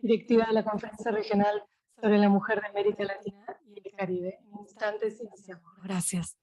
directiva de la Conferencia Regional sobre la Mujer de América Latina y el Caribe. En instantes iniciamos. Gracias.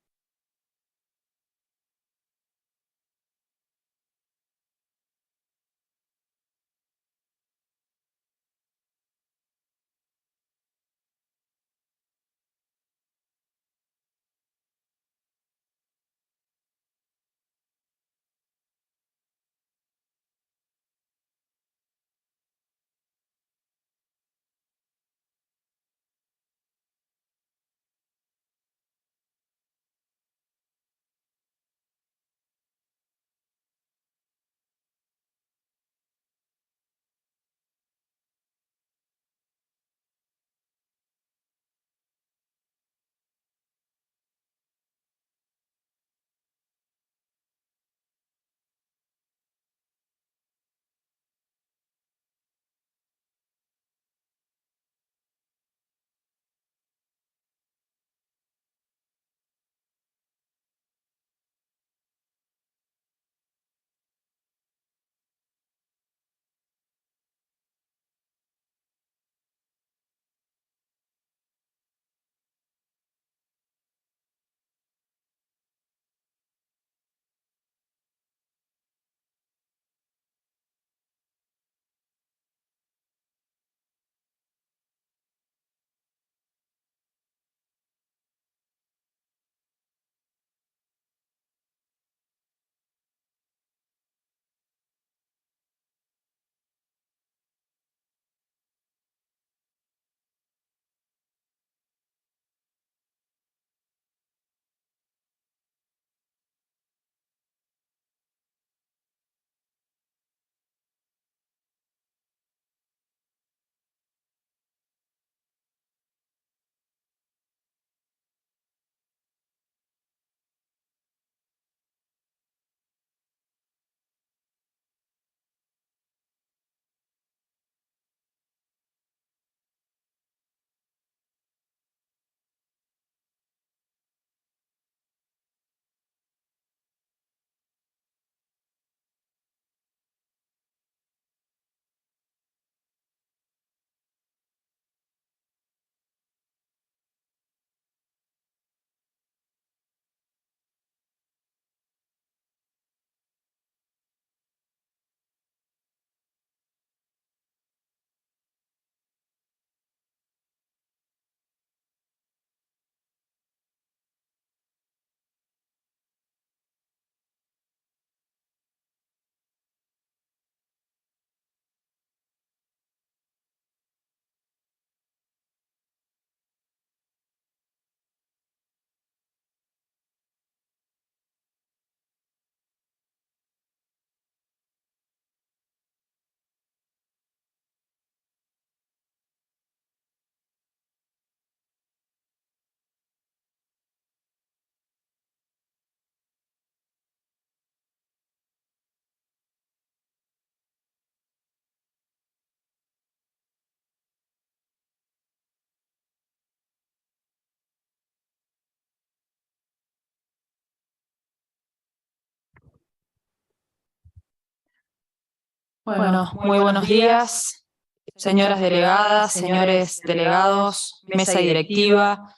Bueno, muy buenos días, señoras delegadas, señores delegados, mesa directiva.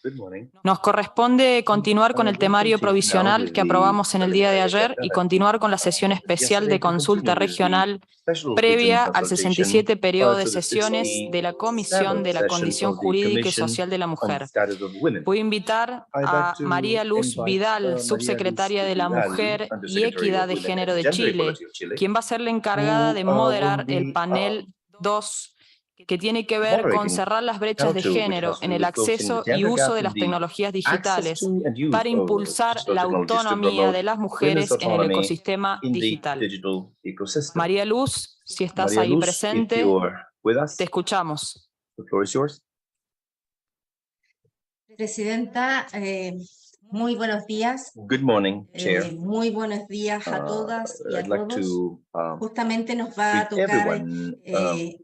Nos corresponde continuar con el temario provisional que aprobamos en el día de ayer y continuar con la sesión especial de consulta regional previa al 67 periodo de sesiones de la Comisión de la Condición Jurídica y Social de la Mujer. Voy a invitar a María Luz Vidal, subsecretaria de la Mujer y Equidad de Género de Chile, quien va a ser la encargada de moderar el panel 2, que tiene que ver con cerrar las brechas de género en el acceso y uso de las tecnologías digitales para impulsar la autonomía de las mujeres en el ecosistema digital. María Luz, si estás ahí presente, te escuchamos. Presidenta, muy buenos días. Good morning, Chair. Muy buenos días a todas y a I'd like todos. to Justamente nos va a greet tocar everyone.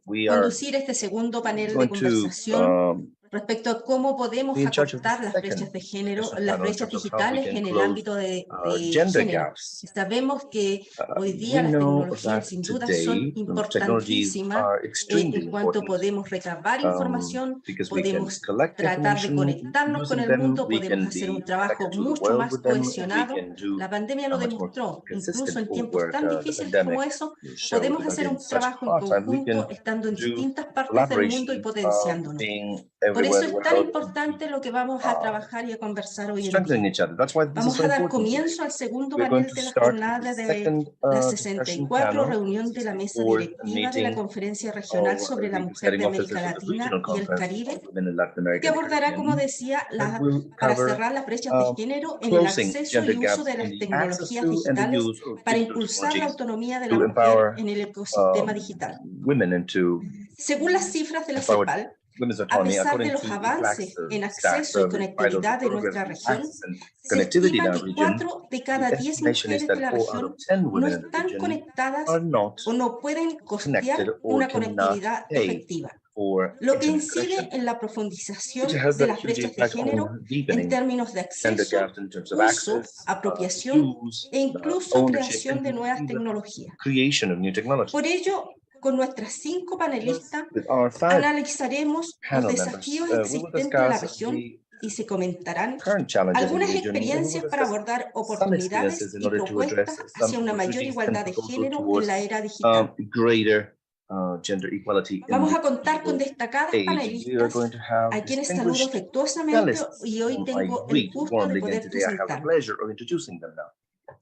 We are conducir este segundo panel de going to conversación respecto a cómo podemos be in charge of the acortar las brechas second de género, discussion las panel in brechas terms of how we digitales can en el close ámbito de gender género. gaps. Sabemos que hoy día We las know tecnologías that sin duda son today technologies importantísimas are extremely en cuanto important podemos recabar información, because we can podemos collect tratar de information conectarnos con using el them, mundo, we podemos can hacer un be trabajo connected to the mucho world más with them, we cohesionado. can do La pandemia a lo much more demostró, incluso consistent en tiempos work. tan The difíciles pandemic como eso, showed podemos that hacer in un such trabajo en hard time we conjunto, can estando en do distintas partes del mundo y collaboration, potenciándonos. being Por everywhere eso in the es tan world, importante lo que vamos a trabajar y a conversar hoy en strengthening día. each other. That's why this is Vamos so a dar important today. comienzo al segundo We're going panel to de la start the jornada de second la discussion 64 panel, reunión de la mesa 64th directiva de la meeting Conferencia Regional of sobre la the Mujer presiding de América officers of the Latina Regional y el Conference Caribe, of Women in Latin America que and the abordará, como Caribbean, decía, that will para cover cerrar las brechas de género en el closing acceso gender y uso gaps de in las the access tecnologías to and the digitales use of para digital impulsar la technologies autonomía de la to mujer empower en el ecosistema digital. women and to Según las cifras de la empower CEPAL, women's a autonomy. pesar de According los to the avances en stats acceso y despite of the conectividad de progress nuestra in región, access and se connectivity in estima our que region, 4 de the cada 10 estimation is mujeres de that la 4 out región of 10 no women in the están region conectadas are not o no pueden connected costear or una cannot conectividad pay efectiva, for lo que internet incide connection, en la which profundización has de a las huge brechas de impact género on en deepening términos de gender acceso, gaps in terms of uso, access, apropiación use, e incluso ownership, creación de and nuevas even tecnologías. creation of new technology. Por ello, con nuestras 5 panelistas, With our 5 analizaremos los panel members, desafíos we will existentes en la discuss región the y se comentarán current challenges in the algunas region, and we will experiencias para discuss abordar some oportunidades experiences in y order to address propuestas some hacia una mayor opportunities and igualdad de proposals género en towards la era digital. greater gender equality in Vamos the a contar con digital destacadas age. We are panelistas going to have a quienes saludo distinguished afectuosamente panelists y hoy whom I tengo el greet gusto de warmly again poder today. I have the presentar. pleasure of introducing them now.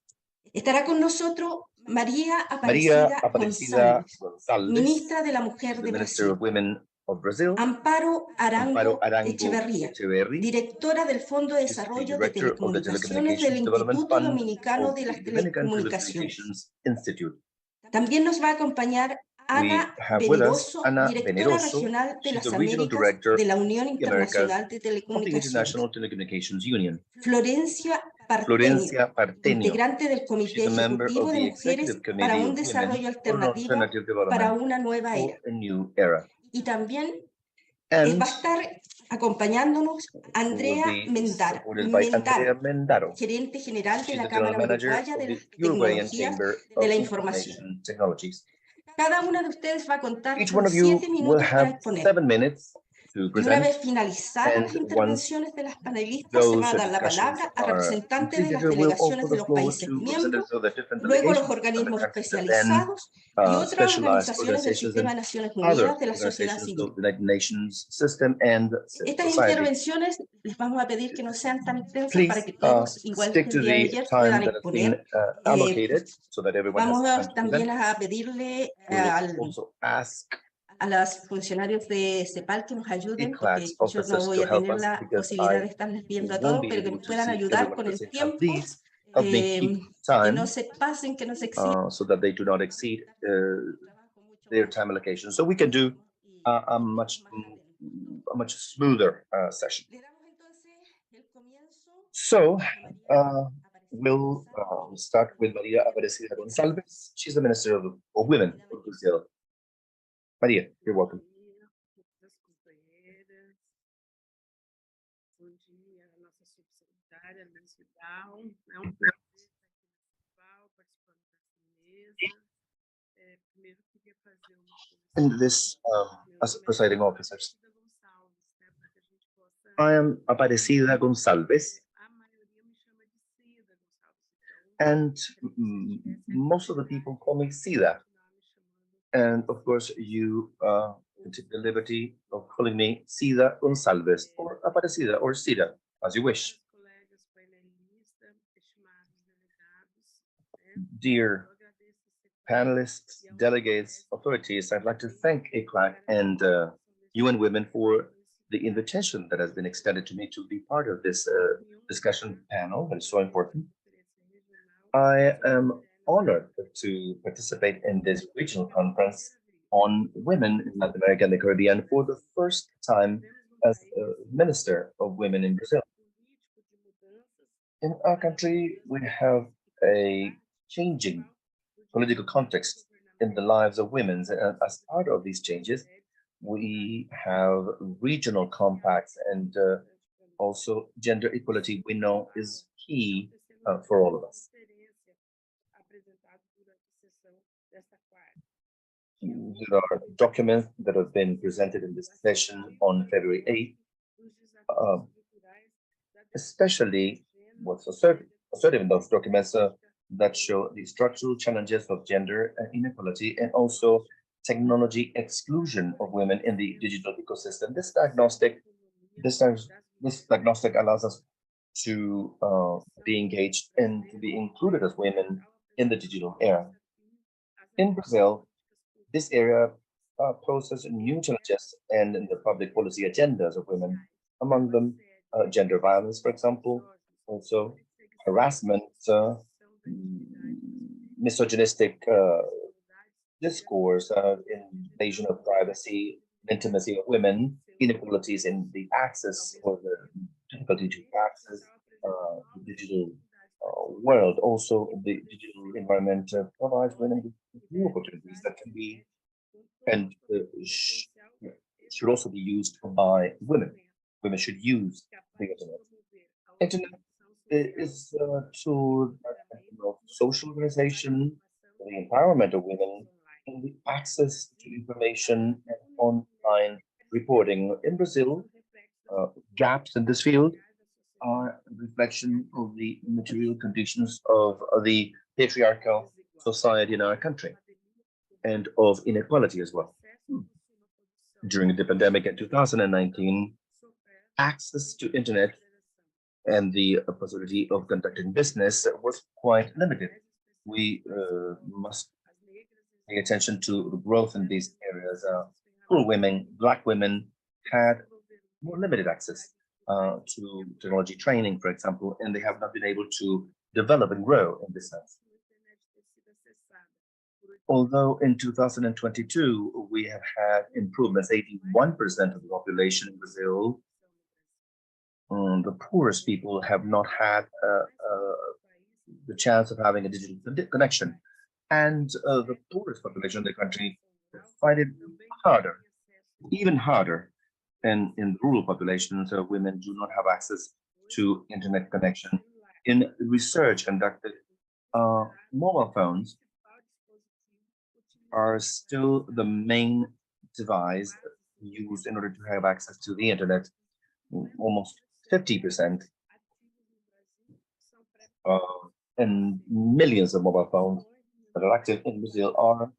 Estará con nosotros María María Aparecida Aparecida González, González, ministra de la Mujer the de Minister Brasil. of Women of Brazil. Amparo Amparo Arango Arango Echeverría, Echeverri, directora del Fondo de she's the Desarrollo de director of the Telecomunicaciones del Telecommunications Development Instituto Fund Dominicano of de las the Dominican Telecomunicaciones. Telecommunications Institute. También nos va a acompañar We Ana have with us Veneroso, Ana directora Veneroso. regional de She's las the regional Américas director de la Unión of the Americas Internacional de of the Telecomunicaciones. International Telecommunications Union. Florencia Partenio, Florencia Partenio. integrante del Comité She's a member Ejecutivo of de the Mujeres Executive para Committee un of Women Desarrollo for an Alternativo Alternative para Development una nueva for era. a new era. Y también And va a estar acompañándonos who will Andrea be supported by Andrea Mendaro, Mendaro. gerente general de She's la the general Cámara manager Uruguaya of de the las Uruguayan Tecnologías Chamber de of la Información. Information Technologies. Cada una de ustedes va a contar Each con one of 7 you will minutos para have exponer. 7 minutes to Y una present, vez finalizadas las and once intervenciones de las panelistas, se va those a dar la discussions palabra a are representantes de completed, las we will delegaciones open de the los floor países to miembros, representatives of the different luego los delegations from the organismos countries, and then especializados y otras specialized organizaciones del organizations Sistema and de Naciones other Unidas de la sociedad organizations civil. of the United Nations system and civil Estas society. intervenciones les vamos a pedir que no sean tan extensas para Please que todos, igual que stick el to día de the ayer, time puedan that has been exponer. allocated so that everyone has Vamos time to también present. a pedirle We'll also ask a los funcionarios de CEPAL que nos ayuden, porque class yo no officers voy to a help tener us la because posibilidad I de estarles viendo a won't todos, be pero que able nos to puedan see ayudar everyone con at the el same time. tiempo, Please help me keep que no time se pasen, que no se exijan. so that they do not exceed their time allocation, so we can do a much smoother session. So we'll start with Maria Aparecida González. She's the Minister of Women of Brazil. Maria, you're welcome. Bom dia, nossa subsecretária Nancy Down. É prazer estar aqui participando dessa mesa. Primeiro, queria fazer uma In this, as presiding officers, I am Aparecida González, A maioria me chama de Cida Gonçalves. and most of the people call me Cida. And of course, you can take the liberty of calling me Cida González or Aparecida or Cida, as you wish. Dear panelists, delegates, authorities, I'd like to thank ECLAC and UN Women for the invitation that has been extended to me to be part of this discussion panel that is so important. I am honored to participate in this regional conference on women in Latin America and the Caribbean for the first time as a Minister of Women in Brazil. In our country, we have a changing political context in the lives of women, and as part of these changes, We have regional compacts, and also gender equality, we know, is key for all of us. There are documents that have been presented in this session on February 8th, especially what's assertive in those documents that show the structural challenges of gender inequality and also technology exclusion of women in the digital ecosystem. This diagnostic allows us to be engaged and to be included as women in the digital era. In Brazil, this area poses new challenges and in the public policy agendas of women, among them gender violence, for example, also harassment, misogynistic discourse, invasion of privacy, intimacy of women, inequalities in the access or the difficulty to access the digital world. Also, the digital environment provides women with new opportunities that can be and should also be used by women. Women should use the internet. Internet is a tool of social organization, the empowerment of women, and the access to information and online reporting. In Brazil, gaps in this field are a reflection of the material conditions of the patriarchal society in our country and of inequality as well. During the pandemic in 2019, access to internet and the possibility of conducting business was quite limited. We must pay attention to the growth in these areas. Poor women, Black women had more limited access to technology training, for example, and they have not been able to develop and grow in this sense. Although in 2022, we have had improvements, 81% of the population in Brazil, the poorest people have not had the chance of having a digital connection. And the poorest population in the country find it harder, even harder. And in rural populations, women do not have access to internet connection. In research conducted, mobile phones are still the main device used in order to have access to the internet. Almost 50%, and millions of mobile phones that are active in Brazil are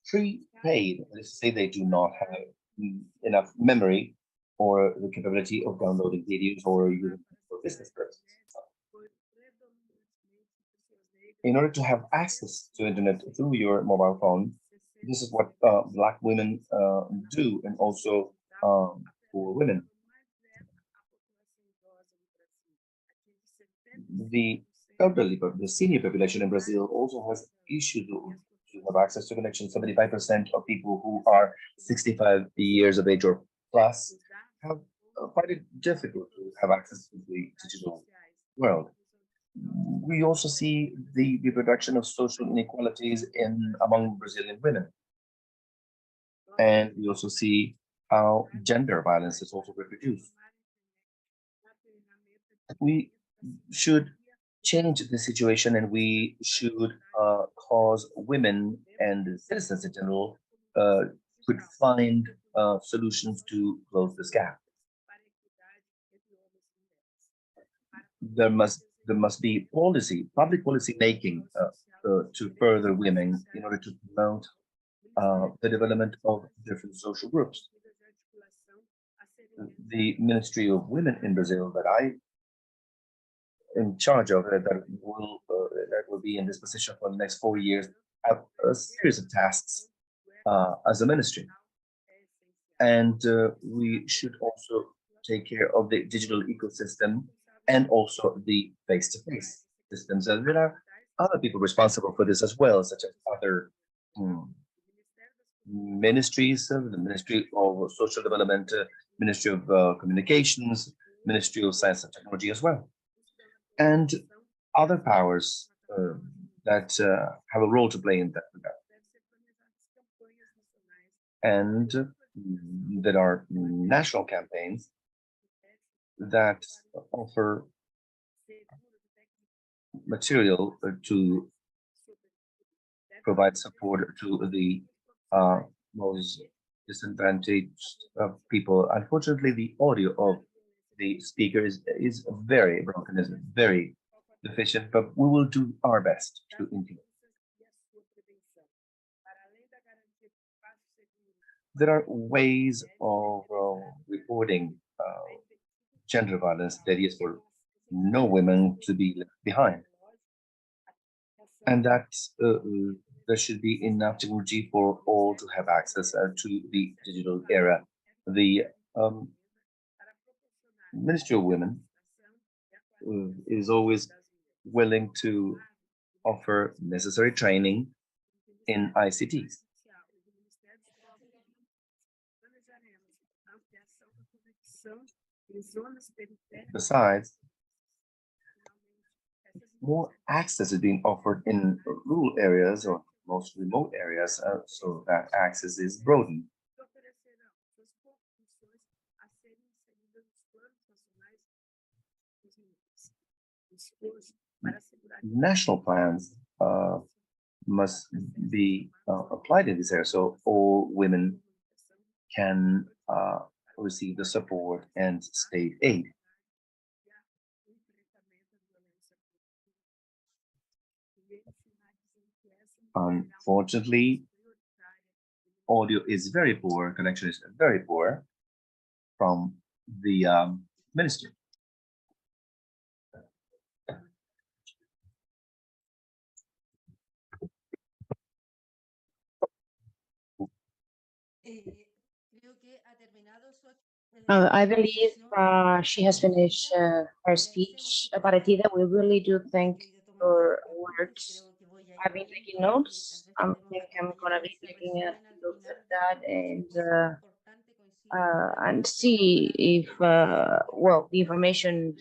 prepaid. That is to say, they do not have enough memory or the capability of downloading videos or using for business purposes. In order to have access to internet through your mobile phone, this is what Black women do, and also for women. The elderly, the senior population in Brazil also has issues to have access to connection. 75% of people who are 65 years of age or plus have find it difficult to have access to the digital world. We also see the reproduction of social inequalities among Brazilian women. And we also see how gender violence is also reproduced. We should change the situation, and we should cause women and citizens in general could find solutions to close this gap. There must be public policy making to further women in order to promote the development of different social groups. The Ministry of Women in Brazil that I in charge of that will be in this position for the next 4 years have a series of tasks as a ministry, and we should also take care of the digital ecosystem and also the face-to-face systems. And there are other people responsible for this as well, such as other ministries, the Ministry of Social Development, Ministry of Communications, Ministry of Science and Technology as well, and other powers that have a role to play in that regard. And there are national campaigns that offer material to provide support to the most disadvantaged people. Unfortunately, the audio of the speaker is very broken, is very deficient, but we will do our best to implement. There are ways of reporting gender violence that is for no women to be left behind. And that there should be enough technology for all to have access to the digital era. The Ministry of Women is always willing to offer necessary training in ICTs. Besides, more access is being offered in rural areas or most remote areas, so that access is broadened. National plans must be applied in this area, so all women can receive the support and state aid. Unfortunately, audio is very poor, connection is very poor from the ministry. I believe she has finished her speech. Parecida, we really do thank your words. I've been taking notes. I think I'm gonna be taking a look at that and see if well, the information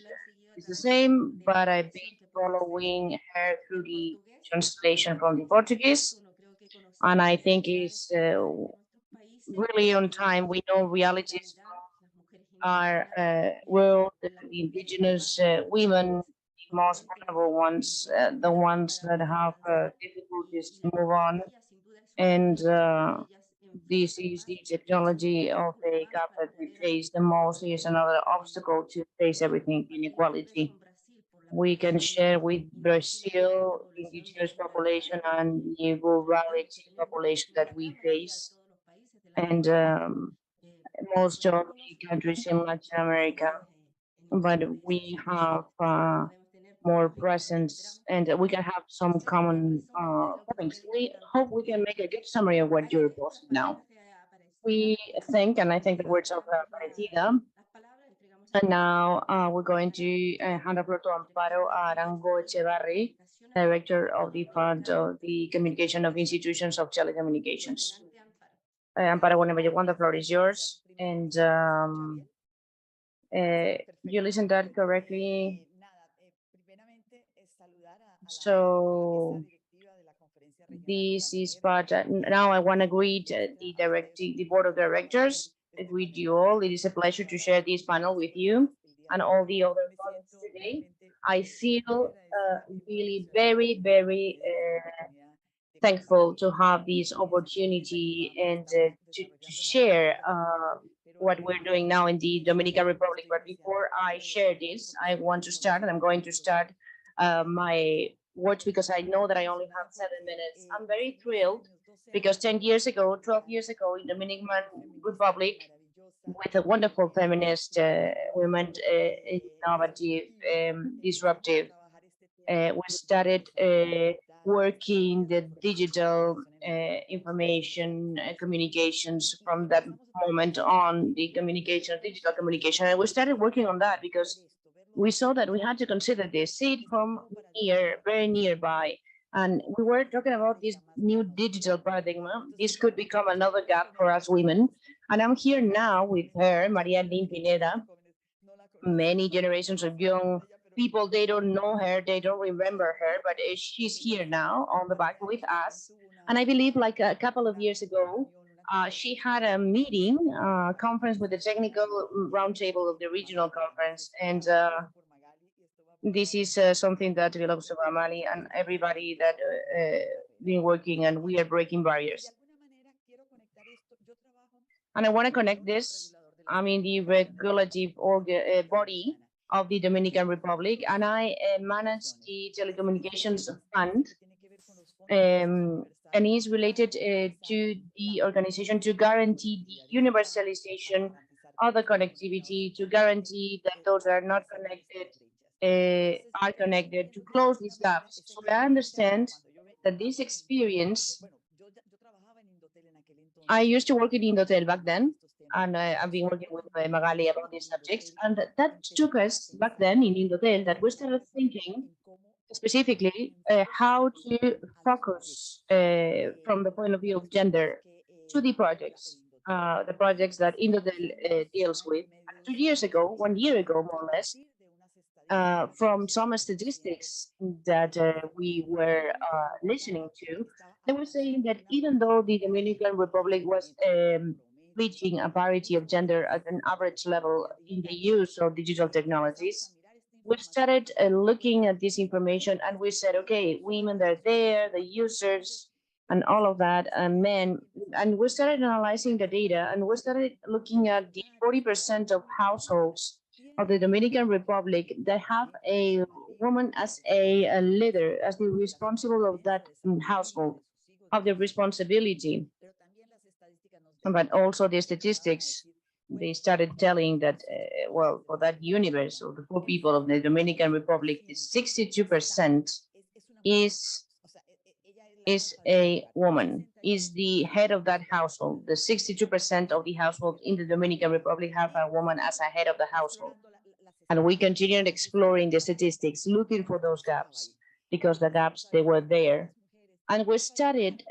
is the same, but I've been following her through the translation from the Portuguese, and I think it's really on time. We know realities are world, the indigenous women, the most vulnerable ones, the ones that have difficulties to move on. And this is the technology of the gap that we face the most is another obstacle to face everything inequality. We can share with Brazil indigenous population and the rurality population that we face. And most of the countries in Latin America, but we have more presence and we can have some common points. We hope we can make a good summary of what you're posting now. We think, and I think the words of Parecida, and now we're going to hand over to Amparo Arango Echevarri, Director of the Fund of the Communication of Institutions of Telecommunications. Amparo, whenever you want, the floor is yours. And you listened that correctly. So this is part. Now I want to greet the board of directors. I greet you all. It is a pleasure to share this panel with you and all the other colleagues today. I feel really very thankful to have this opportunity and to share what we're doing now in the Dominican Republic. But before I share this, I want to start, and I'm going to start my words because I know that I only have 7 minutes. I'm very thrilled because 10 years ago, 12 years ago, in Dominican Republic, with a wonderful feminist women, innovative, disruptive, we started working the digital information communications from that moment on, the communication, digital communication. And we started working on that because we saw that we had to consider this, see it from near, very nearby. And we were talking about this new digital paradigm. This could become another gap for us women. And I'm here now with her, Maria Lynn Pineda. Many generations of young people, they don't know her, they don't remember her, but she's here now on the back with us. And I believe like a couple of years ago, she had a meeting, conference with the technical roundtable of the regional conference, and this is something that belongs to Amali and everybody that been working, and we are breaking barriers. And I want to connect this. I'm in the regulative body of the Dominican Republic, and I manage the telecommunications fund, and is related to the organization to guarantee the universalization of the connectivity, to guarantee that those that are not connected are connected, to close these gaps. So I understand that this experience, I used to work in Indotel back then, and I've been working with Magali about these subjects, and that took us back then in Indotel that we started thinking specifically how to focus from the point of view of gender to the projects that Indotel deals with. 2 years ago, 1 year ago, more or less, from some statistics that we were listening to, they were saying that even though the Dominican Republic was reaching a parity of gender at an average level in the use of digital technologies, we started looking at this information and we said, okay, women are there, the users and all of that, and men, and we started analyzing the data, and we started looking at the 40% of households of the Dominican Republic that have a woman as a leader, as the responsible of that household, of the responsibility. But also the statistics, they started telling that, well, for that universe of the poor people of the Dominican Republic, 62% is a woman, is the head of that household. The 62% of the household in the Dominican Republic have a woman as a head of the household. And we continued exploring the statistics, looking for those gaps, because the gaps, they were there. And we started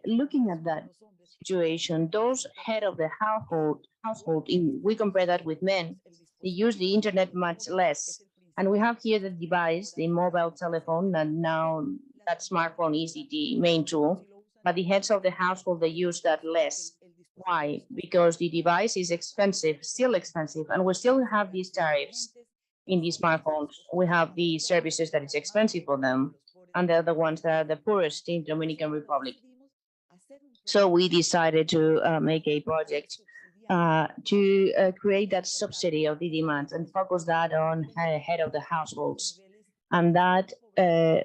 looking at that situation. Those head of the household, we compare that with men, they use the internet much less. And we have here the device, the mobile telephone, and now that smartphone is the main tool, but the heads of the household, they use that less. Why? Because the device is expensive, still expensive, and we still have these tariffs in these smartphones. We have the services that is expensive for them, and they're the ones that are the poorest in Dominican Republic. So we decided to make a project to create that subsidy of the demand and focus that on head of the households. And that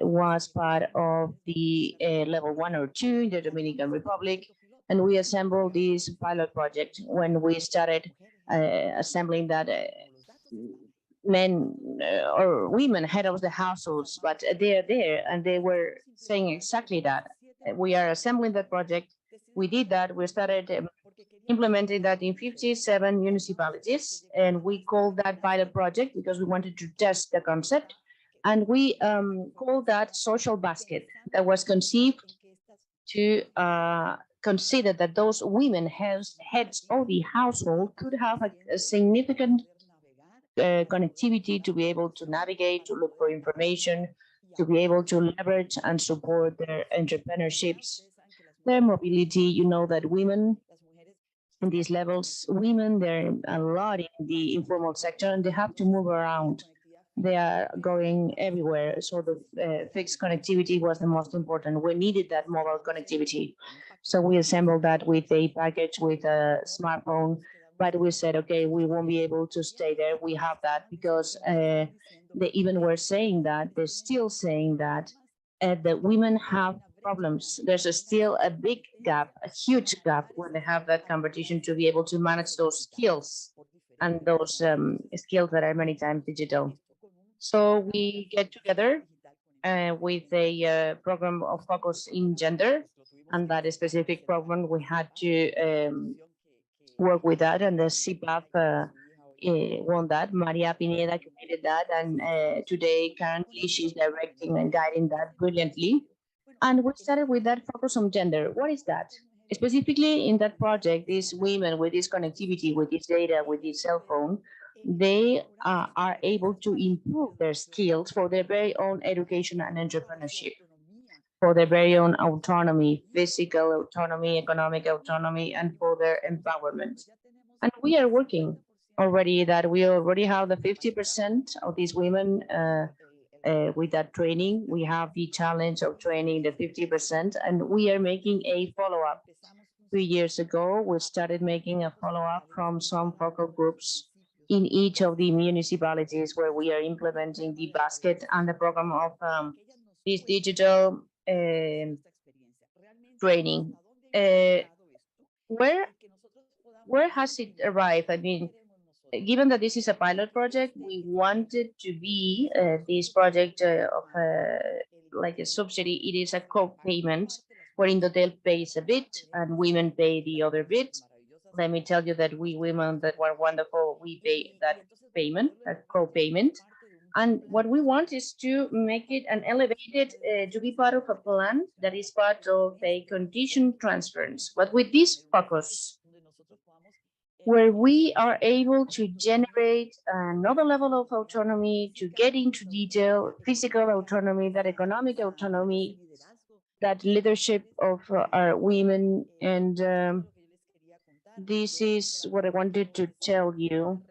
was part of the level 1 or 2 in the Dominican Republic. And we assembled this pilot project when we started assembling that men or women head of the households, but they're there and they were saying exactly that. We are assembling that project. We did that. We started implementing that in 57 municipalities, and we called that pilot project because we wanted to test the concept. And we called that social basket, that was conceived to consider that those women heads of the household could have a significant connectivity to be able to navigate, to look for information, to be able to leverage and support their entrepreneurships, their mobility. You know that women in these levels, women, they're a lot in the informal sector and they have to move around. They are going everywhere. So the fixed connectivity was the most important. We needed that mobile connectivity. So we assembled that with a package with a smartphone, but we said, okay, we won't be able to stay there. We have that because they even were saying that, they're still saying that the women have problems. There's still a big gap, a huge gap when they have that competition to be able to manage those skills and those skills that are many times digital. So we get together with a program of focus in gender, and that specific program we had to work with that, and the CPAP won that. Maria Pineda created that, and today, currently, she's directing and guiding that brilliantly. And we started with that focus on gender. What is that? Specifically in that project, these women with this connectivity, with this data, with this cell phone, they are able to improve their skills for their very own education and entrepreneurship. for their very own autonomy, physical autonomy, economic autonomy, and for their empowerment. And we are working already that we already have the 50% of these women with that training. We have the challenge of training the 50%, and we are making a follow-up. 3 years ago, we started making a follow-up from some focal groups in each of the municipalities where we are implementing the basket and the program of this digital training. Where has it arrived? I mean, given that this is a pilot project, we wanted to be this project of like a subsidy. It is a co-payment where Indotel pays a bit and women pay the other bit. Let me tell you that we women that were wonderful, we pay that payment, that co-payment. And what we want is to make it an elevated, to be part of a plan that is part of a condition transference. But with this focus, where we are able to generate another level of autonomy, to get into detail, physical autonomy, that economic autonomy, that leadership of our women. And this is what I wanted to tell you,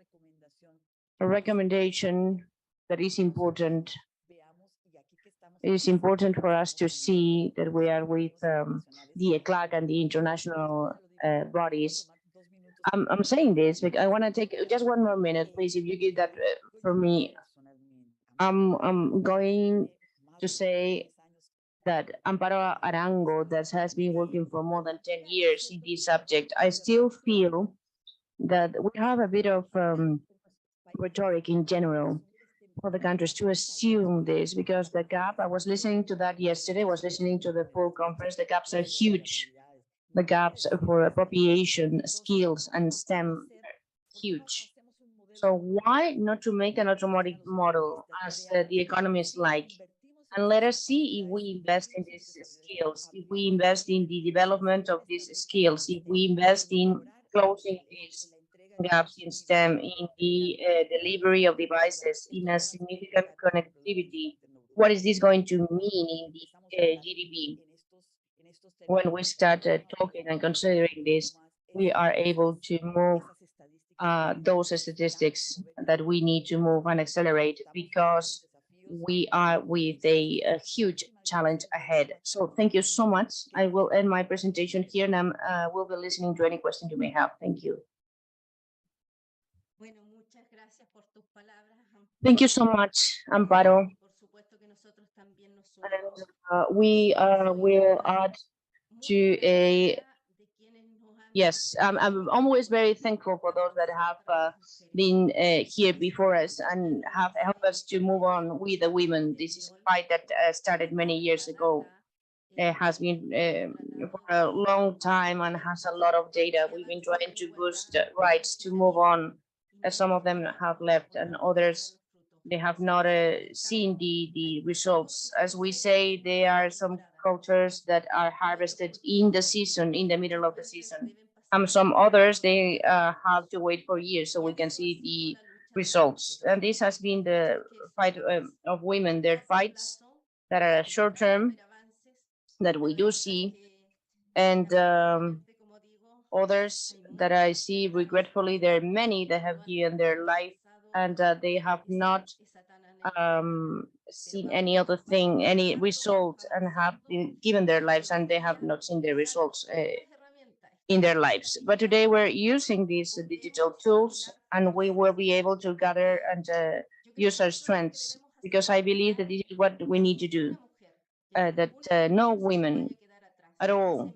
a recommendation that is important. It is important for us to see that we are with the ECLAC and the international bodies. I'm saying this because I want to take just one more minute, please. If you give that for me, I'm going to say that Amparo Arango, that has been working for more than 10 years in this subject, I still feel that we have a bit of rhetoric in general for the countries to assume this, because the gap, I was listening to that yesterday, was listening to the full conference, the gaps are huge. The gaps for appropriation, skills, and STEM are huge. So why not to make an automatic model as the economists like? And let us see if we invest in these skills, if we invest in the development of these skills, if we invest in closing these gaps in STEM, in the delivery of devices, in a significant connectivity. What is this going to mean in the GDP? When we started talking and considering this, we are able to move those statistics that we need to move and accelerate, because we are with a huge challenge ahead. So thank you so much. I will end my presentation here, and I will be listening to any questions you may have. Thank you. Thank you so much, Amparo. And we will add to a, yes, I'm always very thankful for those that have been here before us and have helped us to move on with the women. This is a fight that started many years ago. It has been for a long time and has a lot of data. We've been trying to boost rights to move on. Some of them have left, and others, they have not seen the results. As we say, there are some cultures that are harvested in the season, in the middle of the season. Some others, they have to wait for years so we can see the results. And this has been the fight of women, their fights that are short term, that we do see, and others that I see regretfully, there are many that have given their life and they have not seen any other thing, any result, and have been given their lives and they have not seen the results in their lives. But today we're using these digital tools, and we will be able to gather and use our strengths, because I believe that this is what we need to do, that no women at all,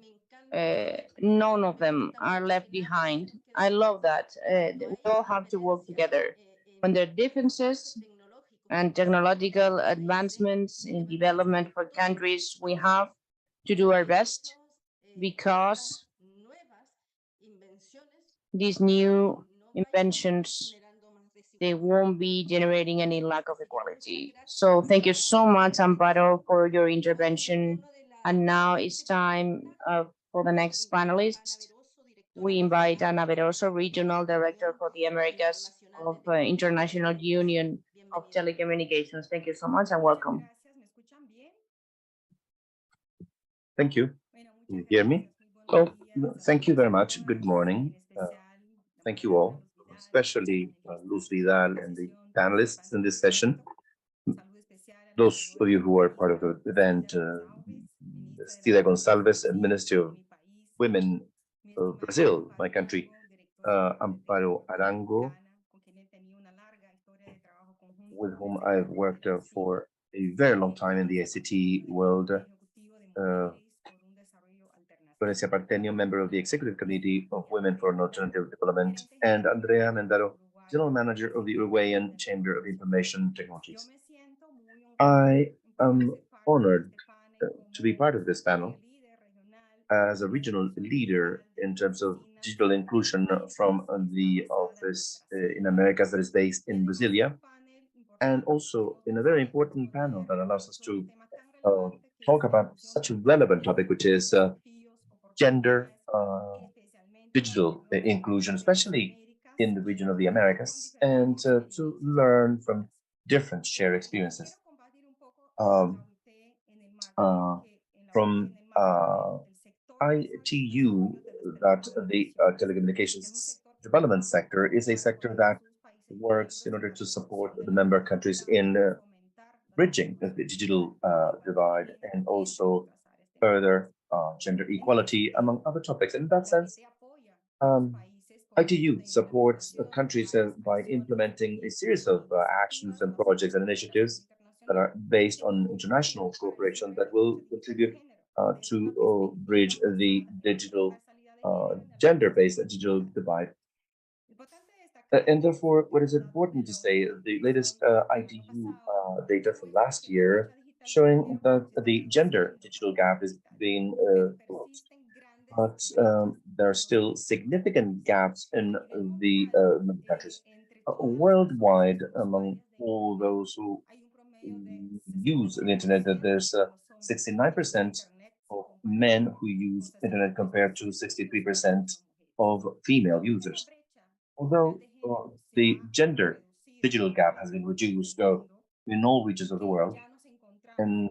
none of them are left behind. I love that. We all have to work together. When there are differences and technological advancements in development for countries, we have to do our best, because these new inventions, they won't be generating any lack of equality. So thank you so much, Amparo, for your intervention. And now it's time for the next panelist. We invite Ana Veroso, Regional Director for the Americas of International Union of Telecommunications. Thank you so much and welcome. Thank you. Can you hear me? Well, thank you very much. Good morning. Thank you all, especially Luz Vidal and the panelists in this session. Those of you who are part of the event, Cida Gonçalves, Ministry of Women of Brazil, my country, Amparo Arango, with whom I've worked for a very long time in the ICT world, Florencia Partenio, member of the Executive Committee of Women for an Alternative Development, and Andrea Mendaro, General Manager of the Uruguayan Chamber of Information Technologies. I am honored to be part of this panel as a regional leader in terms of digital inclusion from the office in Americas that is based in Brasilia, and also in a very important panel that allows us to talk about such a relevant topic, which is gender digital inclusion, especially in the region of the Americas, and to learn from different shared experiences. From ITU, that the telecommunications development sector is a sector that works in order to support the member countries in bridging the digital divide and also further gender equality, among other topics. And in that sense, ITU supports countries by implementing a series of actions and projects and initiatives that are based on international cooperation that will contribute to bridge the digital gender-based digital divide. And therefore, what is important to say, the latest ITU data from last year showing that the gender digital gap is being closed. But there are still significant gaps in the countries. Worldwide, among all those who use the internet, that there's 69% of men who use internet compared to 63% of female users. Although the gender digital gap has been reduced in all regions of the world, and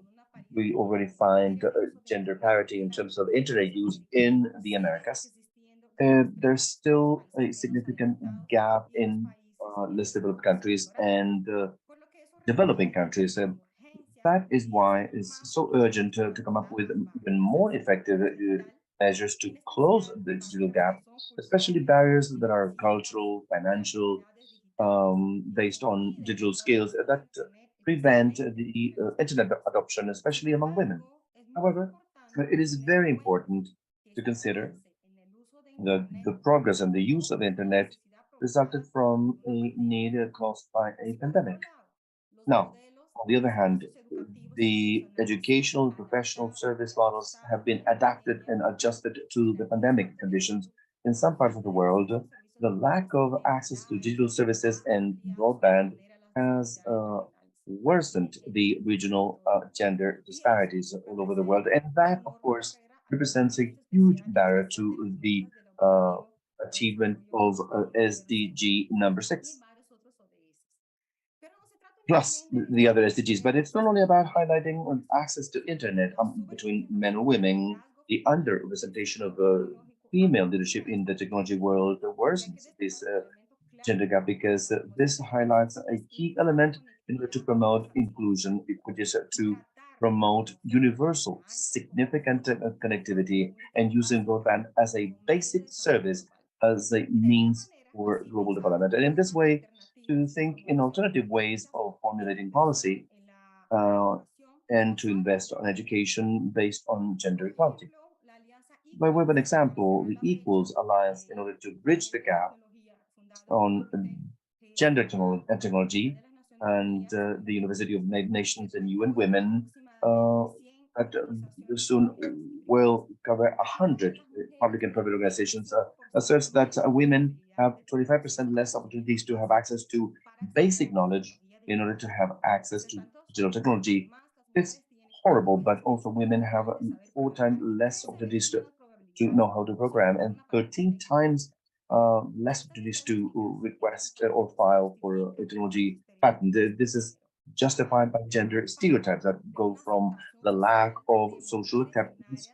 we already find gender parity in terms of internet use in the Americas, there's still a significant gap in less developed countries and developing countries. That is why it's so urgent to come up with even more effective measures to close the digital gap, especially barriers that are cultural, financial, based on digital skills that prevent the internet adoption, especially among women. However, it is very important to consider that the progress and the use of the internet resulted from a need caused by a pandemic. Now, on the other hand, the educational and professional service models have been adapted and adjusted to the pandemic conditions. In some parts of the world, the lack of access to digital services and broadband has worsened the regional gender disparities all over the world. And that, of course, represents a huge barrier to the achievement of SDG number 6. Plus the other SDGs, but it's not only about highlighting access to internet between men and women. The underrepresentation of female leadership in the technology world worsens this gender gap, because this highlights a key element in order to promote inclusion, which is to promote universal, significant connectivity and using broadband as a basic service, as a means for global development. And in this way, to think in alternative ways of formulating policy and to invest on education based on gender equality. By way of an example, the Equals Alliance, in order to bridge the gap on gender technology, and the University of United Nations and UN Women that soon will cover 100 public and private organizations, asserts that women have 25% less opportunities to have access to basic knowledge in order to have access to digital technology. It's horrible, but also women have 4 times less opportunities to know how to program, and 13 times less opportunities to request or file for a technology patent. This is justified by gender stereotypes that go from the lack of social acceptance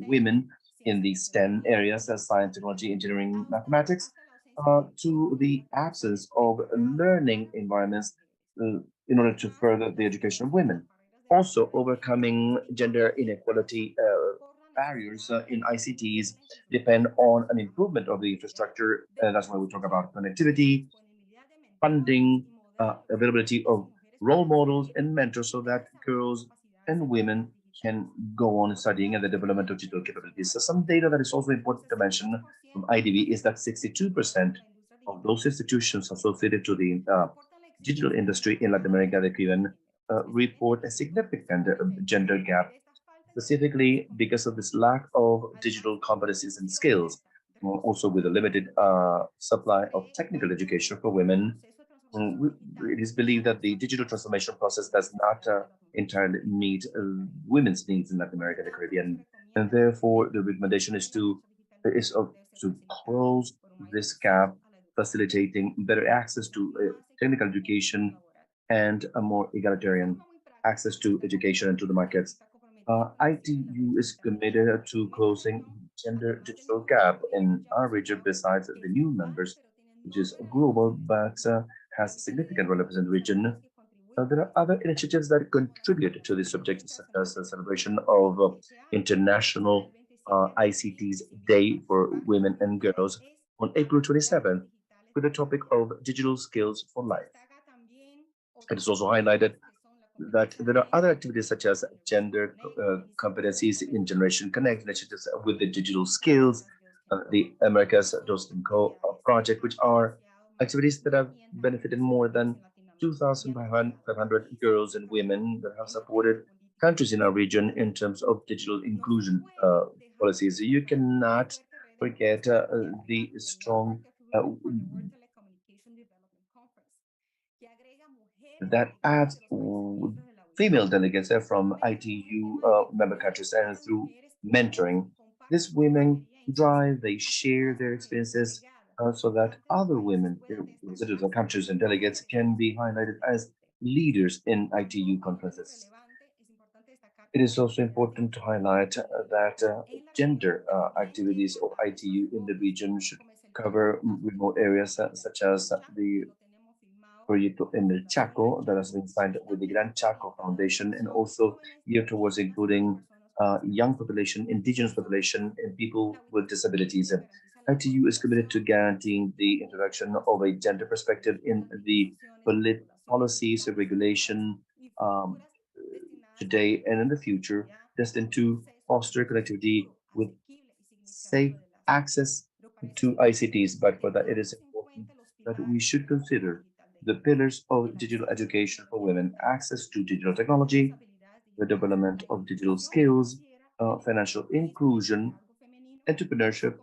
women in the STEM areas, as science, technology, engineering, mathematics, to the absence of learning environments in order to further the education of women. Also, overcoming gender inequality barriers in ICTs depend on an improvement of the infrastructure. That's why we talk about connectivity, funding, availability of role models and mentors so that girls and women can go on studying and the development of digital capabilities. So some data that is also important to mention from IDB is that 62% of those institutions associated to the digital industry in Latin America, the Caribbean, report a significant gender gap, specifically because of this lack of digital competencies and skills. Also with a limited supply of technical education for women, it is believed that the digital transformation process does not entirely meet women's needs in Latin America and the Caribbean, and therefore the recommendation is to close this gap, facilitating better access to technical education and a more egalitarian access to education and to the markets. ITU is committed to closing gender digital gap in our region besides the new members, which is global, but has significant relevance in the region. There are other initiatives that contribute to this subject, such as the celebration of International ICT's Day for Women and Girls on April 27th, with the topic of digital skills for life. It is also highlighted that there are other activities such as gender competencies in Generation Connect initiatives with the digital skills, the Americas Dos Co project, which are activities that have benefited more than 2,500 girls and women that have supported countries in our region in terms of digital inclusion policies. You cannot forget the strong that adds female delegates from ITU member countries, and through mentoring, these women drive, they share their experiences so that other women, representatives of countries and delegates, can be highlighted as leaders in ITU conferences. It is also important to highlight that gender activities of ITU in the region should cover remote areas such as the Proyecto in the Chaco that has been signed with the Gran Chaco Foundation, and also geared towards including young population, indigenous population, and people with disabilities. ITU is committed to guaranteeing the introduction of a gender perspective in the policies and regulation today and in the future, destined to foster connectivity with safe access to ICTs. But for that, it is important that we should consider the pillars of digital education for women: access to digital technology, the development of digital skills, financial inclusion, entrepreneurship,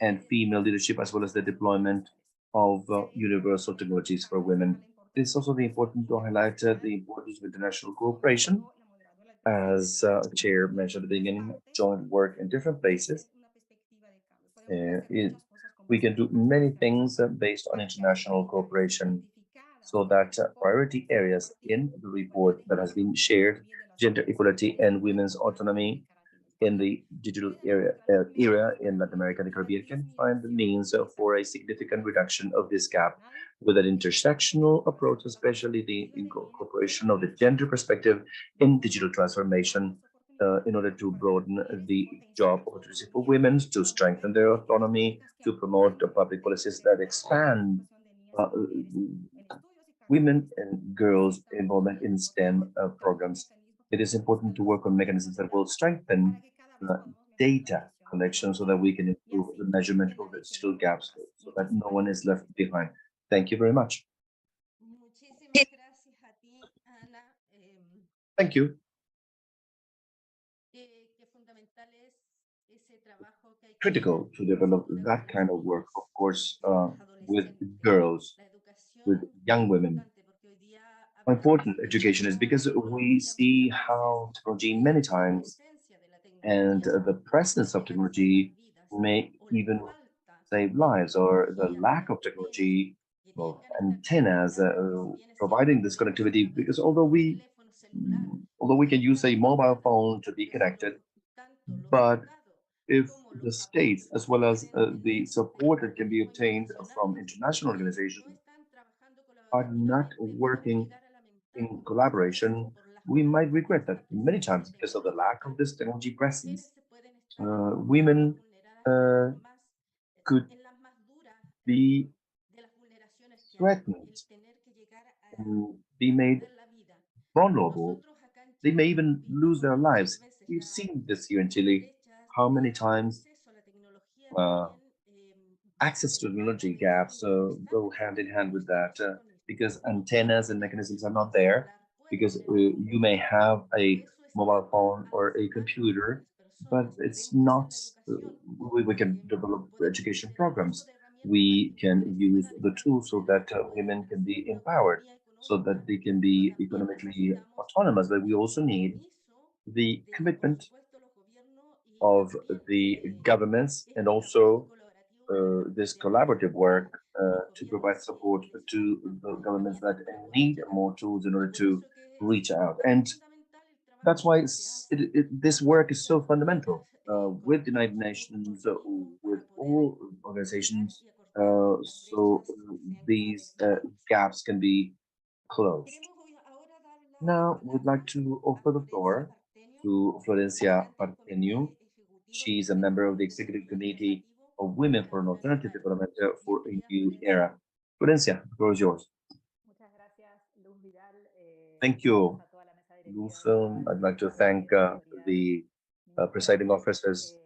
and female leadership, as well as the deployment of universal technologies for women. It is also important to highlight the importance of international cooperation. As Chair mentioned at the beginning, joint work in different places. We can do many things based on international cooperation, so that priority areas in the report that has been shared, gender equality and women's autonomy in the digital era in Latin America and the Caribbean, can find the means for a significant reduction of this gap with an intersectional approach, especially the incorporation of the gender perspective in digital transformation in order to broaden the job opportunities for women, to strengthen their autonomy, to promote public policies that expand women and girls' involvement in STEM programs. It is important to work on mechanisms that will strengthen data collection so that we can improve the measurement of the digital gaps so that no one is left behind. Thank you very much. Thank you. Critical to develop that kind of work, of course, with girls, with young women. How important education is, because we see how technology many times and the presence of technology may even save lives, or the lack of technology of antennas providing this connectivity, because although we can use a mobile phone to be connected, but if the states, as well as the support that can be obtained from international organizations, are not working in collaboration, we might regret that many times because of the lack of this technology presence. Women could be threatened and be made vulnerable. They may even lose their lives. We've seen this here in Chile, how many times uh, access to technology gaps go hand in hand with that because antennas and mechanisms are not there, because you may have a mobile phone or a computer, but it's not, we can develop education programs. We can use the tools so that women can be empowered, so that they can be economically autonomous, but we also need the commitment of the governments and also this collaborative work to provide support to the governments that need more tools in order to reach out. And that's why this work is so fundamental with the United Nations, with all organizations, so these gaps can be closed. Now, we'd like to offer the floor to Florencia Partenio. She's a member of the Executive Committee of Women for an Alternative Development for a New Era. Florencia, the floor is yours. Thank you, Luz. I'd like to thank the presiding officers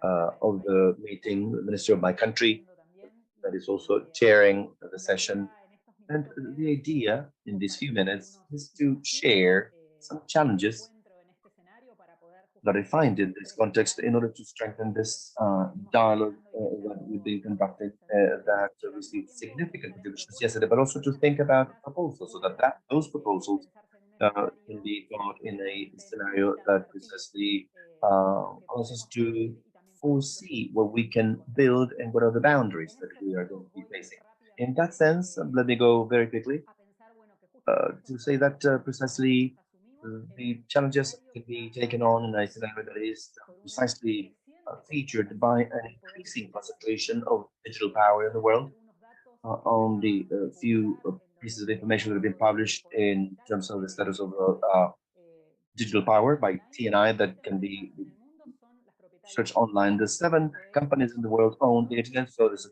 of the meeting, the minister of my country, that is also chairing the session. And the idea in these few minutes is to share some challenges that I find in this context in order to strengthen this dialogue that we've been conducting that received significant contributions yesterday, but also to think about proposals so that those proposals can be thought in a scenario that precisely allows us to foresee what we can build and what are the boundaries that we are going to be facing. In that sense, let me go very quickly to say that precisely the challenges can be taken on in a scenario that is precisely featured by an increasing concentration of digital power in the world. On the few pieces of information that have been published in terms of the status of digital power by TNI that can be searched online. The 7 companies in the world own the internet, so there's a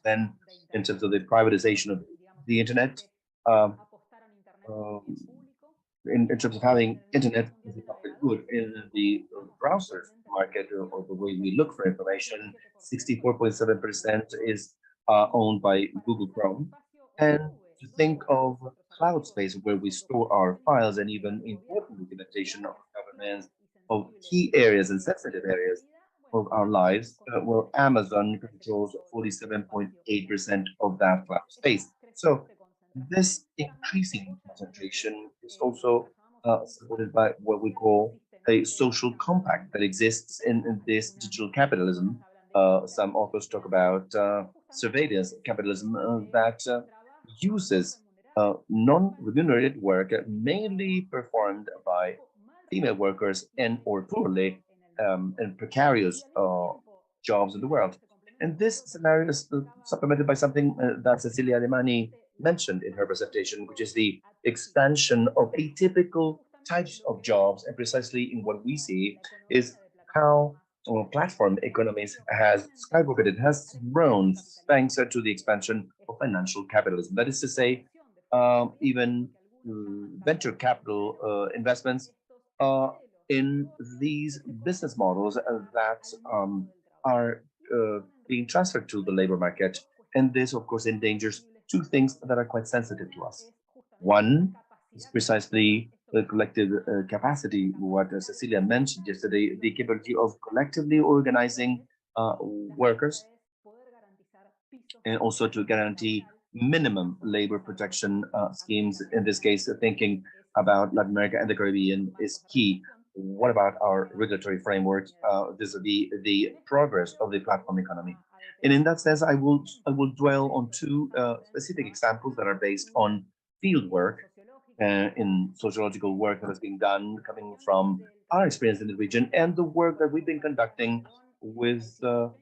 then in terms of the privatization of the internet. Um, in terms of having internet as a public good in the browser market or the way we look for information, 64.7% is owned by Google Chrome. And to think of cloud space where we store our files and even important documentation of governments of key areas and sensitive areas of our lives, well, Amazon controls 47.8% of that cloud space. So this increasing concentration is also supported by what we call a social compact that exists in this digital capitalism. Some authors talk about surveillance capitalism that uses non-remunerated work mainly performed by female workers and or poorly and precarious jobs in the world. And this scenario is supplemented by something that Cecilia Alemani mentioned in her presentation, which is the expansion of atypical types of jobs. And precisely in what we see is how platform economies has skyrocketed, has grown thanks to the expansion of financial capitalism. That is to say, even venture capital investments in these business models that are being transferred to the labor market. And this, of course, endangers 2 things that are quite sensitive to us. One is precisely the collective capacity, what Cecilia mentioned yesterday, the capability of collectively organizing workers and also to guarantee minimum labor protection schemes. In this case, thinking about Latin America and the Caribbean is key. What about our regulatory framework vis-a-vis the progress of the platform economy? And in that sense, I will dwell on 2 specific examples that are based on field work in sociological work that has been done coming from our experience in the region and the work that we've been conducting with our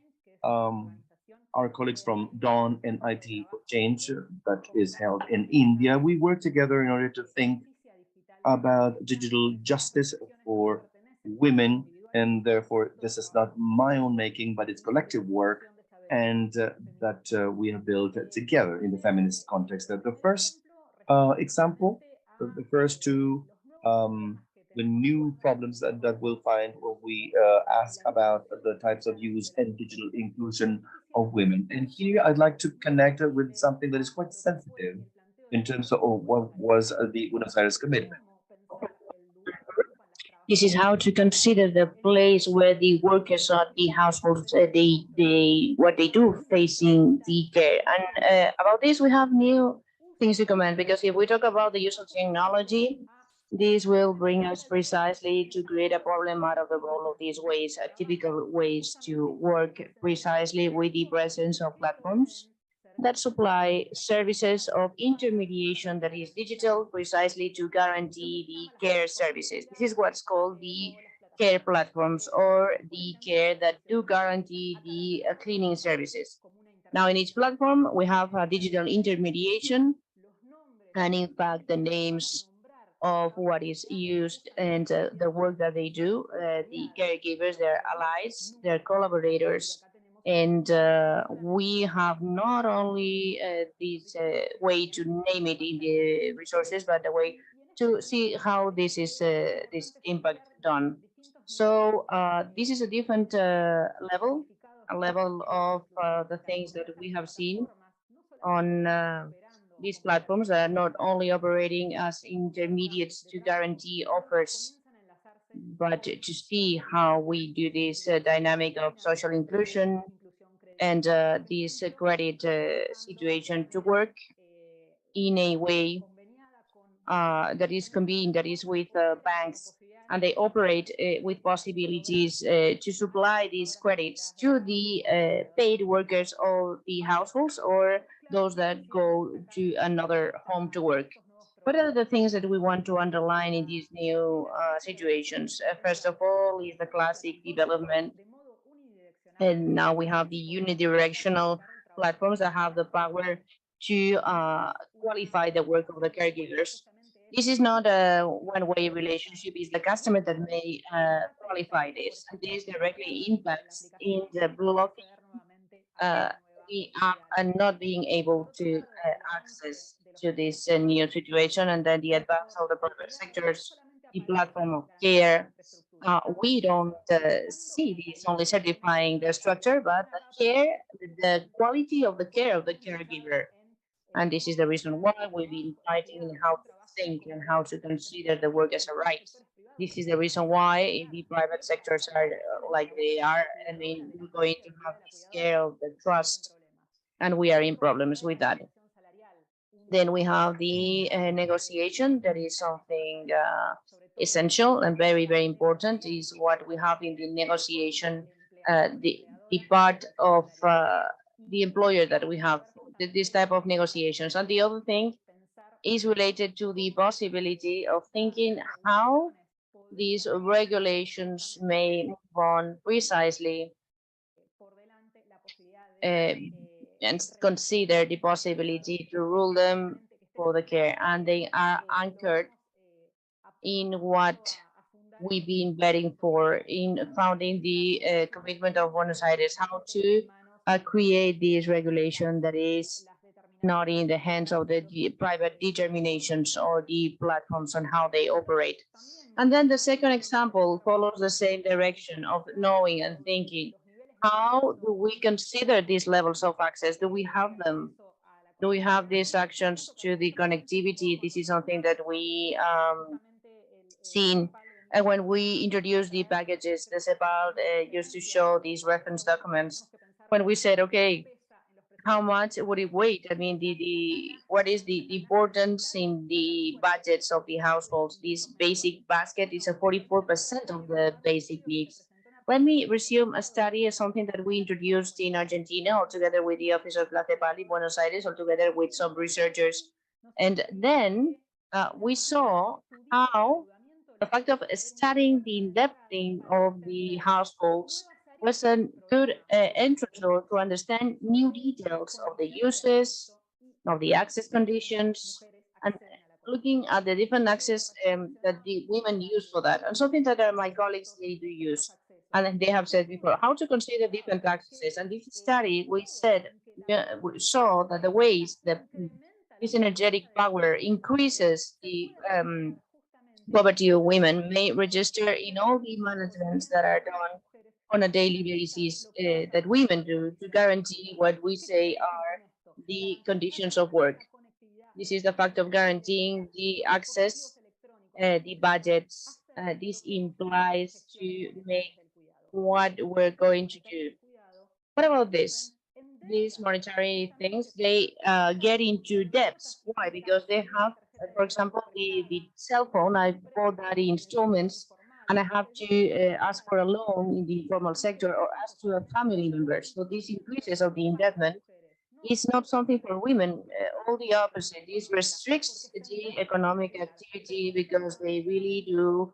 colleagues from Dawn and IT for Change that is held in India. We work together in order to think about digital justice for women, and therefore this is not my own making, but it's collective work, and that we have built together in the feminist context. That the first example, the first two, the new problems that we'll find when we ask about the types of use and digital inclusion of women. And here I'd like to connect it with something that is quite sensitive in terms of what was the Buenos Aires commitment. This is how to consider the place where the workers or the households, what they do facing the care. And about this, we have new things to comment, because if we talk about the use of technology, this will bring us precisely to create a problem out of the role of these ways, typical ways to work precisely with the presence of platforms that supply services of intermediation that is digital, precisely to guarantee the care services. This is what's called the care platforms, or the care that do guarantee the cleaning services. Now, in each platform, we have a digital intermediation, and in fact, the names of what is used and the work that they do, the caregivers, their allies, their collaborators. And we have not only this way to name it in the resources, but the way to see how this is this impact done. So this is a different level, a level of the things that we have seen on these platforms that are not only operating as intermediates to guarantee offers, but to see how we do this dynamic of social inclusion and this credit situation to work in a way that is convenient, that is with banks, and they operate with possibilities to supply these credits to the paid workers of the households, or those that go to another home to work. What are the things that we want to underline in these new situations? First of all, is the classic development, and now we have the unidirectional platforms that have the power to qualify the work of the caregivers. This is not a one-way relationship, it's the customer that may qualify this. And this directly impacts in the blocking the app and not being able to access to this new situation. And then the advance of the private sectors, the platform of care. We don't see this only certifying the structure, but the care, the quality of the care of the caregiver. And this is the reason why we've been fighting how to think and how to consider the work as a right. This is the reason why if the private sectors are like they are, I mean, we're going to have this care of the trust, and we are in problems with that. Then we have the negotiation. That is something essential and very, very important, is what we have in the negotiation, the part of the employer that we have, this type of negotiations. And the other thing is related to the possibility of thinking how these regulations may move on precisely and consider the possibility to rule them for the care. And they are anchored in what we've been betting for in founding the commitment of Buenos Aires, how to create this regulation that is not in the hands of the private determinations or the platforms on how they operate. And then the second example follows the same direction of knowing and thinking. How do we consider these levels of access? Do we have them? Do we have these actions to the connectivity? This is something that we seen. And when we introduced the packages, the CEPAL used to show these reference documents. When we said, okay, how much would it weigh? I mean, what is the importance in the budgets of the households? This basic basket is a 44% of the basic needs. Let me resume a study, something that we introduced in Argentina, all together with the Office of La CEPAL in Buenos Aires, all together with some researchers. And then we saw how the fact of studying the indebting of the households was a good entrance door to understand new details of the uses, of the access conditions, and looking at the different access that the women use for that. And something that my colleagues, they do use. And they have said before, how to consider different accesses. And this study, we saw that the ways that this energetic power increases the poverty of women may register in all the managements that are done on a daily basis that women do to guarantee what we say are the conditions of work. This is the fact of guaranteeing the access, the budgets. This implies to make what we're going to do. What about this? These monetary things, they get into debts. Why? Because they have, for example, the cell phone, I bought that in installments, and I have to ask for a loan in the informal sector or ask to a family member. So these increases of the indebtedness is not something for women, all the opposite. This restricts the economic activity because they really do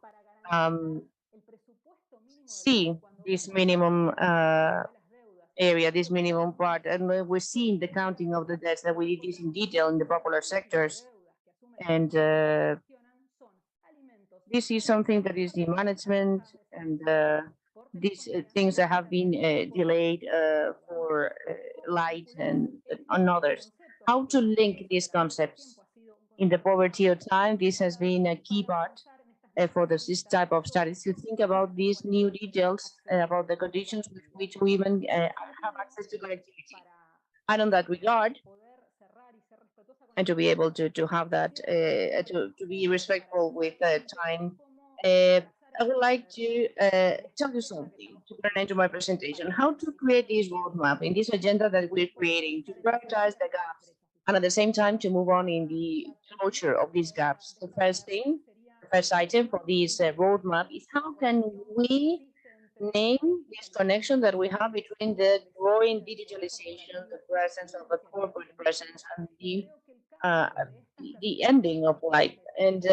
see this minimum area, this minimum part. And we're seeing the counting of the debts that we did this in detail in the popular sectors. And this is something that is the management and these things that have been delayed for light and on others. How to link these concepts in the poverty of time? This has been a key part for this type of studies to think about these new details about the conditions with which women have access to connectivity. And on that regard, and to be able to have that, to be respectful with time, I would like to tell you something to turn into my presentation. How to create this roadmap in this agenda that we're creating to prioritize the gaps and at the same time to move on in the closure of these gaps. The first thing, the first item for this roadmap is how can we name this connection that we have between the growing digitalization, the presence of a corporate presence, and the ending of life. And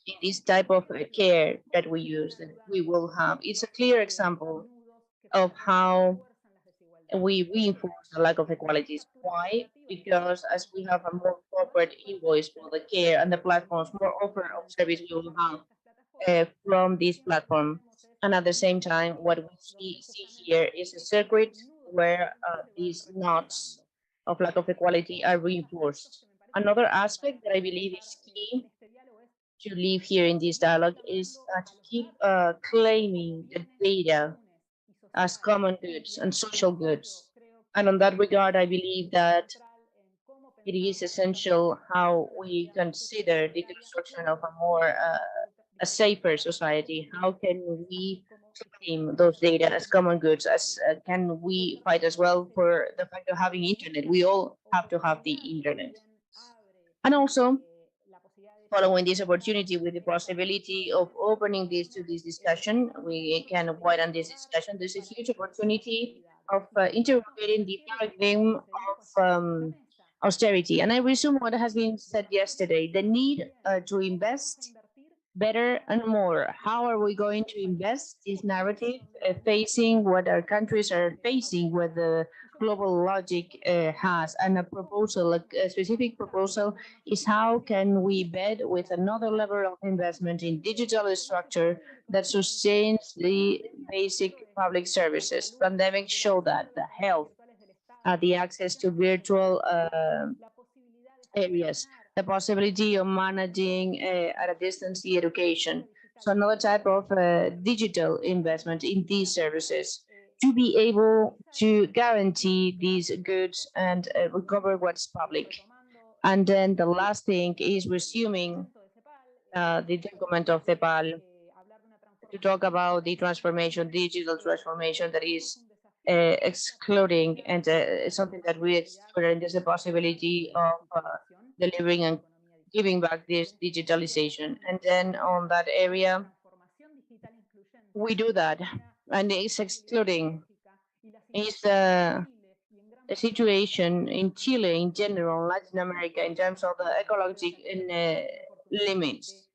in this type of care that we use, that we will have, it's a clear example of how we reinforce the lack of equalities. Why? Because as we have a more corporate invoice for the care and the platforms, more offer of service we will have from this platform. And at the same time, what we see here is a circuit where these knots of lack of equality are reinforced. Another aspect that I believe is key to live here in this dialogue is to keep claiming the data as common goods and social goods. And on that regard, I believe that it is essential how we consider the construction of a more a safer society. How can we claim those data as common goods? As can we fight as well for the fact of having internet? We all have to have the internet. And also, following this opportunity with the possibility of opening this to this discussion, we can widen this discussion. There's a huge opportunity of integrating the paradigm of austerity. And I resume what has been said yesterday, the need to invest better and more. How are we going to invest this narrative facing what our countries are facing, what the global logic has? And a proposal, a specific proposal is how can we bet with another level of investment in digital structure that sustains the basic public services. Pandemic showed that the health, the access to virtual areas, the possibility of managing at a distance the education. So another type of digital investment in these services to be able to guarantee these goods and recover what's public. And then the last thing is resuming the document of CEPAL to talk about the transformation, digital transformation that is excluding, and something that we explore, there's a possibility of delivering and giving back this digitalization. And then on that area, we do that, and it's excluding. Is the situation in Chile in general, Latin America, in terms of the ecological limits.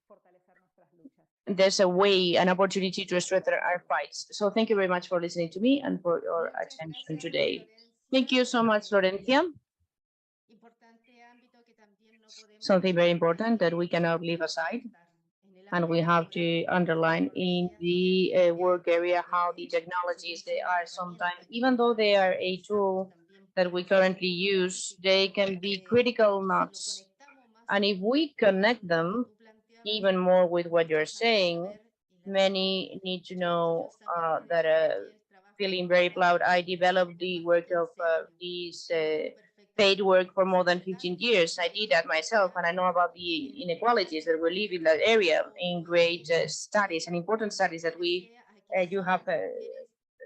there's a way, an opportunity to strengthen our fights. So thank you very much for listening to me and for your attention today. Thank you so much, Florencia. Something very important that we cannot leave aside, and we have to underline in the work area how the technologies they are sometimes, even though they are a tool that we currently use, they can be critical knots. And if we connect them even more with what you're saying, many need to know that feeling very proud. I developed the work of these paid work for more than 15 years. I did that myself, and I know about the inequalities that we live in that area in great studies and important studies that you have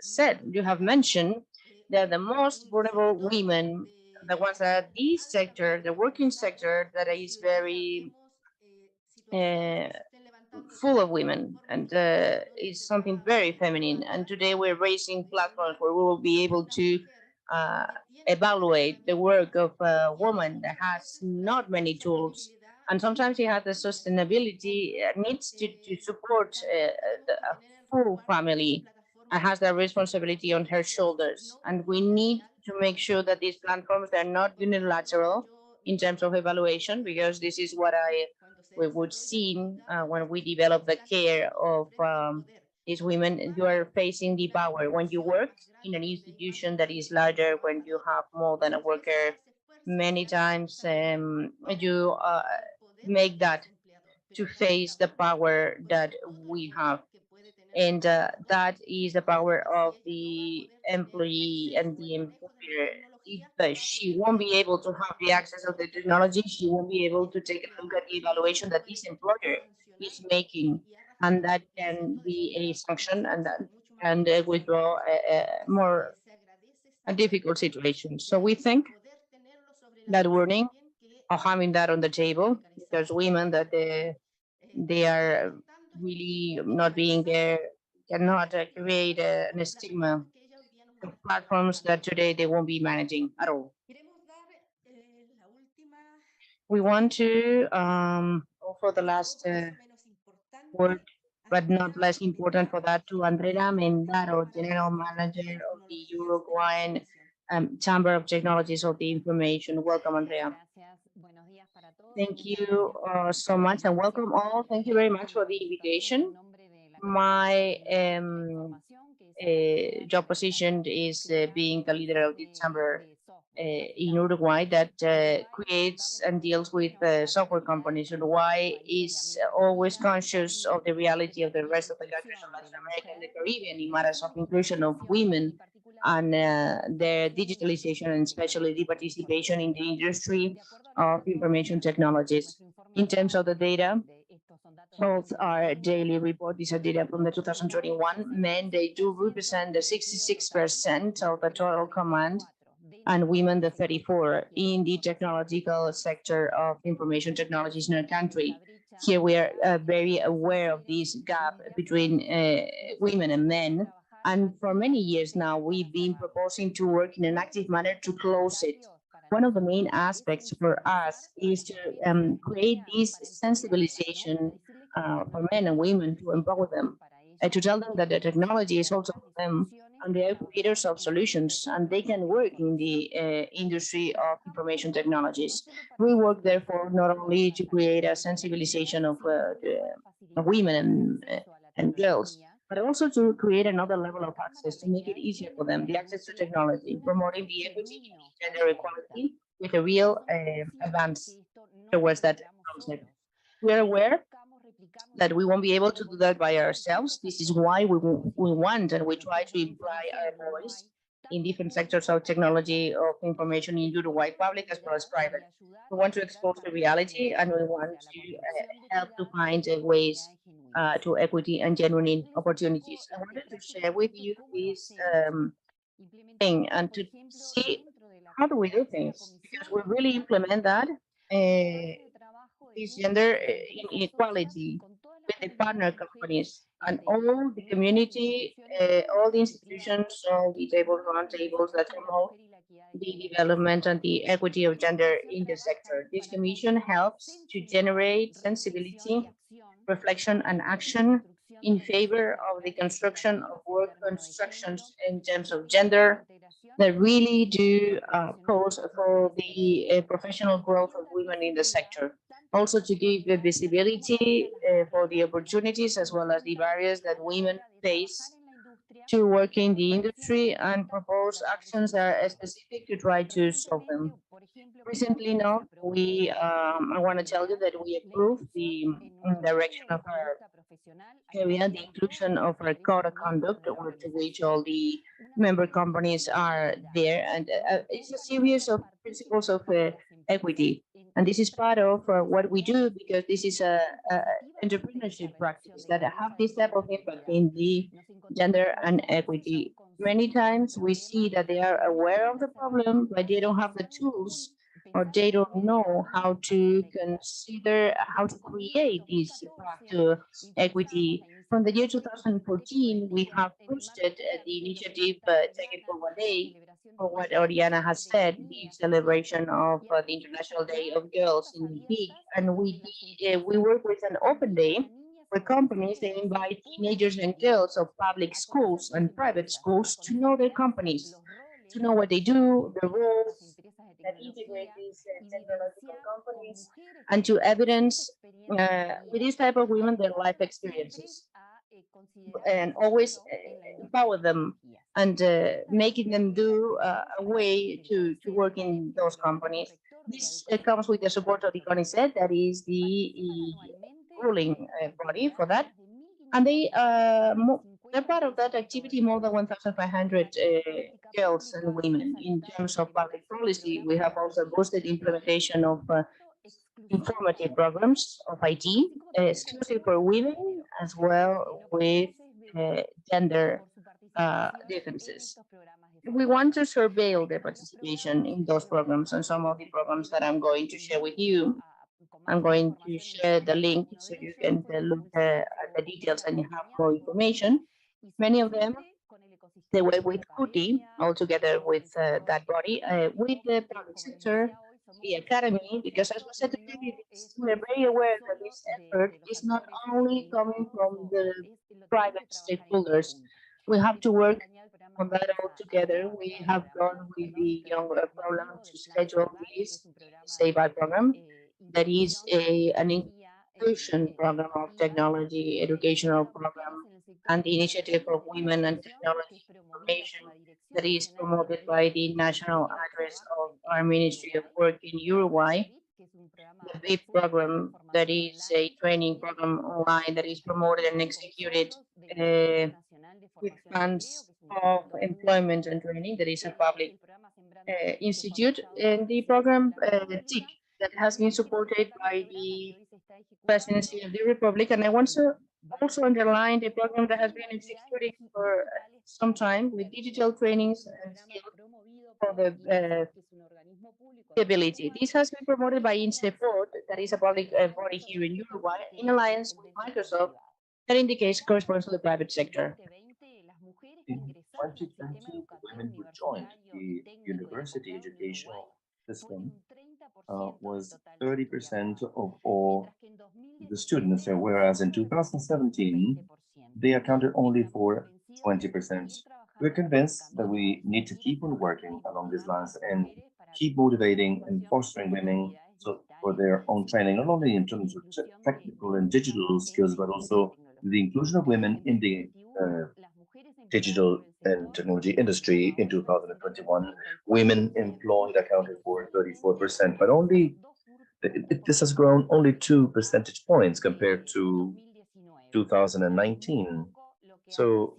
said, you have mentioned. They're the most vulnerable women, the ones that this sector, the working sector, that is very uh, full of women, and it's something very feminine. And today we're raising platforms where we will be able to uh, evaluate the work of a woman that has not many tools. And sometimes she has the sustainability, needs to support a full family and has that responsibility on her shoulders. And we need to make sure that these platforms are not unilateral in terms of evaluation, because this is what we would see when we develop the care of these women. You are facing the power when you work in an institution that is larger, when you have more than a worker. Many times you make that to face the power that we have. And that is the power of the employee and the employer. If she won't be able to have the access of the technology, she won't be able to take a look at the evaluation that this employer is making, and that can be a sanction, and that can withdraw a more a difficult situation. So we think that warning of having that on the table, because women that they are really not being there cannot create an stigma of platforms that today they won't be managing at all. We want to offer the last word, but not less important for that, to Andrea Mendaro, General Manager of the Uruguayan Chamber of Technologies of the Information. Welcome, Andrea. Thank you so much, and welcome all. Thank you very much for the invitation. My job position is being the leader of the chamber in Uruguay that creates and deals with software companies. Uruguay is always conscious of the reality of the rest of the countries of Latin America and the Caribbean in matters of inclusion of women and their digitalization, and especially the participation in the industry of information technologies. In terms of the data, both our daily report, these are data from the 2021, men, they do represent the 66% of the total command, and women the 34 in the technological sector of information technologies in our country. Here we are very aware of this gap between women and men. And for many years now, we've been proposing to work in an active manner to close it. One of the main aspects for us is to create this sensibilization for men and women, to empower them, to tell them that the technology is also for them, and they are creators of solutions, and they can work in the industry of information technologies. We work, therefore, not only to create a sensibilization of women and girls, but also to create another level of access, to make it easier for them, the access to technology, promoting the equity and gender equality with a real advance towards that concept. We are aware that we won't be able to do that by ourselves. This is why we want and we try to imply our voice in different sectors of technology of information in Uruguay, public as well as private. We want to expose the reality, and we want to help to find ways to equity and genuine opportunities. I wanted to share with you this thing and to see how do we do things, because we really implement that this gender inequality with the partner companies and all the community, all the institutions, all the round tables that promote the development and the equity of gender in the sector. This commission helps to generate sensibility reflection and action in favor of the construction of work constructions in terms of gender that really do pose for the professional growth of women in the sector. Also to give the visibility for the opportunities as well as the barriers that women face to work in the industry and propose actions that are specific to try to solve them. Recently, now I want to tell you that we approved the direction of our area, the inclusion of our code of conduct, to which all the member companies are there, and it's a series of principles of equity. And this is part of what we do because this is a entrepreneurship practice that have this type of impact in the gender and equity. Many times we see that they are aware of the problem, but they don't have the tools or they don't know how to consider how to create this path to equity. From the year 2014, we have boosted the initiative Take It For One Day, for what Oriana has said, the celebration of the International Day of Girls in the PIC. And we work with an open day where companies, they invite teenagers and girls of public schools and private schools to know their companies, to know what they do, the roles that integrate these technological companies, and to evidence with this type of women their life experiences, and always empower them and making them do a way to work in those companies. This comes with the support of the CONICET, that is the ruling body for that. And they're part of that activity, more than 1,500 girls and women. In terms of public policy, we have also boosted implementation of informative programs of IT, exclusive for women, as well with gender differences. We want to surveil the participation in those programs, and some of the programs that I'm going to share with you. I'm going to share the link so you can look at the details and you have more information. Many of them, they work with CUTI, all together with that body, with the public sector, the academy, because as we said today, we're very aware that this effort is not only coming from the private stakeholders. We have to work on that all together. We have gone with the young program to schedule this SAVE program. That is an inclusion program of technology, educational program, and the initiative of women and technology information that is promoted by the national address of our Ministry of Work in Uruguay. The BIP program, that is a training program online that is promoted and executed with funds of employment and training, that is a public institute, and the program TIC, that has been supported by the Presidency of the Republic. And I want to also underline the program that has been executed for some time with digital trainings and skills for the ability. This has been promoted by INSEPORT, that is a public body here in Uruguay, in alliance with Microsoft, that in the case corresponds to the private sector. In 2020, women who joined the university educational system was 30% of all the students, whereas in 2017, they accounted only for 20%. We're convinced that we need to keep on working along these lines and keep motivating and fostering women for their own training, not only in terms of technical and digital skills, but also the inclusion of women in the digital and technology industry. In 2021, women employed accounted for 34%, but this has grown only 2 percentage points compared to 2019. So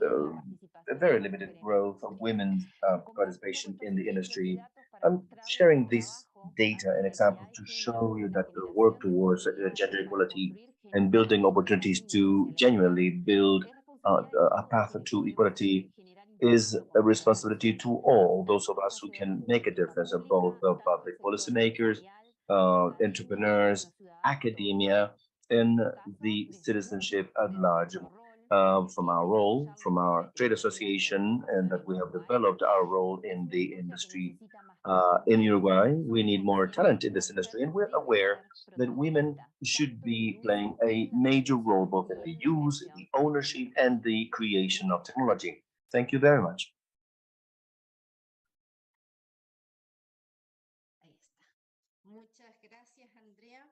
a very limited growth of women's participation in the industry. I'm sharing this data and examples to show you that the work towards gender equality and building opportunities to genuinely build a path to equality is a responsibility to all those of us who can make a difference, of both public policymakers, entrepreneurs, academia, and the citizenship at large. From our role, from our trade association, and that we have developed our role in the industry. In Uruguay, we need more talent in this industry, and we're aware that women should be playing a major role both in the use, the ownership, and the creation of technology. Thank you very much. Ahí está. Muchas gracias, Andrea.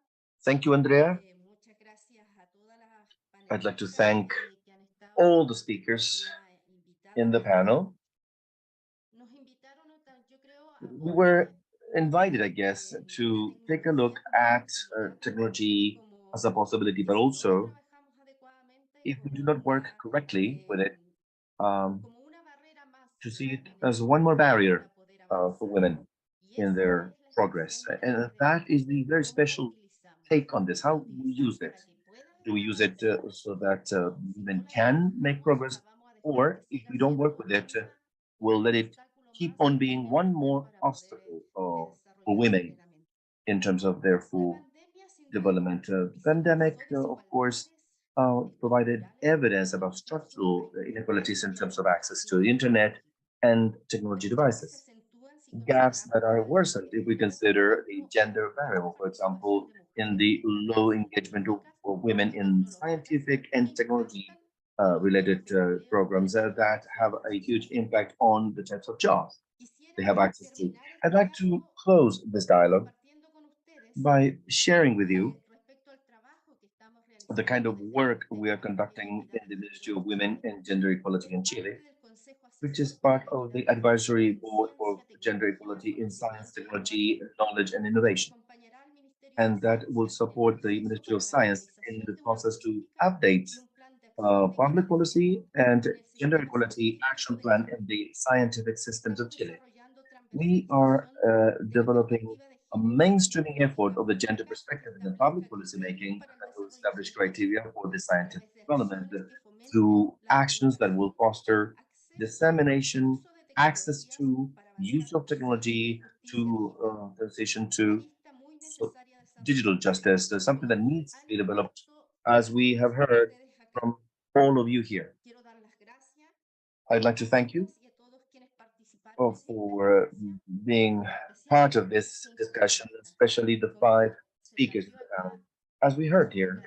Thank you, Andrea. Muchas gracias a todas las I'd like to panelistas, thank que han estado all the speakers invitadas. in the panel. Nos invitaron, yo creo, We were invited, I guess, to take a look at technology as a possibility, but also if we do not work correctly with it, to see it as one more barrier for women in their progress. And that is the very special take on this, how we use it. Do we use it so that women can make progress? Or if we don't work with it, we'll let it keep on being one more obstacle for women in terms of their full development. The pandemic, of course, provided evidence about structural inequalities in terms of access to the internet and technology devices. Gaps that are worsened if we consider the gender variable, for example, in the low engagement of women in scientific and technology related programs that have a huge impact on the types of jobs they have access to. I'd like to close this dialogue by sharing with you the kind of work we are conducting in the Ministry of Women and Gender Equality in Chile, which is part of the Advisory Board for Gender Equality in Science, Technology, Knowledge, and Innovation. And that will support the Ministry of Science in the process to update public policy and gender equality action plan in the scientific systems of Chile. We are developing a mainstreaming effort of the gender perspective in the public policy making that will establish criteria for the scientific development through actions that will foster dissemination, access to, use of technology to transition to digital justice, something that needs to be developed, as we have heard from all of you here. I'd like to thank you for being part of this discussion, especially the 5 speakers. As we heard here,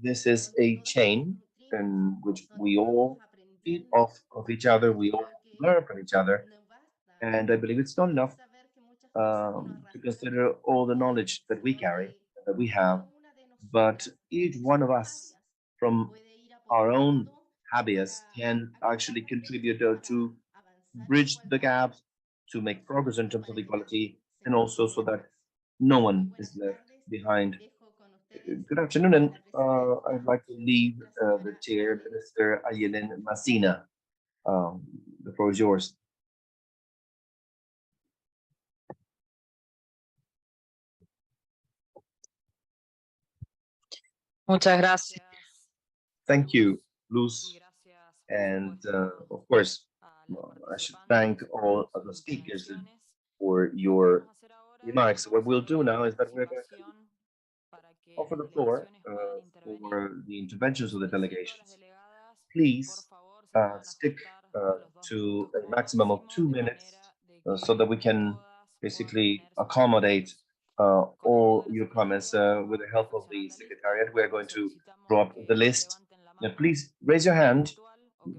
this is a chain in which we all feed off of each other, we all learn from each other, and I believe it's not enough to consider all the knowledge that we carry, that we have, but each one of us from our own habeas can actually contribute to bridge the gaps, to make progress in terms of equality, and also so that no one is left behind. Good afternoon, and I'd like to leave the chair to Mr. Ayelen Massina. The floor is yours. Muchas gracias. Thank you, Luz. And of course, I should thank all of the speakers for your remarks. What we'll do now is that we're going to offer the floor for the interventions of the delegations. Please stick to a maximum of 2 minutes so that we can basically accommodate all your comments with the help of the Secretariat. We're going to draw up the list. Now, please raise your hand,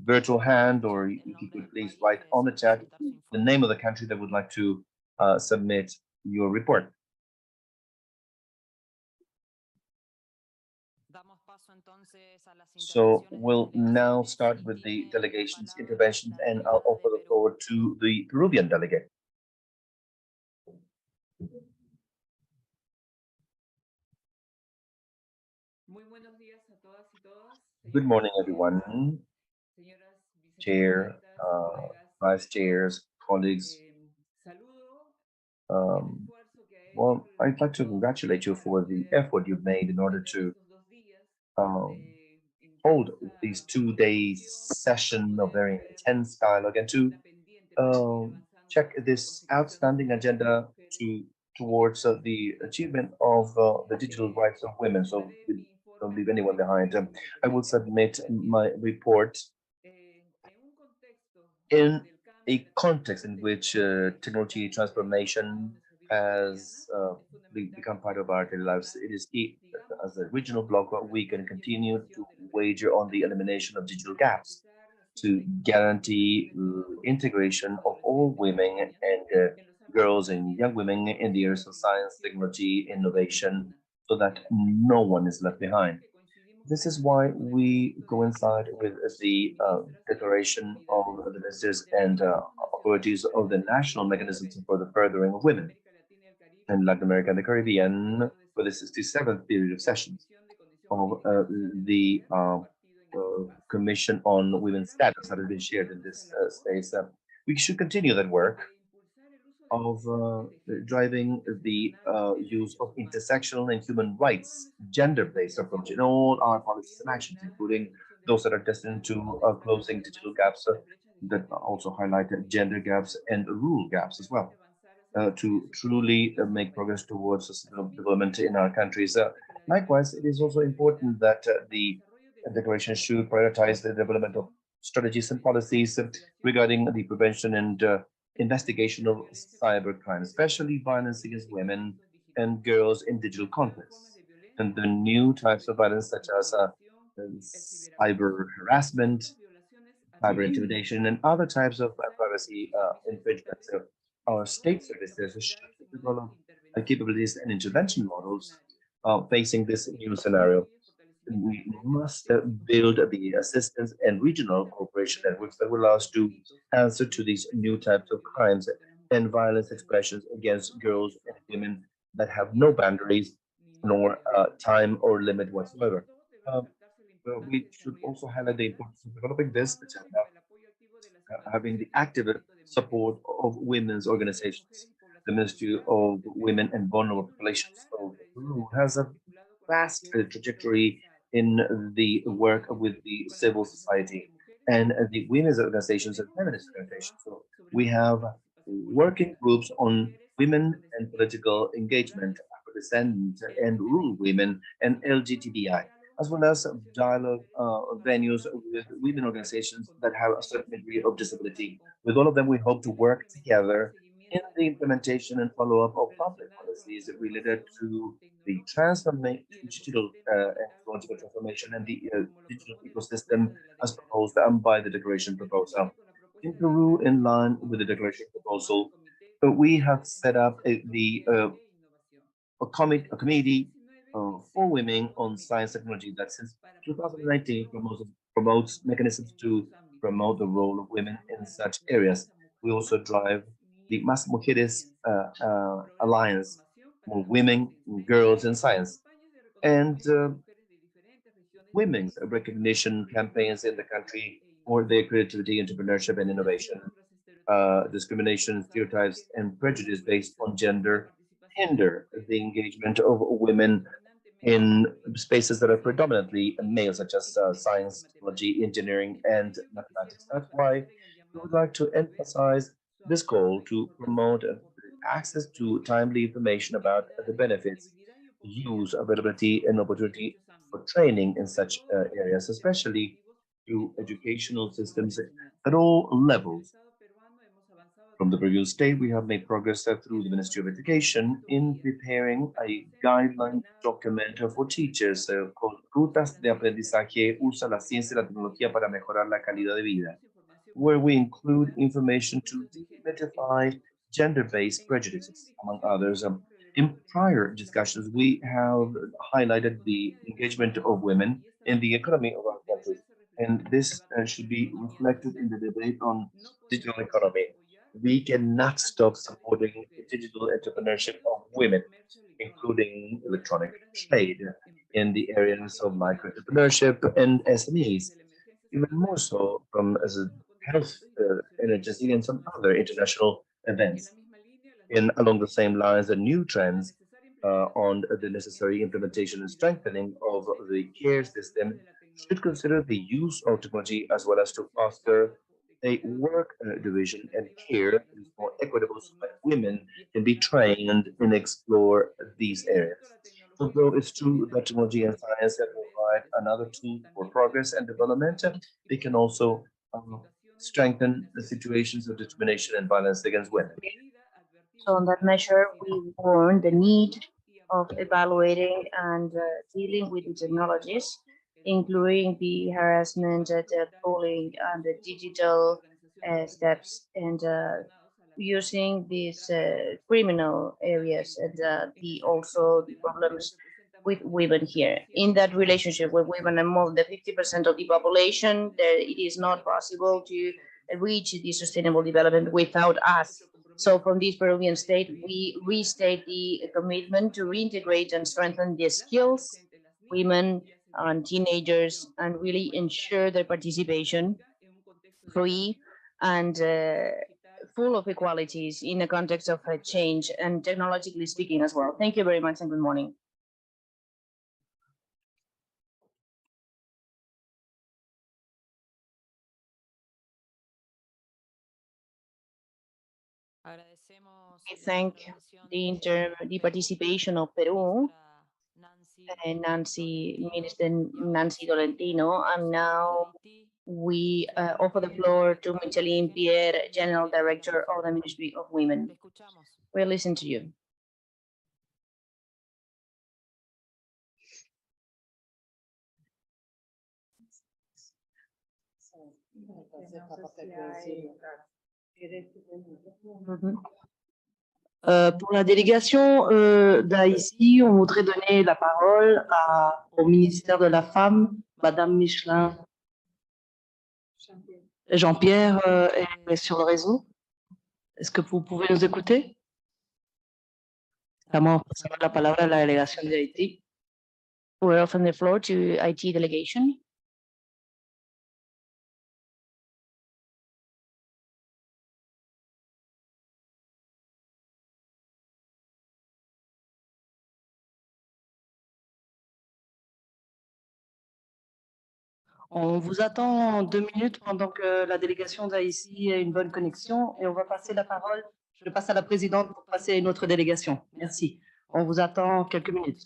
virtual hand, or if you could please write on the chat the name of the country that would like to submit your report. So we'll now start with the delegation's interventions, and I'll offer the floor to the Peruvian delegate. Good morning, everyone. Chair, vice chairs, colleagues. Well, I'd like to congratulate you for the effort you've made in order to hold these 2-day session of very intense dialogue and to check this outstanding agenda towards the achievement of the digital rights of women. So we don't leave anyone behind. I will submit my report in a context in which technology transformation has become part of our daily lives. It is as a regional bloc what we can continue to wager on the elimination of digital gaps to guarantee integration of all women and girls and young women in the areas of science, technology, innovation, so that no one is left behind. This is why we coincide with the declaration of the ministers and authorities of the national mechanisms for the furthering of women in Latin America and the Caribbean for the 67th period of sessions of the Commission on Women's Status that has been shared in this space. We should continue that work of driving the use of intersectional and human rights, gender-based approach in all our policies and actions, including those that are destined to closing digital gaps that also highlight gender gaps and rule gaps as well. To truly make progress towards sustainable development in our countries. Likewise, it is also important that the declaration should prioritize the development of strategies and policies regarding the prevention and investigation of cybercrime, especially violence against women and girls in digital contexts, and the new types of violence such as cyber harassment, cyber intimidation, and other types of privacy infringements. So our state services should develop capabilities and intervention models facing this new scenario. We must build the assistance and regional cooperation networks that will allow us to answer to these new types of crimes and violence expressions against girls and women that have no boundaries nor time or limit whatsoever. We should also highlight the importance of developing this agenda, having the active support of women's organizations. The Ministry of Women and Vulnerable Populations of Peru has a vast trajectory in the work with the civil society and the women's organizations and feminist organizations. So we have working groups on women and political engagement, Afro-descendant and rural women, and LGBTI, as well as dialogue venues with women organizations that have a certain degree of disability. With all of them, we hope to work together in the implementation and follow-up of public policies related to the transformation, digital and technological transformation and the digital ecosystem as proposed by the declaration proposal. In Peru, in line with the declaration proposal, we have set up a committee for women on science technology that since 2019 promotes mechanisms to promote the role of women in such areas. We also drive the Más Mujeres Alliance, more women, girls in science, and women's recognition campaigns in the country for their creativity, entrepreneurship, and innovation. Discrimination, stereotypes, and prejudice based on gender hinder the engagement of women in spaces that are predominantly male, such as science, technology, engineering, and mathematics. That's why we would like to emphasize this goal to promote access to timely information about the benefits, use, availability, and opportunity for training in such areas, especially through educational systems at all levels. From the previous state, we have made progress through the Ministry of Education in preparing a guideline document for teachers called Rutas de Aprendizaje Usa la Ciencia y la Tecnología para Mejorar la Calidad de Vida, where we include information to demystify gender-based prejudices, among others. In prior discussions, we have highlighted the engagement of women in the economy of our country, and this should be reflected in the debate on digital economy. We cannot stop supporting digital entrepreneurship of women, including electronic trade in the areas of micro entrepreneurship and SMEs, even more so from as a health emergency and some other international events. In along the same lines, the new trends on the necessary implementation and strengthening of the care system should consider the use of technology as well as to foster a work division and care that is more equitable so that women can be trained and explore these areas. Although it's true that technology and science have provide another tool for progress and development, they can also strengthen the situations of discrimination and violence against women. So on that measure, we warn the need of evaluating and dealing with the technologies, including the harassment, the bullying, and the digital steps, and using these criminal areas and also the problems with women here. In that relationship with women and more than 50% of the population, it is not possible to reach the sustainable development without us. So from this Peruvian state, we restate the commitment to reintegrate and strengthen the skills, women and teenagers, and really ensure their participation free and full of equalities in the context of change and technologically speaking as well. Thank you very much and good morning. We thank the participation of Peru and Minister Nancy Tolentino, and now we offer the floor to Micheline Pierre, General Director of the Ministry of Women. We'll listen to you. Pour la délégation d'Haïti, on voudrait donner la parole au ministère de la Femme, Madame Michelin. Jean-Pierre est sur le réseau. Est-ce que vous pouvez nous écouter? Estamos pasando la palabra a la delegación de Haití. We're offering the floor to IT delegation. On vous attend 2 minutes pendant que la délégation d'Haïti a une bonne connexion et on va passer la parole. Je passe à la présidente pour passer à une autre délégation. Merci. On vous attend quelques minutes.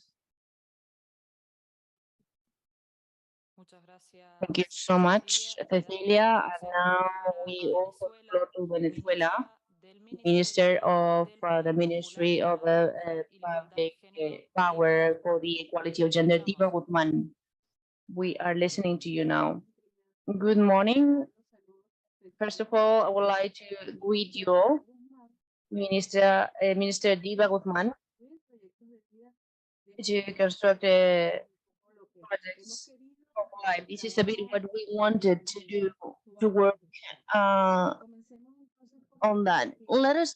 Thank you so much, Cecilia. And now we offer the floor to Venezuela, Minister of the Ministry of Public Power for the Equality of Gender, Diva Guzman. We are listening to you now. Good morning. First of all, I would like to greet you all, Minister Diva Guzman, to construct projects of life. This is a bit what we wanted to do, to work on that. Let us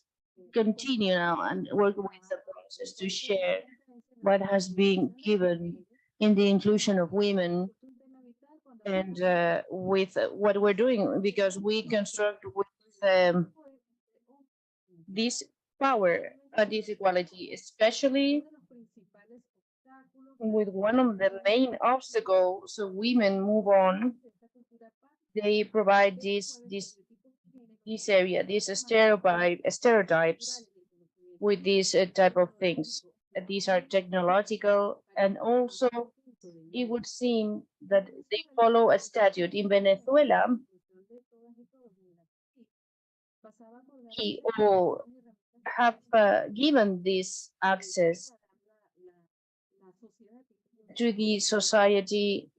continue now and work with the process to share what has been given in the inclusion of women and with what we're doing, because we construct with this power and this equality, especially with one of the main obstacles so women move on. They provide this area, these stereotypes with these type of things. These are technological, and also it would seem that they follow a statute in Venezuela. We all have given this access to the society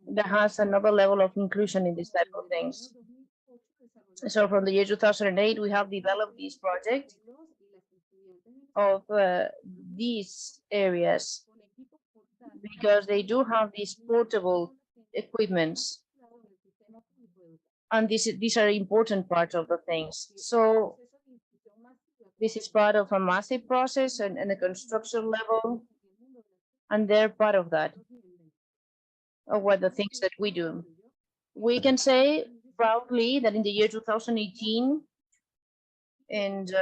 that has another level of inclusion in this type of things. So from the year 2008, we have developed this project of these areas because they do have these portable equipments, and these are important parts of the things. So this is part of a massive process and a construction level, and they're part of that, of what the things that we do. We can say proudly that in the year 2018, and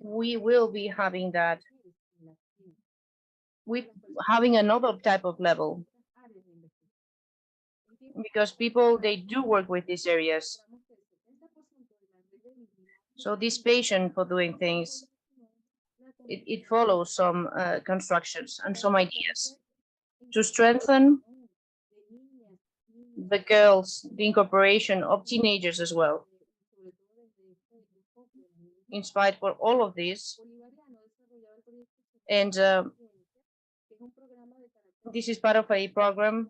we will be having that, with having another type of level, because people, they do work with these areas. So this passion for doing things, it follows some constructions and some ideas to strengthen the girls, the incorporation of teenagers as well. In spite of all of this, and this is part of a program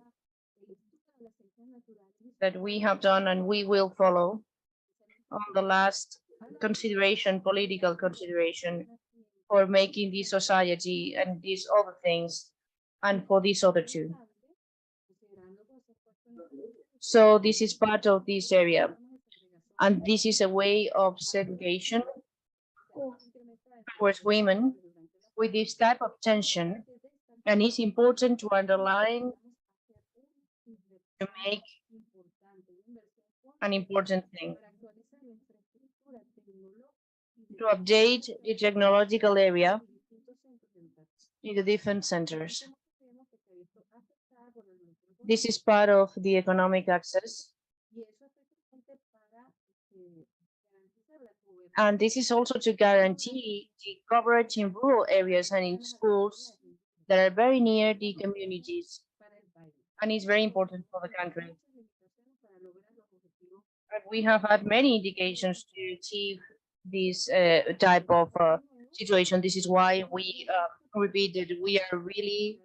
that we have done and we will follow on the last consideration, political consideration, for making this society and these other things, and for these other two. So this is part of this area, and this is a way of segregation towards women with this type of tension, and it's important to underline, to make an important thing, to update the technological area in the different centers. This is part of the economic access. And this is also to guarantee the coverage in rural areas and in schools that are very near the communities. And it's very important for the country. And we have had many indications to achieve this type of situation. This is why we repeat that we are really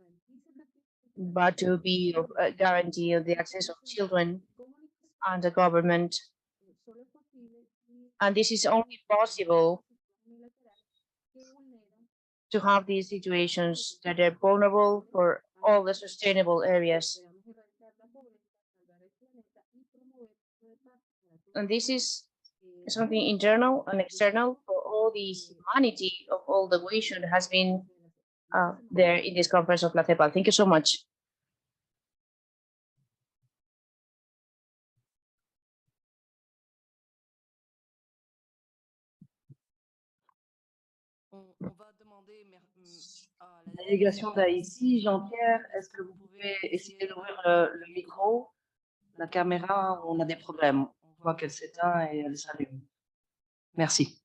but to be guarantee of the access of children and the government. And this is only possible to have these situations that are vulnerable for all the sustainable areas. And this is something internal and external for all the humanity of all the vision has been there in this conference of La CEPAL. Thank you so much. La délégation d'Haïti, Jean-Pierre, est-ce que vous pouvez essayer d'ouvrir le micro, la caméra? On a des problèmes. On voit qu'elle s'éteint et elle s'allume. Merci.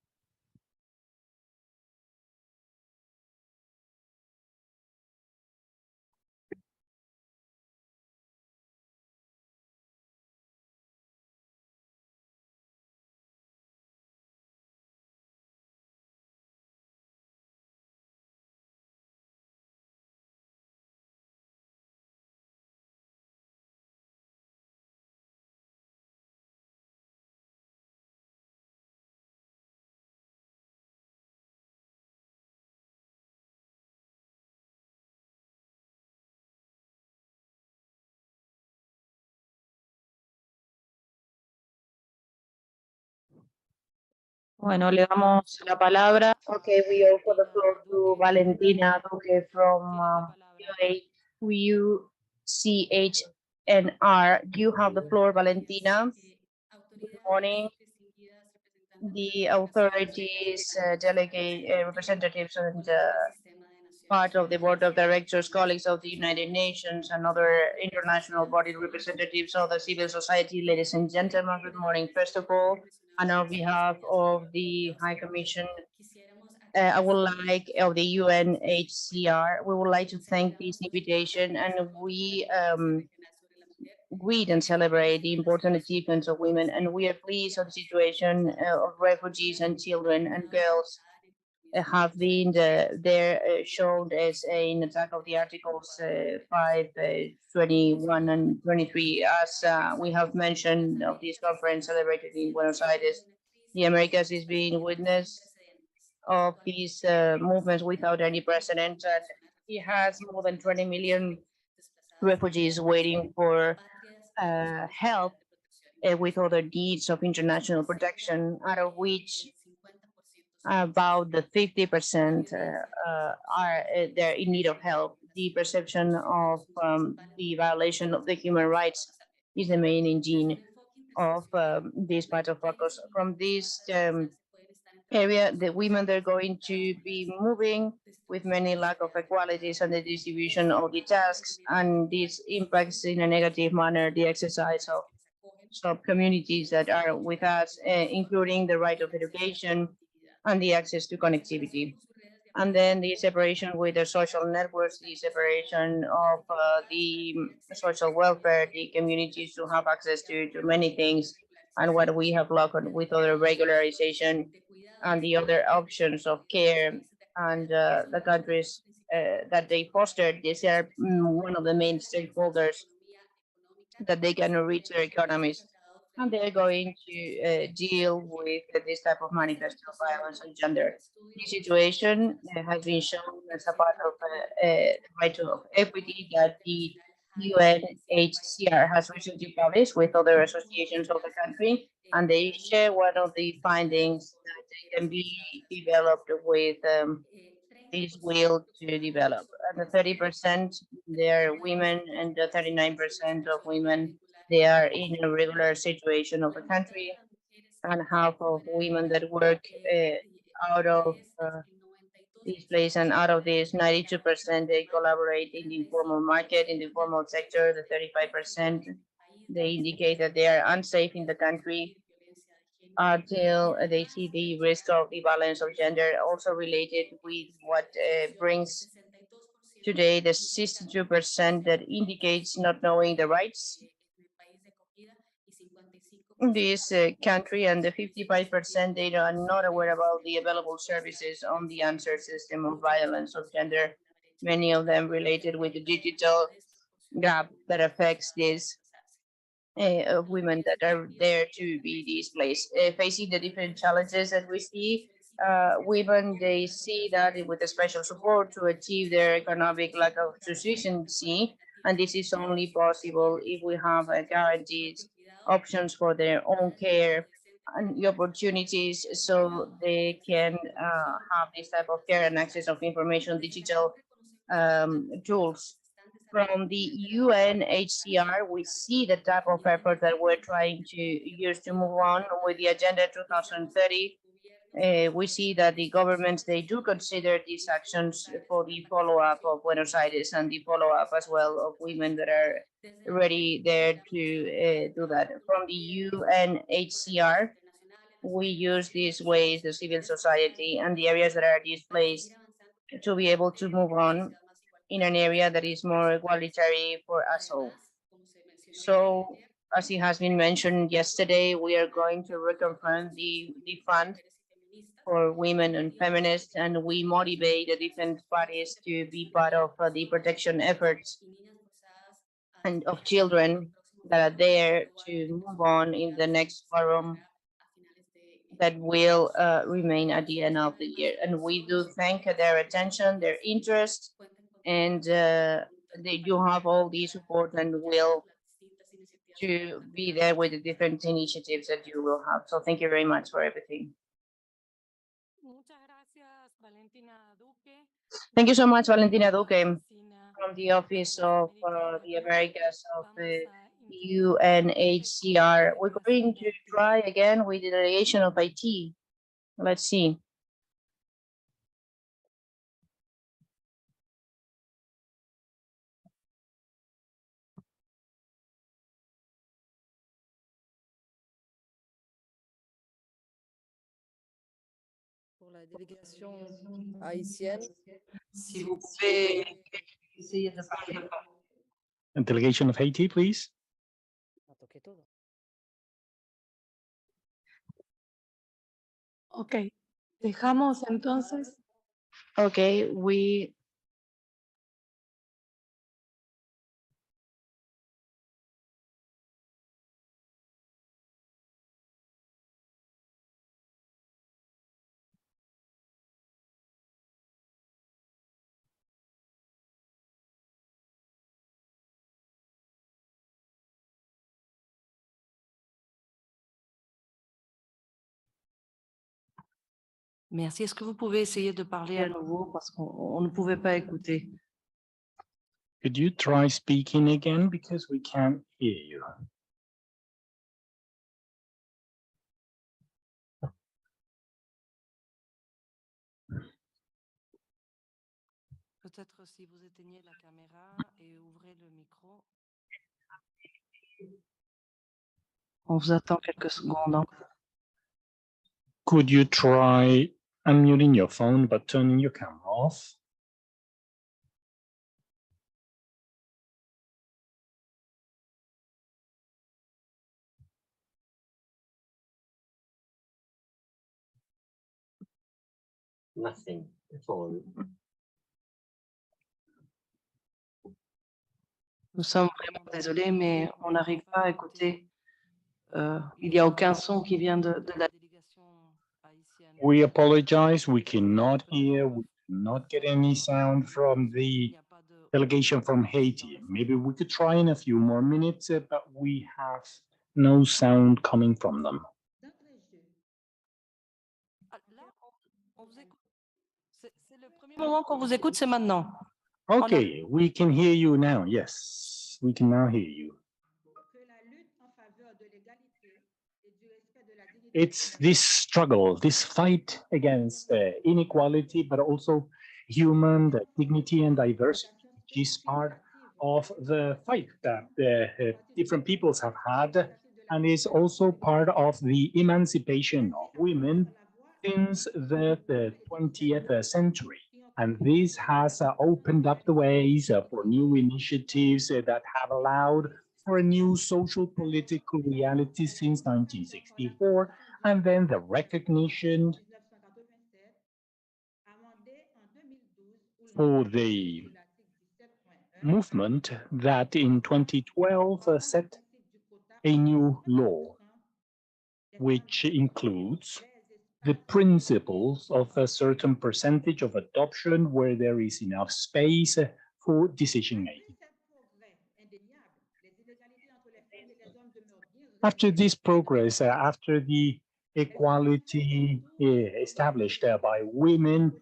Bueno, le damos la palabra. Okay, we offer the floor to Valentina Duque from UCHNR. You have the floor, Valentina. Good morning. The authorities, delegate representatives, and part of the board of directors, colleagues of the United Nations, and other international body representatives of the civil society, ladies and gentlemen, good morning. First of all, and on behalf of the High Commission, I would like of the UNHCR, we would like to thank this invitation, and we greet and celebrate the important achievements of women, and we are pleased of the situation of refugees and children and girls have been shown as an attack of the Articles 5, 21 and 23. As we have mentioned of this conference celebrated in Buenos Aires, the Americas is being witness of these movements without any precedent. And it has more than 20 million refugees waiting for help with other needs of international protection, out of which about the 50% are they're in need of help. The perception of the violation of the human rights is the main engine of this part of focus. From this area, the women they're going to be moving with many lack of equalities and the distribution of the tasks, and this impacts in a negative manner the exercise of sub communities that are with us, including the right of education and the access to connectivity. And then the separation with the social networks, the separation of the social welfare, the communities to have access to many things, and what we have looked at with other regularization and the other options of care and the countries that they fostered. These are one of the main stakeholders that they can reach their economies. And they're going to deal with this type of manifesto of violence on gender. This situation has been shown as a part of the right of equity that the UNHCR has recently published with other associations of the country, and they share one of the findings that can be developed with this will to develop. And the 30% they are women, and the 39% of women they are in a regular situation of the country, and half of women that work out of this place, and out of this 92% they collaborate in the informal market, in the formal sector. The 35% they indicate that they are unsafe in the country until they see the risk of the violence of gender, also related with what brings today the 62% that indicates not knowing the rights in this country, and the 55% they are not aware about the available services on the answer system of violence of gender, many of them related with the digital gap that affects this of women that are there to be displaced. Facing the different challenges that we see, women, they see that with a special support to achieve their economic lack of sufficiency, and this is only possible if we have guaranteed options for their own care and the opportunities so they can have this type of care and access of information, digital tools. From the UNHCR, we see the type of effort that we're trying to use to move on with the Agenda 2030. We see that the governments, they do consider these actions for the follow-up of Buenos Aires, and the follow-up as well of women that are ready there to do that. From the UNHCR, we use these ways, the civil society and the areas that are displaced, to be able to move on in an area that is more egalitarian for us all. So, as it has been mentioned yesterday, we are going to reconfirm the fund for women and feminists, and we motivate the different parties to be part of the protection efforts and of children that are there to move on in the next forum that will remain at the end of the year. And we do thank their attention, their interest, and you have all the support and will to be there with the different initiatives that you will have. So thank you very much for everything. Thank you so much, Valentina Duque, from the Office of the Americas of the UNHCR. We're going to try again with the delegation of Haiti. Let's see. Pour la délégation haïtienne. Si vous pouvez essayer de parler. A delegation of Haiti, please. Ok, dejamos entonces. Okay, we Merci. Est-ce que vous pouvez essayer de parler à nouveau parce qu'on ne pouvait pas écouter? Could you try speaking again because we can't hear you? Peut-être si vous éteignez la caméra et ouvrez le micro. On vous attend quelques secondes. Could you try unmuting your phone, but turning your camera off. Nothing at all. Nous sommes vraiment désolés, mais on n'arrive pas à écouter. Il n'y a aucun son qui vient de la délégation haïtienne. We apologize. We cannot hear. We cannot get any sound from the delegation from Haiti. Maybe we could try in a few more minutes, but we have no sound coming from them. Le moment qu'on vous écoute, c'est maintenant. Okay, we can hear you now. Yes, we can now hear you. It's this struggle, this fight against inequality, but also human dignity and diversity, which is part of the fight that different peoples have had, and is also part of the emancipation of women since the 20th century. And this has opened up the ways for new initiatives that have allowed for a new social political reality since 1964, and then the recognition for the movement that in 2012 set a new law, which includes the principles of a certain percentage of adoption where there is enough space for decision making. After this progress, after the equality established by women,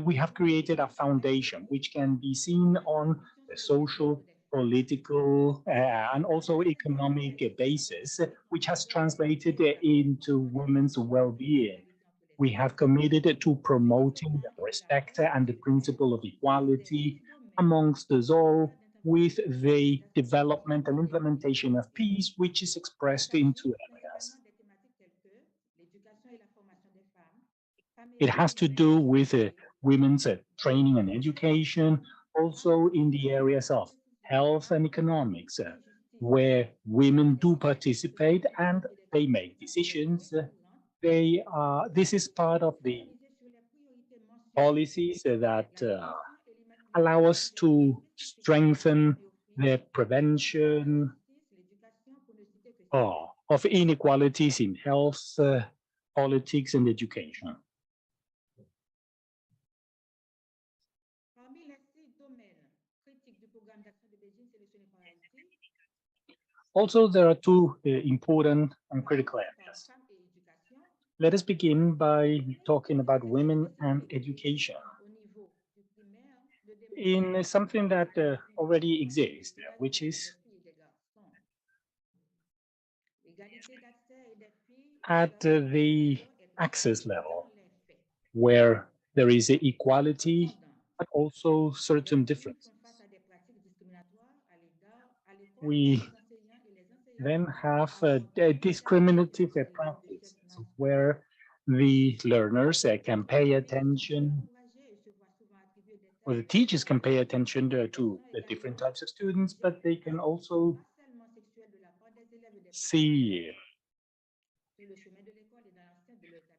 we have created a foundation which can be seen on the social, political, and also economic basis, which has translated into women's well-being. We have committed to promoting the respect and the principle of equality amongst us all, with the development and implementation of peace, which is expressed in two areas. It has to do with women's training and education, also in the areas of health and economics, where women do participate and they make decisions. This is part of the policies that allow us to strengthen the prevention of inequalities in health, politics, and education. Also, there are two important and critical areas. Let us begin by talking about women and education. In something that already exists, which is at the access level, where there is equality, but also certain differences. We then have discriminative practices where the learners can pay attention, or the teachers can pay attention to the different types of students, but they can also see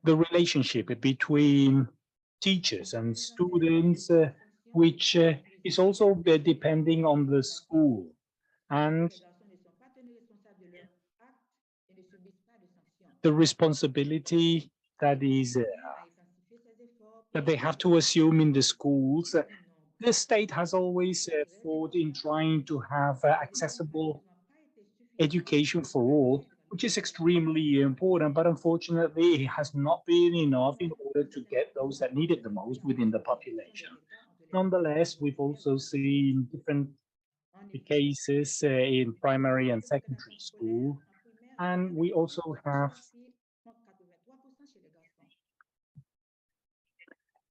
the relationship between teachers and students, which is also depending on the school, and the responsibility that is that they have to assume in the schools. The state has always fought in trying to have accessible education for all, which is extremely important, but unfortunately it has not been enough in order to get those that need it the most within the population. Nonetheless, we've also seen different cases in primary and secondary school, and we also have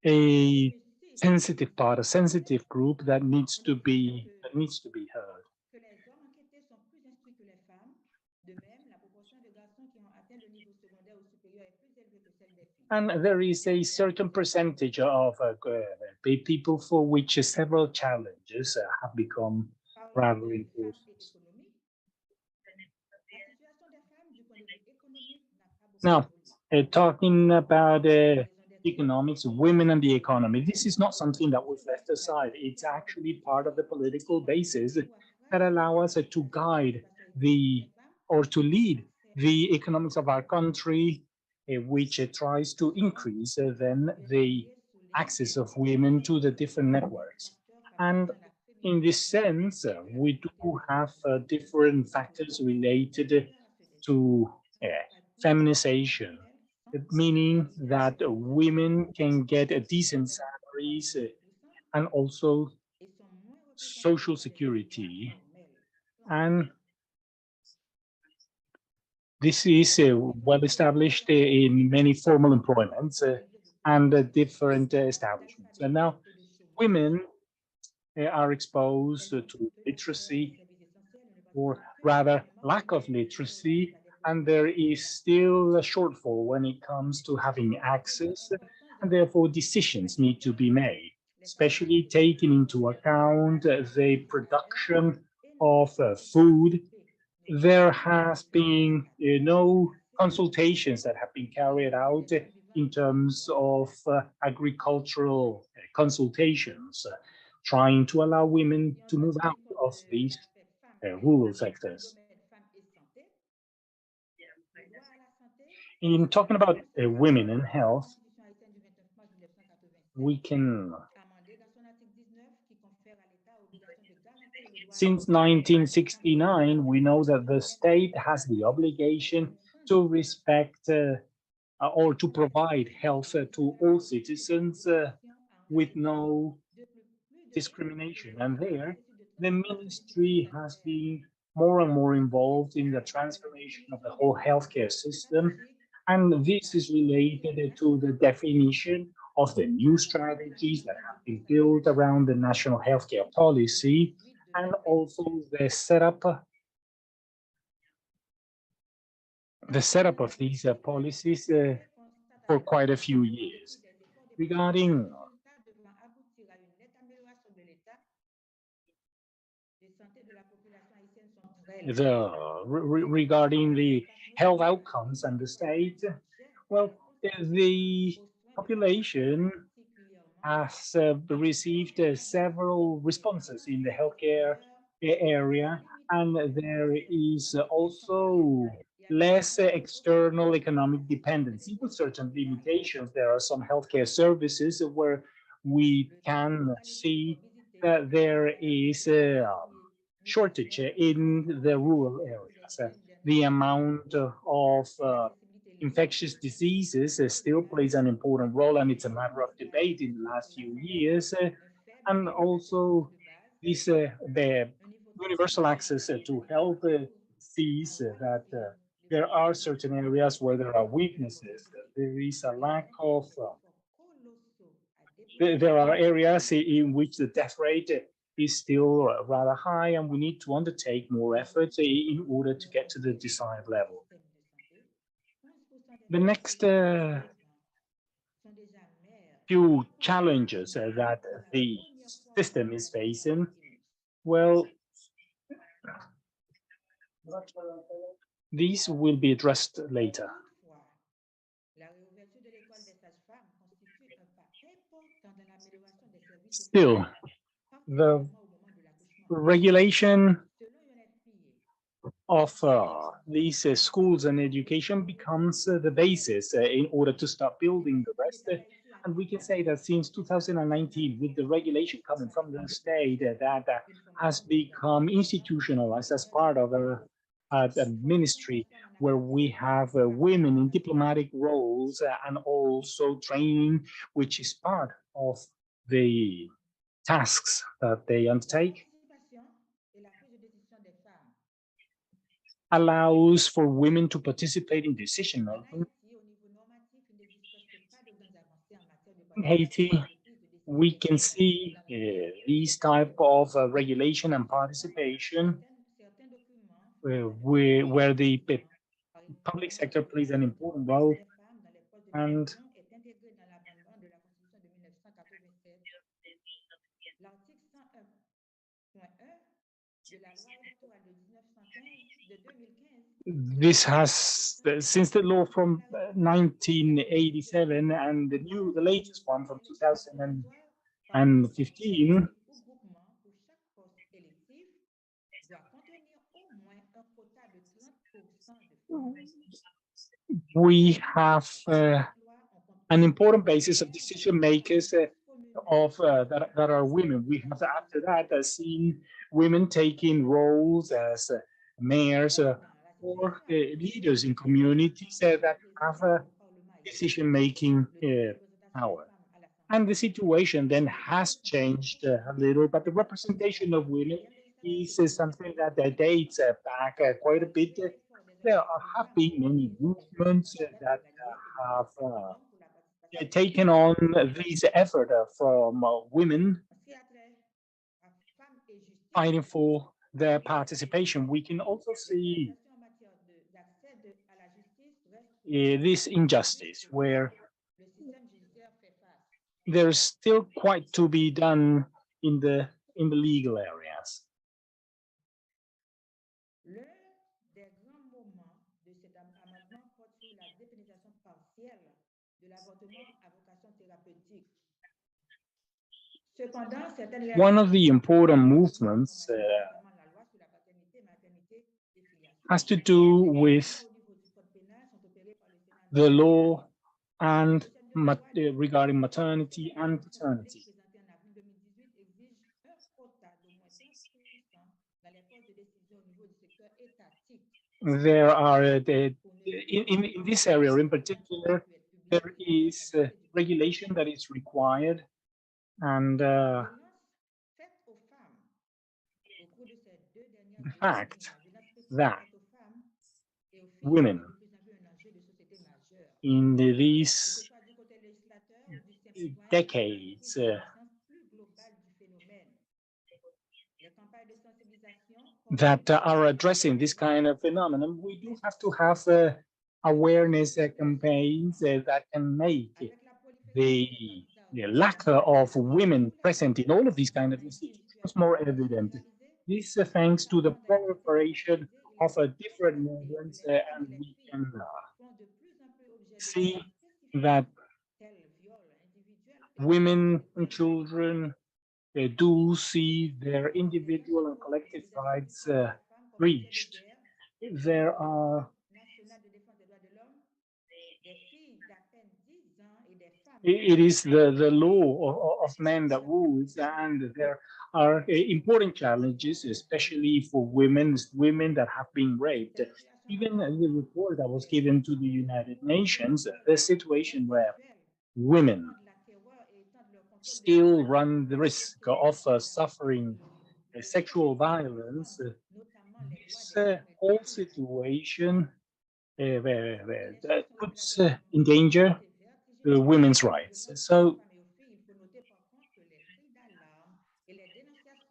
a sensitive part, a sensitive group that needs to be heard. And there is a certain percentage of people for which several challenges have become rather important. Now, talking about economics, women and the economy, this is not something that we've left aside. It's actually part of the political basis that allow us to guide or to lead the economics of our country, which tries to increase then the access of women to the different networks. And in this sense, we do have different factors related to feminization, meaning that women can get a decent salaries and also social security. And this is well established in many formal employments and different establishments. And now women are exposed to literacy, or rather lack of literacy, and there is still a shortfall when it comes to having access, and therefore decisions need to be made, especially taking into account the production of food. There has been no consultations that have been carried out in terms of agricultural consultations, trying to allow women to move out of these rural sectors. In talking about women and health, we can, since 1969, we know that the state has the obligation to respect or to provide health to all citizens with no discrimination. And there, the ministry has been more and more involved in the transformation of the whole healthcare system. And this is related to the definition of the new strategies that have been built around the national healthcare policy, and also the setup of these policies for quite a few years. Regarding regarding the health outcomes and the state, well, the population has received several responses in the healthcare area, and there is also less external economic dependency with certain limitations. There are some healthcare services where we can see that there is a shortage in the rural areas. The amount of infectious diseases still plays an important role, and it's a matter of debate in the last few years. And also this the universal access to health sees that there are certain areas where there are weaknesses. There is a lack of there are areas in which the death rate is still rather high, and we need to undertake more efforts in order to get to the desired level. The next few challenges that the system is facing, well, these will be addressed later. Still, the regulation of these schools and education becomes the basis in order to start building the rest. And we can say that since 2019, with the regulation coming from the state, that has become institutionalized as part of a ministry where we have women in diplomatic roles and also training, which is part of the tasks that they undertake. Allows for women to participate in decision making. In Haiti, we can see these type of regulation and participation where the public sector plays an important role, and L'article 101.1 de la loi électorale de 2015, this has, since the law from 1987 and the latest one from 2015, doit contenir au moins un quota de 30% de femmes. we have an important basis of decision makers that are women. We have after that seen women taking roles as mayors or leaders in communities that have decision-making power. And the situation then has changed a little, but the representation of women is something that dates back quite a bit. There have been many movements that have taken on this effort from women fighting for their participation. We can also see this injustice where there's still quite to be done in the legal areas. L'un des grands moments de cet amendement porte sur la dépénalisation partielle de l'avortement à vocation thérapeutique. Cependant, certaines One of the important movements has to do with the law and regarding maternity and paternity. There are, in this area in particular, there is regulation that is required, and the fact that women in these decades that are addressing this kind of phenomenon, we do have to have awareness campaigns that can make the lack of women present in all of these kind of institutions more evident. This thanks to the proliferation of different movements, and we can see that women and children do see their individual and collective rights reached. There are it is the law of men that rules, and there are important challenges, especially for women that have been raped. Even in the report that was given to the United Nations, the situation where women still run the risk of suffering sexual violence, this whole situation that puts in danger women's rights. So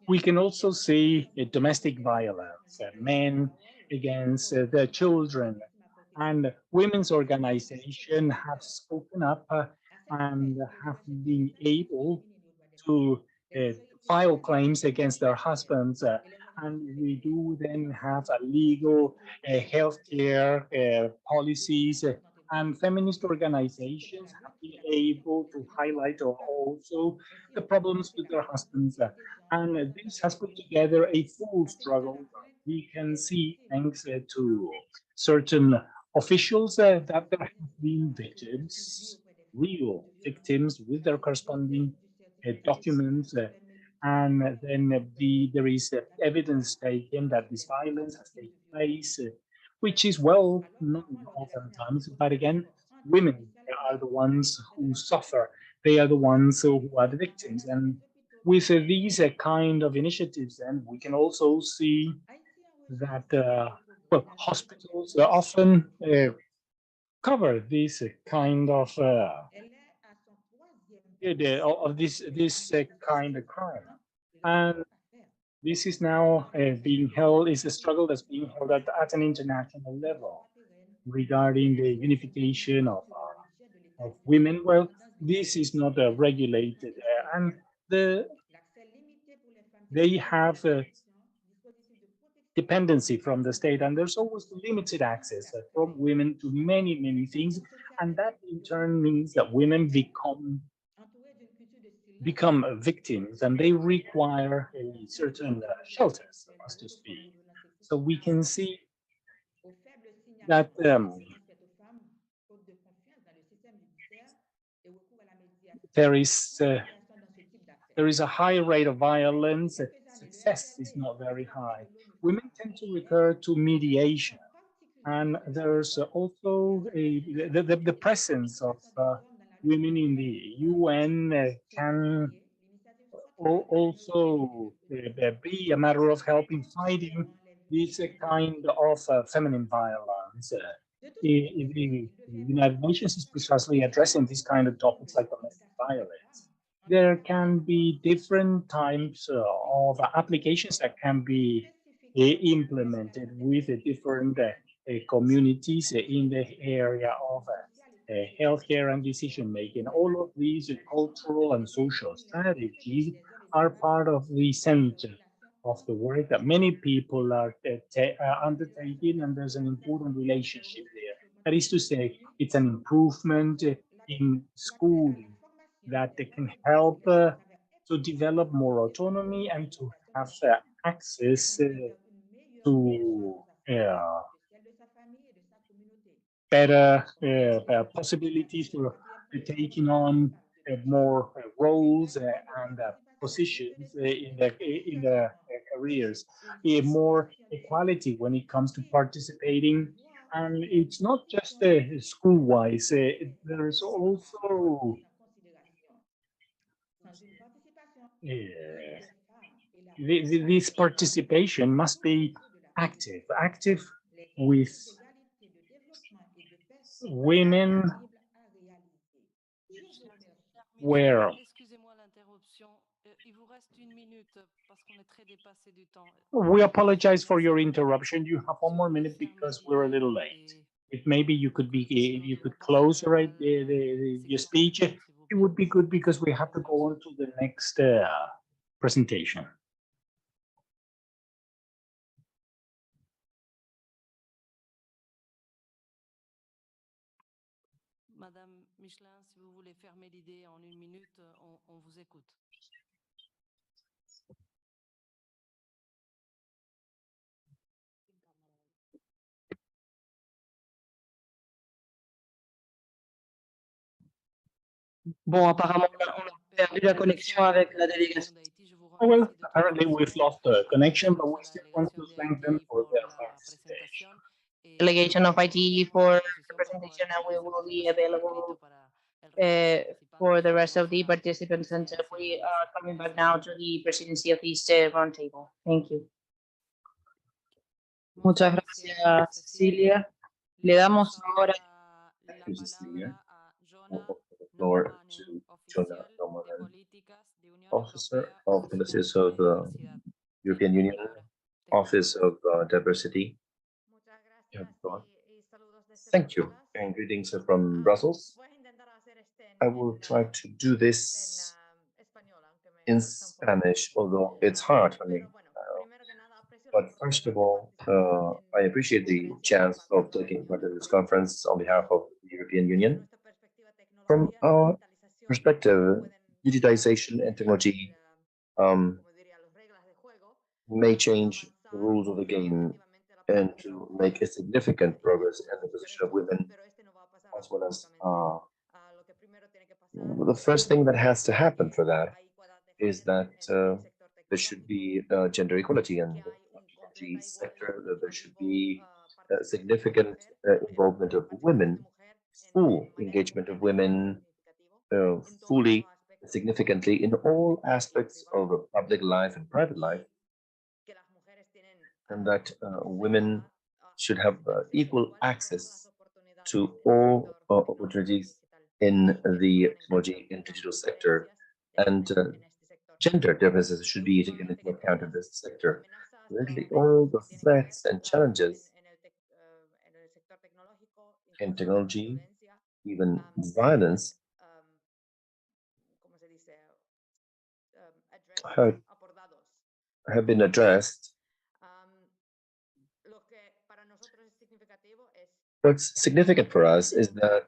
we can also see domestic violence, men against their children, and women's organizations have spoken up and have been able to file claims against their husbands. And we do then have a legal healthcare policies, and feminist organizations have been able to highlight also the problems with their husbands. And this has put together a full struggle. We can see, thanks to certain officials, that there have been victims, real victims with their corresponding documents, and then there is evidence taken that this violence has taken place, which is well known oftentimes. But again, women are the ones who suffer. They are the ones who are the victims. And with these kind of initiatives, and we can also see that well, hospitals often cover this kind of this kind of crime, and this is now being held. Is a struggle that's being held at an international level regarding the unification of women. Well, this is not regulated, and they have dependency from the state, and there's always limited access from women to many things, and that in turn means that women become victims, and they require a certain shelters, so as to speak. So we can see that there is a high rate of violence. Success is not very high. Women tend to recur to mediation, and there's also the presence of women in the UN can also be a matter of helping fighting this kind of feminine violence. The United Nations is precisely addressing these kind of topics like domestic violence. There can be different types of applications that can be implemented with different communities in the area of healthcare and decision making. All of these cultural and social strategies are part of the center of the work that many people are undertaking, and there's an important relationship there. That is to say, it's an improvement in schooling that they can help to develop more autonomy and to have access to better possibilities for taking on more roles and positions in the careers, more equality when it comes to participating. And it's not just school-wise, there's also this participation must be active with women where we apologize for your interruption. You have 1 more minute because we're a little late. If maybe you could close your speech, it would be good because we have to go on to the next presentation. Madame Michelin, si vous voulez fermer l'idée en 1 minute, on vous écoute. Bon, apparemment, on a perdu la connexion avec la délégation. Well, apparently we've lost the connection, but we still want to thank them for their participation. Delegation of IT for the presentation, and we will be available for the rest of the participants until we are coming back now to the presidency of this roundtable. Thank you. Muchas gracias, Cecilia. Le damos ahora Thank you, Cecilia. We'll open the floor to Jonah Romanen, Officer of Policies of the European Union, Office of Diversity. Thank you, and greetings from Brussels. I will try to do this in Spanish, although it's hard for me. But first of all, I appreciate the chance of taking part in this conference on behalf of the European Union. From our perspective, digitization and technology may change the rules of the game and to make a significant progress in the position of women, as well as the first thing that has to happen for that is that there should be gender equality in the technology sector, that there should be significant involvement of women, full engagement of women, fully, significantly in all aspects of public life and private life, and that women should have equal access to all opportunities in the technology and digital sector, and gender differences should be taken into account in this sector. Really, all the threats and challenges in technology, even violence, have been addressed. What's significant for us is that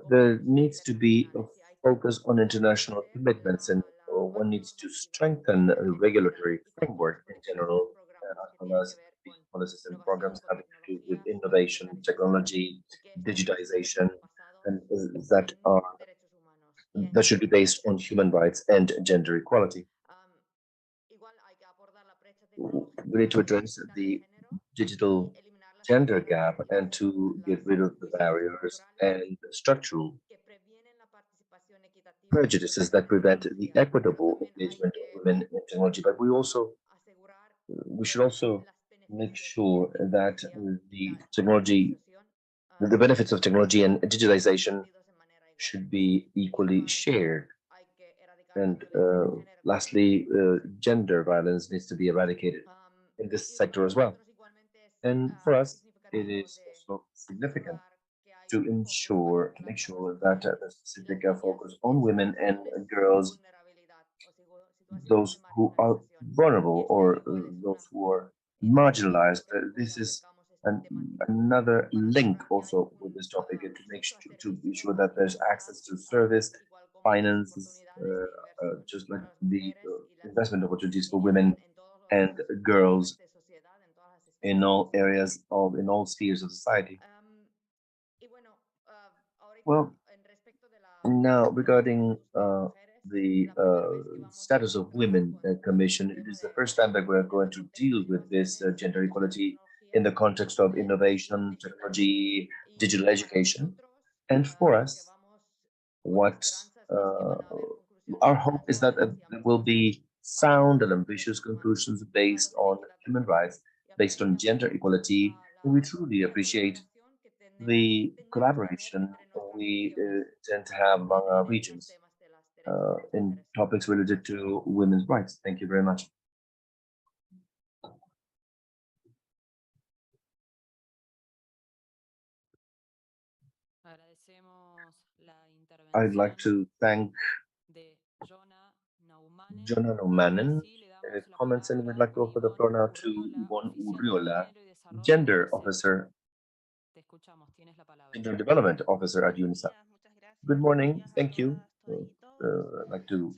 there needs to be a focus on international commitments, and one needs to strengthen a regulatory framework in general, as well as the policies and programs having to do with innovation, technology, digitization, and that should be based on human rights and gender equality. We need to address the digital gender gap and to get rid of the barriers and structural prejudices that prevent the equitable engagement of women in technology. But we should also make sure that the benefits of technology and digitalization should be equally shared. And lastly, gender violence needs to be eradicated in this sector as well. And for us, it is also significant to make sure that the specific focus on women and girls, those who are vulnerable or those who are marginalized. This is another link also with this topic, and to be sure that there's access to service, finances, just like the investment opportunities for women and girls in all areas in all spheres of society. Well, now regarding the status of women commission, it is the first time that we're going to deal with this gender equality in the context of innovation, technology, digital education. And for us, what our hope is that there will be sound and ambitious conclusions based on human rights, based on gender equality. And we truly appreciate the collaboration we tend to have among our regions in topics related to women's rights. Thank you very much. I'd like to thank Jonah Noumanen comments, and we'd like to offer the floor now to Yvonne Urriola, Gender Development Officer at UNICEF. Good morning. Thank you. I'd like to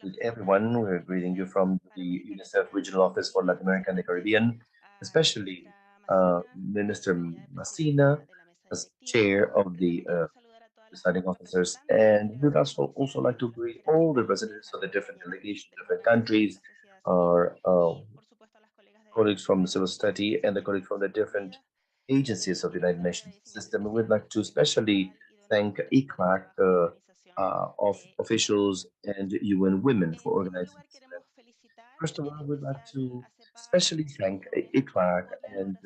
greet everyone. We're greeting you from the UNICEF Regional Office for Latin America and the Caribbean, especially Minister Messina as chair of the presiding officers. And we'd also like to greet all the representatives of the different delegations, different countries, our colleagues from the civil society and the colleagues from the different agencies of the United Nations system. And we'd like to especially thank ICLAC, of officials and UN Women for organizing this event. First of all, we'd like to especially thank ICLAC and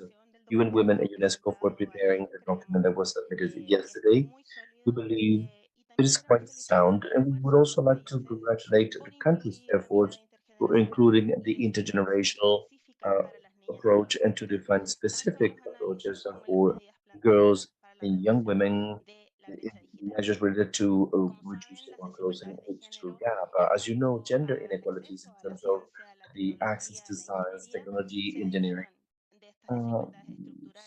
UN Women and UNESCO for preparing the document that was submitted yesterday. We believe it is quite sound, and we would also like to congratulate the country's efforts for including the intergenerational approach and to define specific approaches for girls and young women in measures related to reducing or closing H2 gap. As you know, gender inequalities in terms of the access to science, technology, engineering,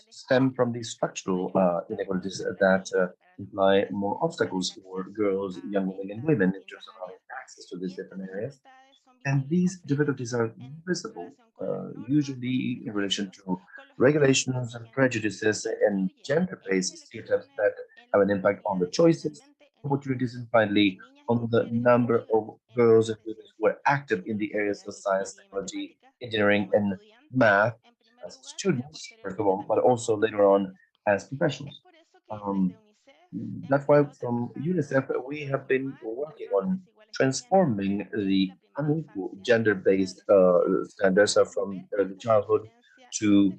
stem from these structural inequalities that imply more obstacles for girls, young women, and women in terms of having access to these different areas. And these difficulties are visible, usually in relation to regulations and prejudices and gender-based stereotypes that have an impact on the choices, opportunities, and finally, on the number of girls and women who are active in the areas of science, technology, engineering, and math as students, first of all, but also later on as professionals. Um, that's why from UNICEF, we have been working on transforming the unequal gender-based standards from early childhood to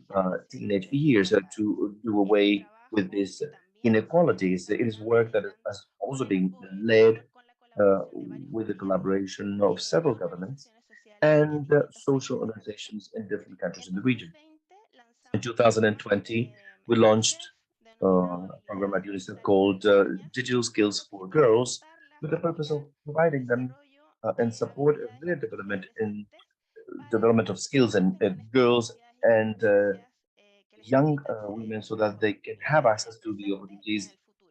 teenage years to do away with these inequalities. It is work that has also been led with the collaboration of several governments and social organizations in different countries in the region. In 2020, we launched a program at UNICEF called Digital Skills for Girls, with the purpose of providing them and support their development in development of skills and girls and young women so that they can have access to the opportunities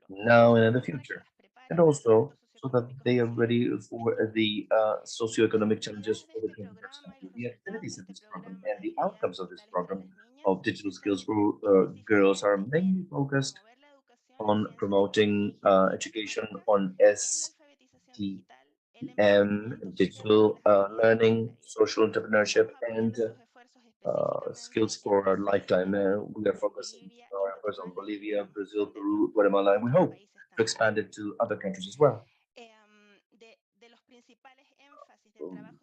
now and in the future. And also so that they are ready for the socioeconomic challenges for the 21st century. The activities of this program and the outcomes of this program of digital skills for girls are mainly focused on promoting education on STEM, digital learning, social entrepreneurship, and skills for our lifetime. We are focusing our efforts on Bolivia, Brazil, Peru, Guatemala, and we hope to expand it to other countries as well.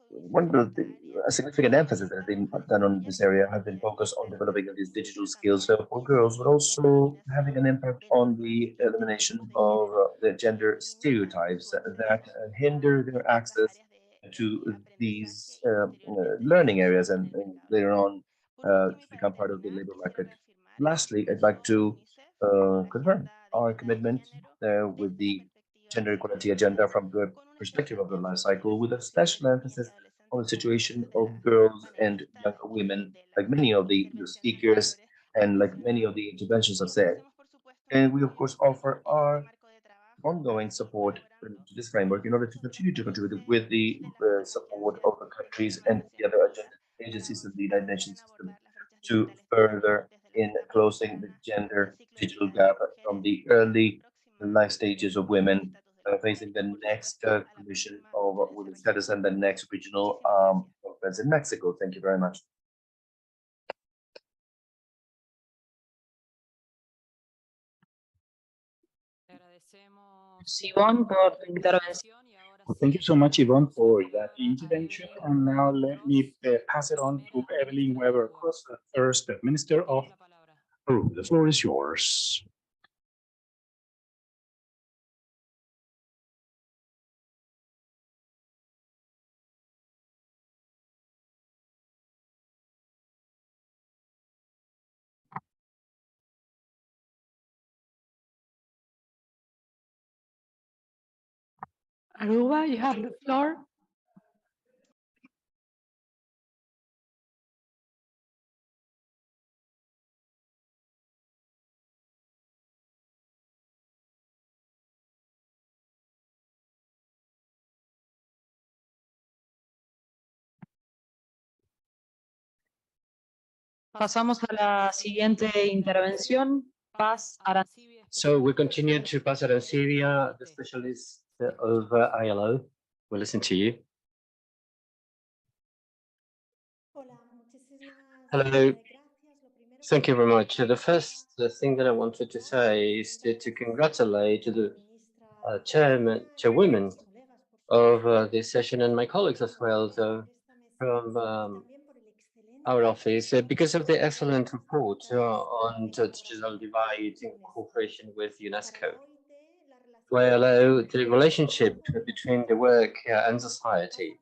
One of the a significant emphasis that has been done on this area have been focused on developing these digital skills for girls, but also having an impact on the elimination of the gender stereotypes that hinder their access to these learning areas and later on to become part of the labor market. Lastly, I'd like to confirm our commitment with the gender equality agenda from the perspective of the life cycle, with a special emphasis on the situation of girls and young women, like many of the speakers and like many of the interventions have said. And we, of course, offer our ongoing support to this framework in order to continue to contribute with the support of the countries and the other agencies of the United Nations system to further in closing the gender digital gap from the early life stages of women facing the next Commission of Women's Status and the next regional conference in Mexico. Thank you very much. Yvonne, por tu intervención. Thank you so much, Yvonne, for that intervention. And now let me pass it on to Evelyn Weber Cruz, the First Minister of Peru. The floor is yours. Aruba, you have the floor. Pasamos a la siguiente intervención. Paz Arancibia. So we continue to Paz Arancibia, the specialist of ILO. We'll listen to you. Hello. Thank you very much. The first thing that I wanted to say is to congratulate the chairwomen of this session and my colleagues as well from our office because of the excellent report on the digital divide in cooperation with UNESCO. Well, the relationship between the work and society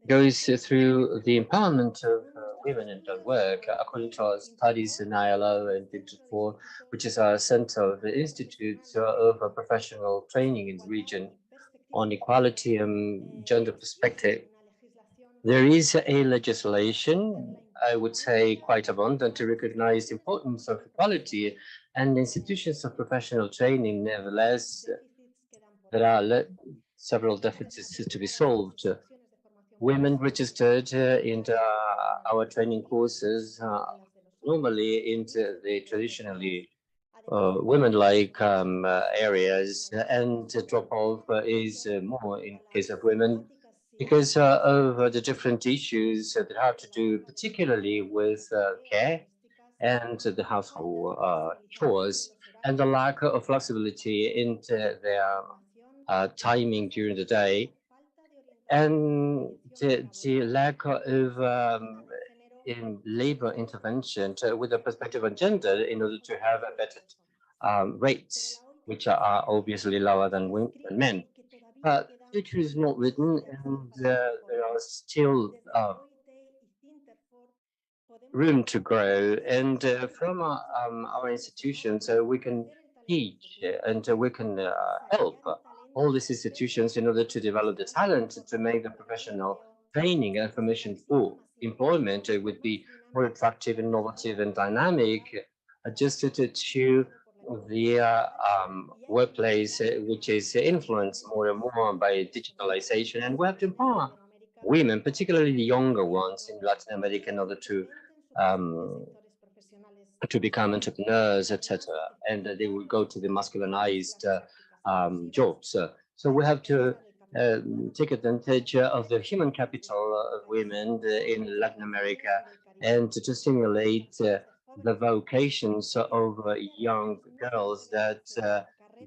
goes through the empowerment of women in their work, according to our studies in ILO and Digital, which is our center of the Institute of Professional Training in the region on equality and gender perspective. There is a legislation, I would say quite abundant, to recognize the importance of equality and institutions of professional training. Nevertheless, there are several deficits to be solved. Women registered in our training courses normally into the traditionally women-like areas, and drop-off is more in case of women because of the different issues that have to do particularly with care and the household chores, and the lack of flexibility into their timing during the day, and the lack of in labor intervention with a perspective on gender in order to have a better rates, which are obviously lower than men. Future is not written, and there are still room to grow. And from our institutions, we can teach and we can help all these institutions in order to develop the talent to make the professional training and information for employment would be more attractive, innovative, and dynamic, adjusted to the workplace, which is influenced more and more by digitalization. And we have to empower women, particularly the younger ones in Latin America, in order to become entrepreneurs, etc. And they will go to the masculinized jobs. So we have to take advantage of the human capital of women in Latin America and to stimulate the vocations of young girls that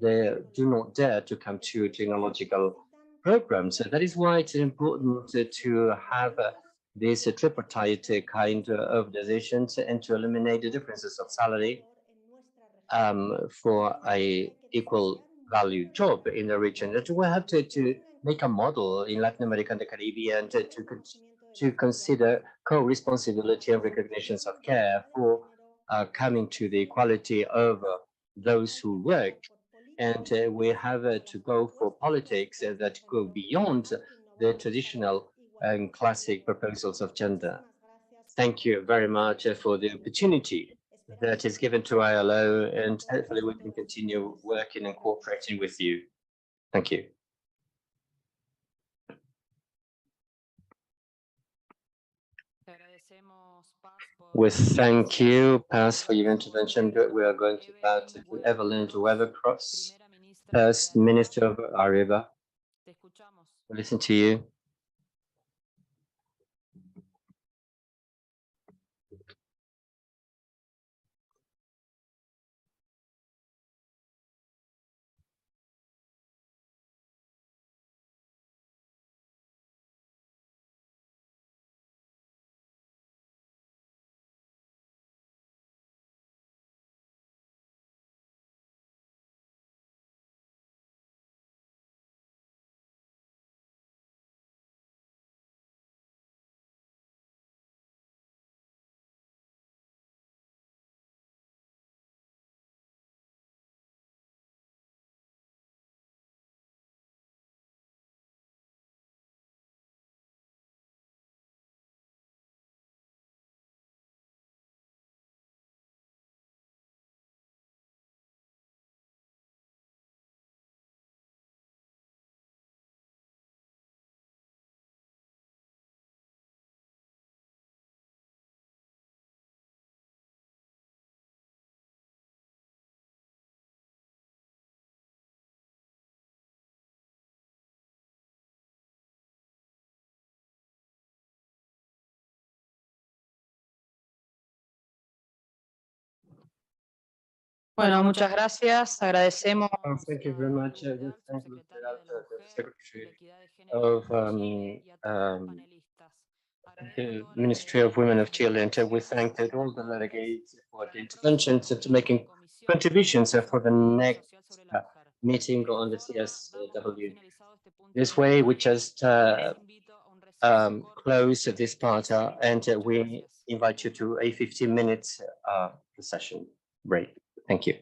they do not dare to come to technological programs. So that is why it's important to have this tripartite kind of decisions and to eliminate the differences of salary for a equal value job in the region. That we have to make a model in Latin America and the Caribbean to consider co-responsibility and recognitions of care for coming to the equality of those who work. And we have to go for politics that go beyond the traditional and classic proposals of gender. Thank you very much for the opportunity that is given to ILO, and hopefully we can continue working and cooperating with you. Thank you. We thank you, Paz, for your intervention. We are going to bow to Evelyn Weathercross, First Minister of Arriba. We listen to you. Bueno, muchas gracias. Agradecemos. Thank you very much. The Secretary of the Ministry of Women of Chile, and we thank all the delegates for the interventions and to making contributions for the next meeting on the CSW. This way, we just close this part and we invite you to a 15-minute session break. Thank you.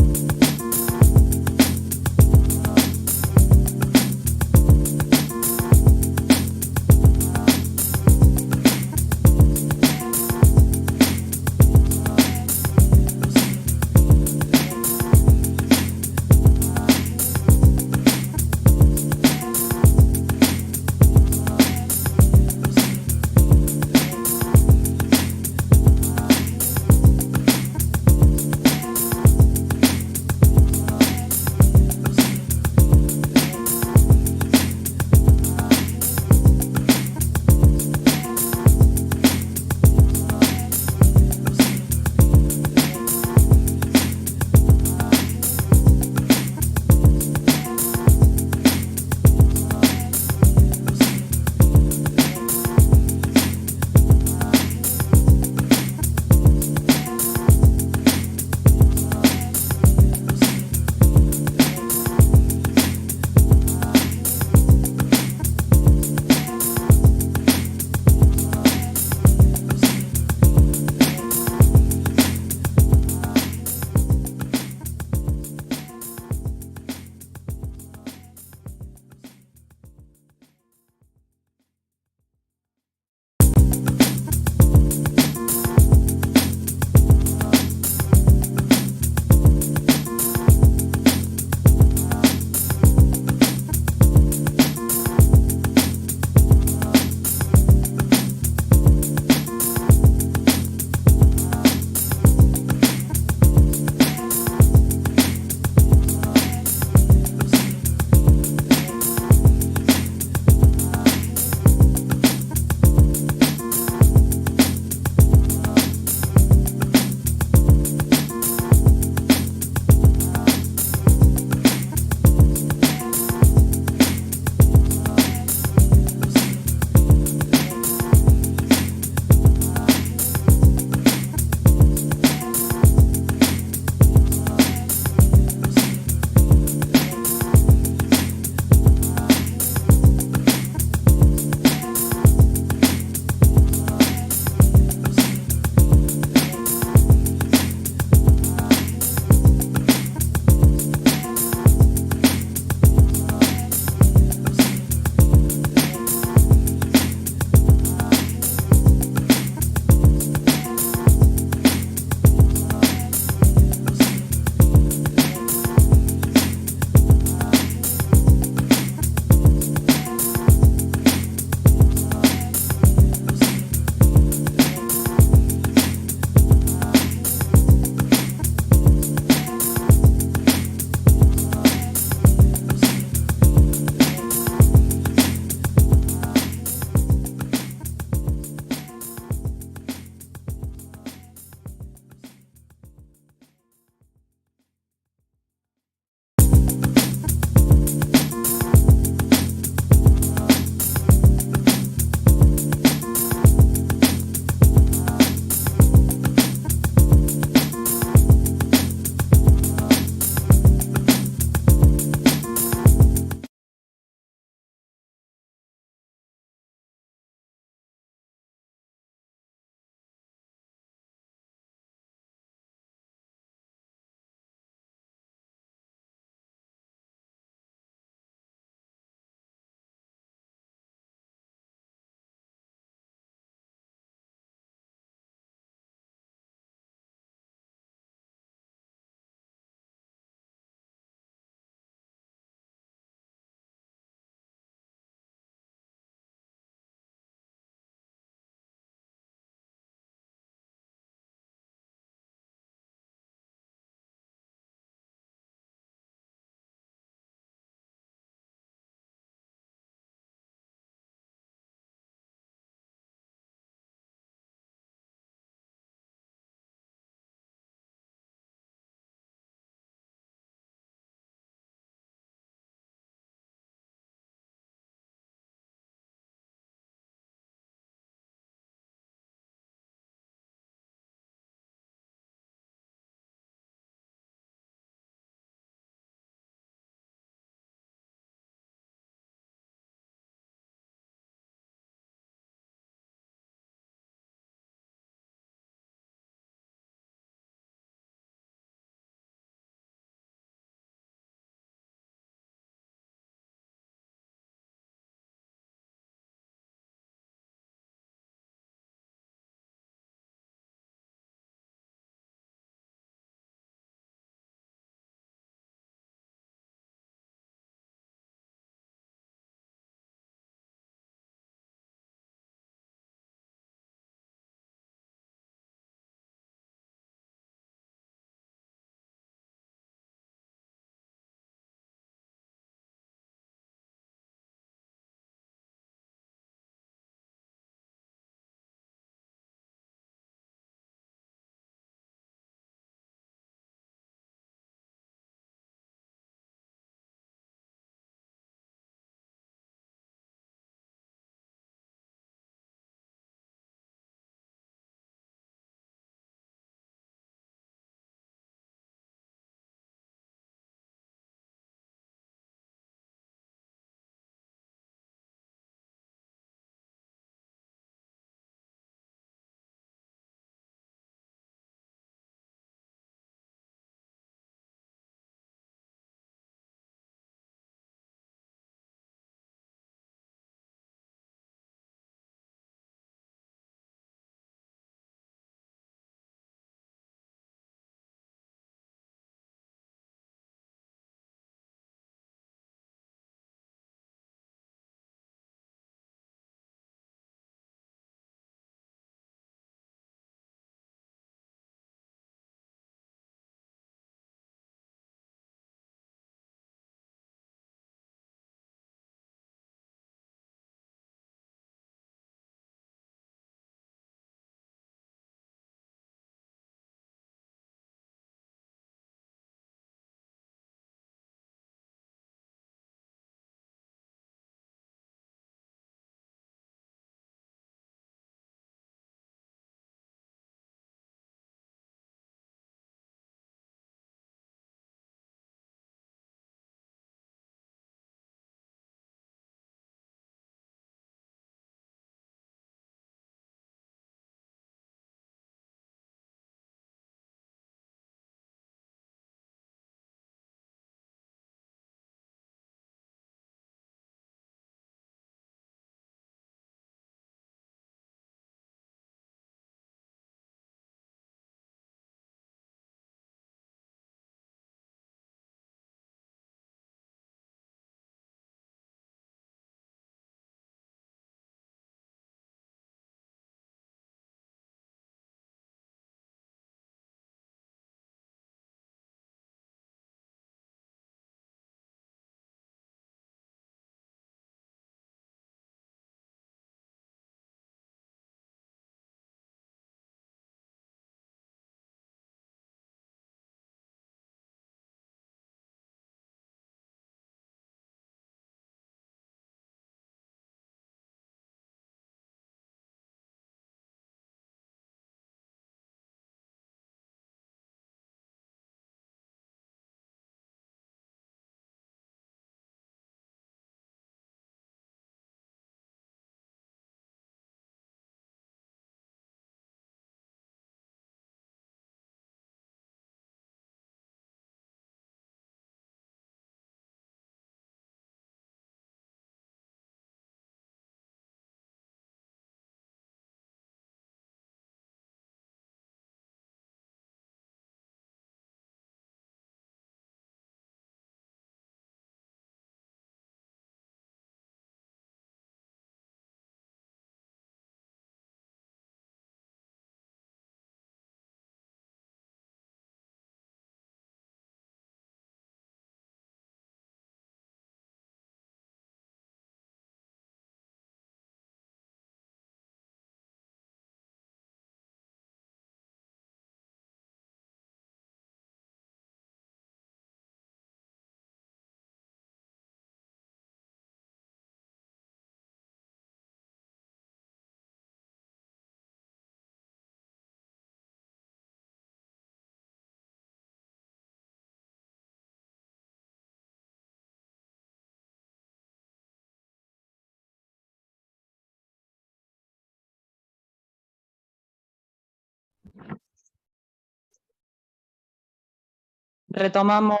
Retomamos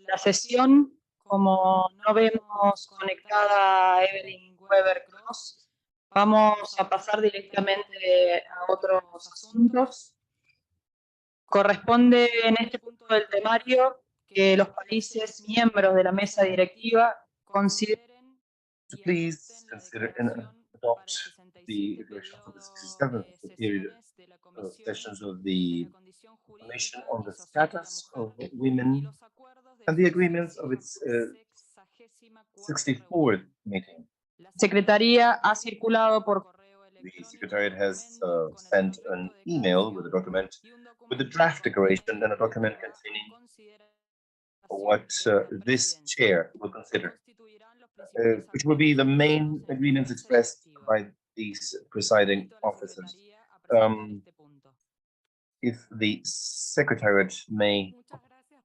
la sesión. Como no vemos conectada a Evelyn Weber Cross, vamos a pasar directamente a otros asuntos. Corresponde en este punto del temario que los países miembros de la mesa directiva consideren to please consider and adopt the declaration for the 67th period of sessions of the Commission on the Status of Women and the agreements of its 64th meeting. Secretaría ha circulado por The Secretariat has sent an email with a document, with a draft declaration and a document containing what this chair will consider, which will be the main agreements expressed by these presiding officers. If the Secretariat may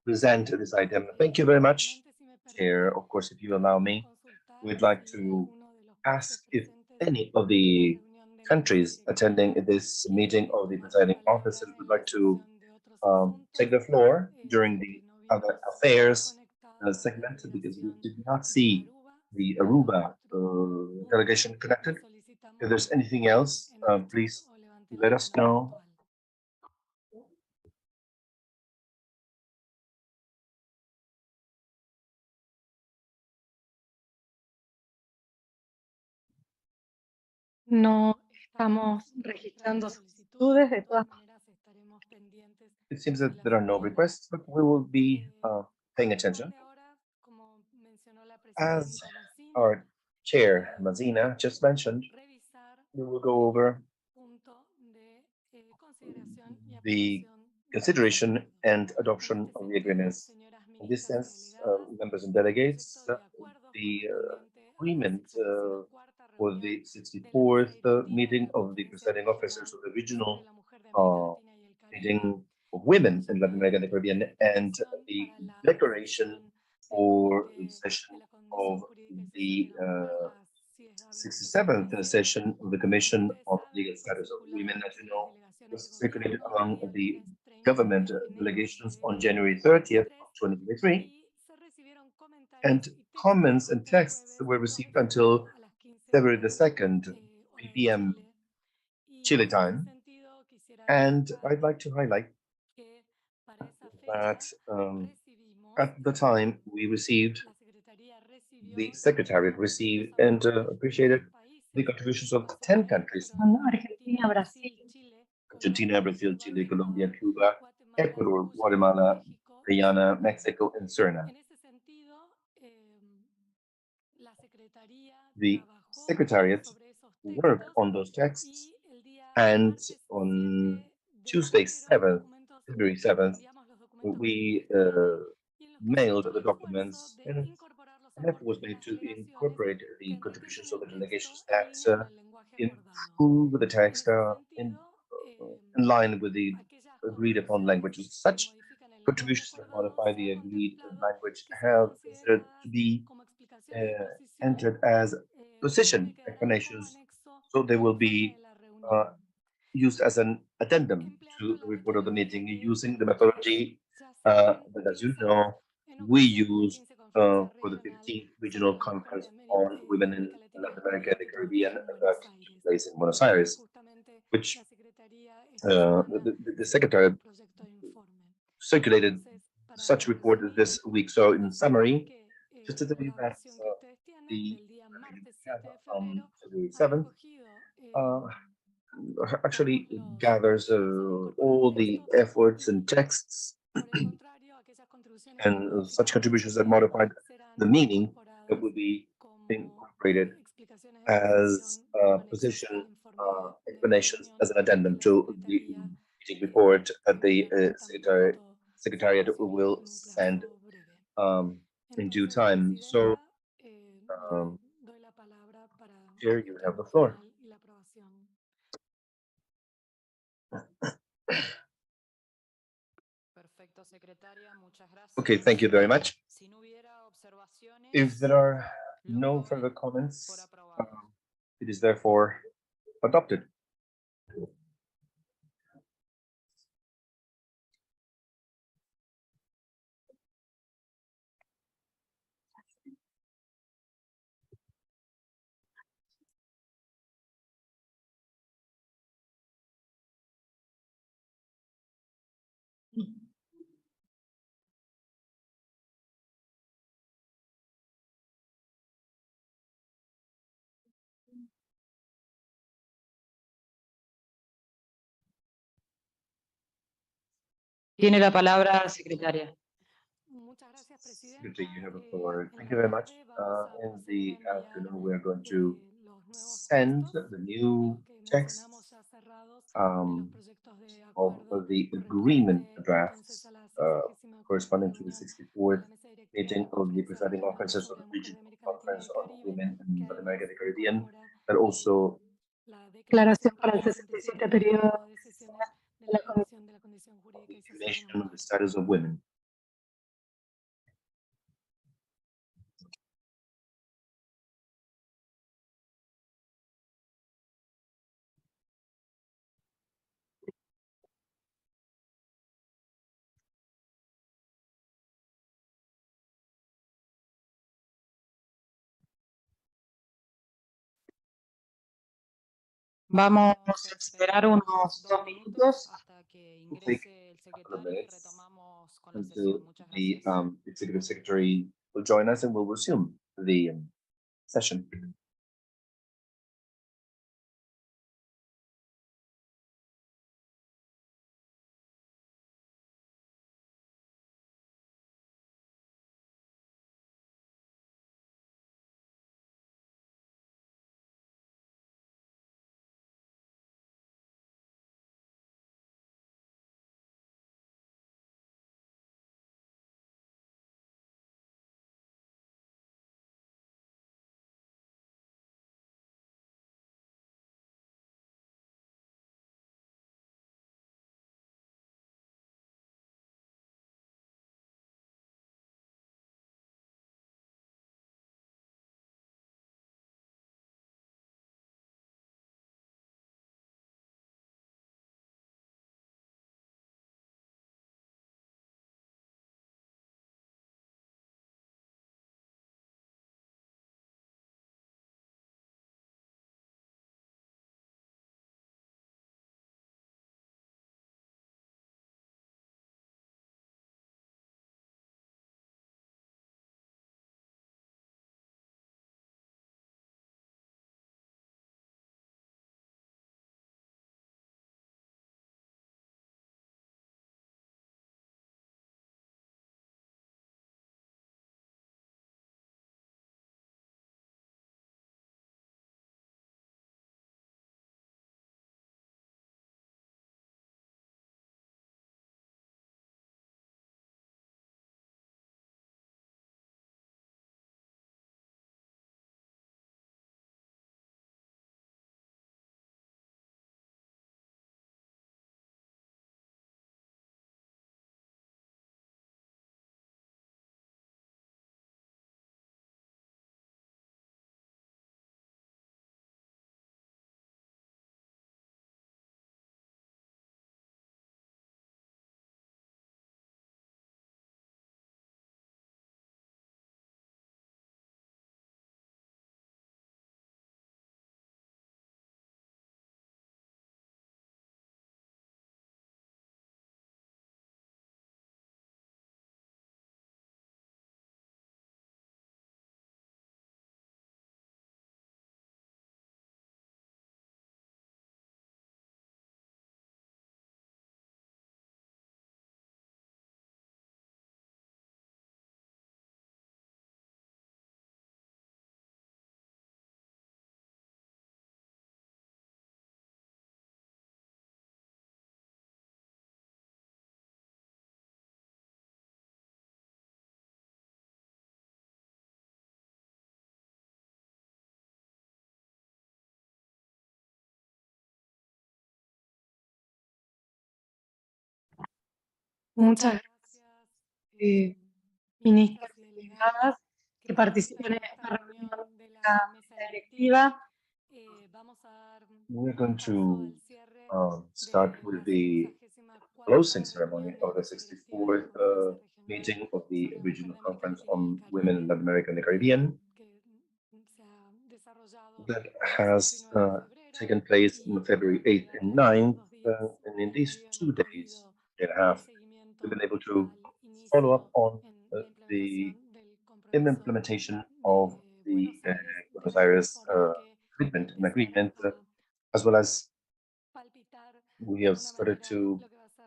present this item. Thank you very much, Chair. Of course, if you allow me, we'd like to ask if any of the countries attending this meeting of the presiding officers would like to take the floor during the other affairs segment, because we did not see the Aruba delegation connected. If there's anything else, please let us know. No estamos registrando solicitudes, de todas maneras estaremos pendientes. It seems that there are no requests, but we will be paying attention. As our chair, Mazina, just mentioned, we will go over the consideration and adoption of the agreements. In this sense, members and delegates, the agreement for the 64th meeting of the presiding officers of the regional meeting of women in Latin America and the Caribbean, and the declaration for the session of the 67th session of the Commission on Legal Status of Women, as you know, was circulated among the government delegations on January 30th of 2023, and comments and texts were received until February the 2nd, 3 p.m. Chile time. And I'd like to highlight that at the time we received, the Secretariat received and appreciated the contributions of 10 countries: Argentina, Brazil, Chile, Colombia, Cuba, Ecuador, Guatemala, Guyana, Mexico, and Suriname. The Secretariat worked on those texts, and on Tuesday, February 7th, we mailed the documents, and an effort was made to incorporate the contributions of the delegations that improve the text in line with the agreed upon languages. Such contributions that modify the agreed language have considered to be entered as position explanations, so they will be used as an addendum to the report of the meeting using the methodology that, as you know, we use for the 15th Regional Conference on Women in Latin America and the Caribbean that took place in Buenos Aires, which the Secretary circulated such report this week. So in summary, just to tell you that the February 7th actually gathers all the efforts and texts and such contributions that modified the meaning that will be incorporated as position explanations as an addendum to the meeting report that the Secretariat will send in due time. So, here you have the floor. Okay, thank you very much. If there are no further comments, it is therefore adopted. Tiene la palabra la secretaria. Secretary, you have the floor. Thank you very much. In the afternoon, we are going to send the new texts of the agreement drafts corresponding to the 64th meeting of the presiding officers of the Regional Conference on Women in Latin America and the Caribbean, but also Declaración para el 67 periodo de sesiones de la Comisión Nation of the Status of Women. Vamos a esperar unos 2 minutos hasta que ingrese el secretario y retomamos con la sesión. Muchas The gracias. Executive Secretary will join us and we'll resume the session. Muchas gracias, ministras y delegadas que participan en esta reunión de la mesa directiva. We're going to start with the closing ceremony of the 64th meeting of the Regional Conference on Women in Latin America and the Caribbean that has taken place on February 8th and 9th. And in these 2 days and a half, we've been able to follow up on the implementation of the Buenos Aires commitment and agreement, as well as we have started to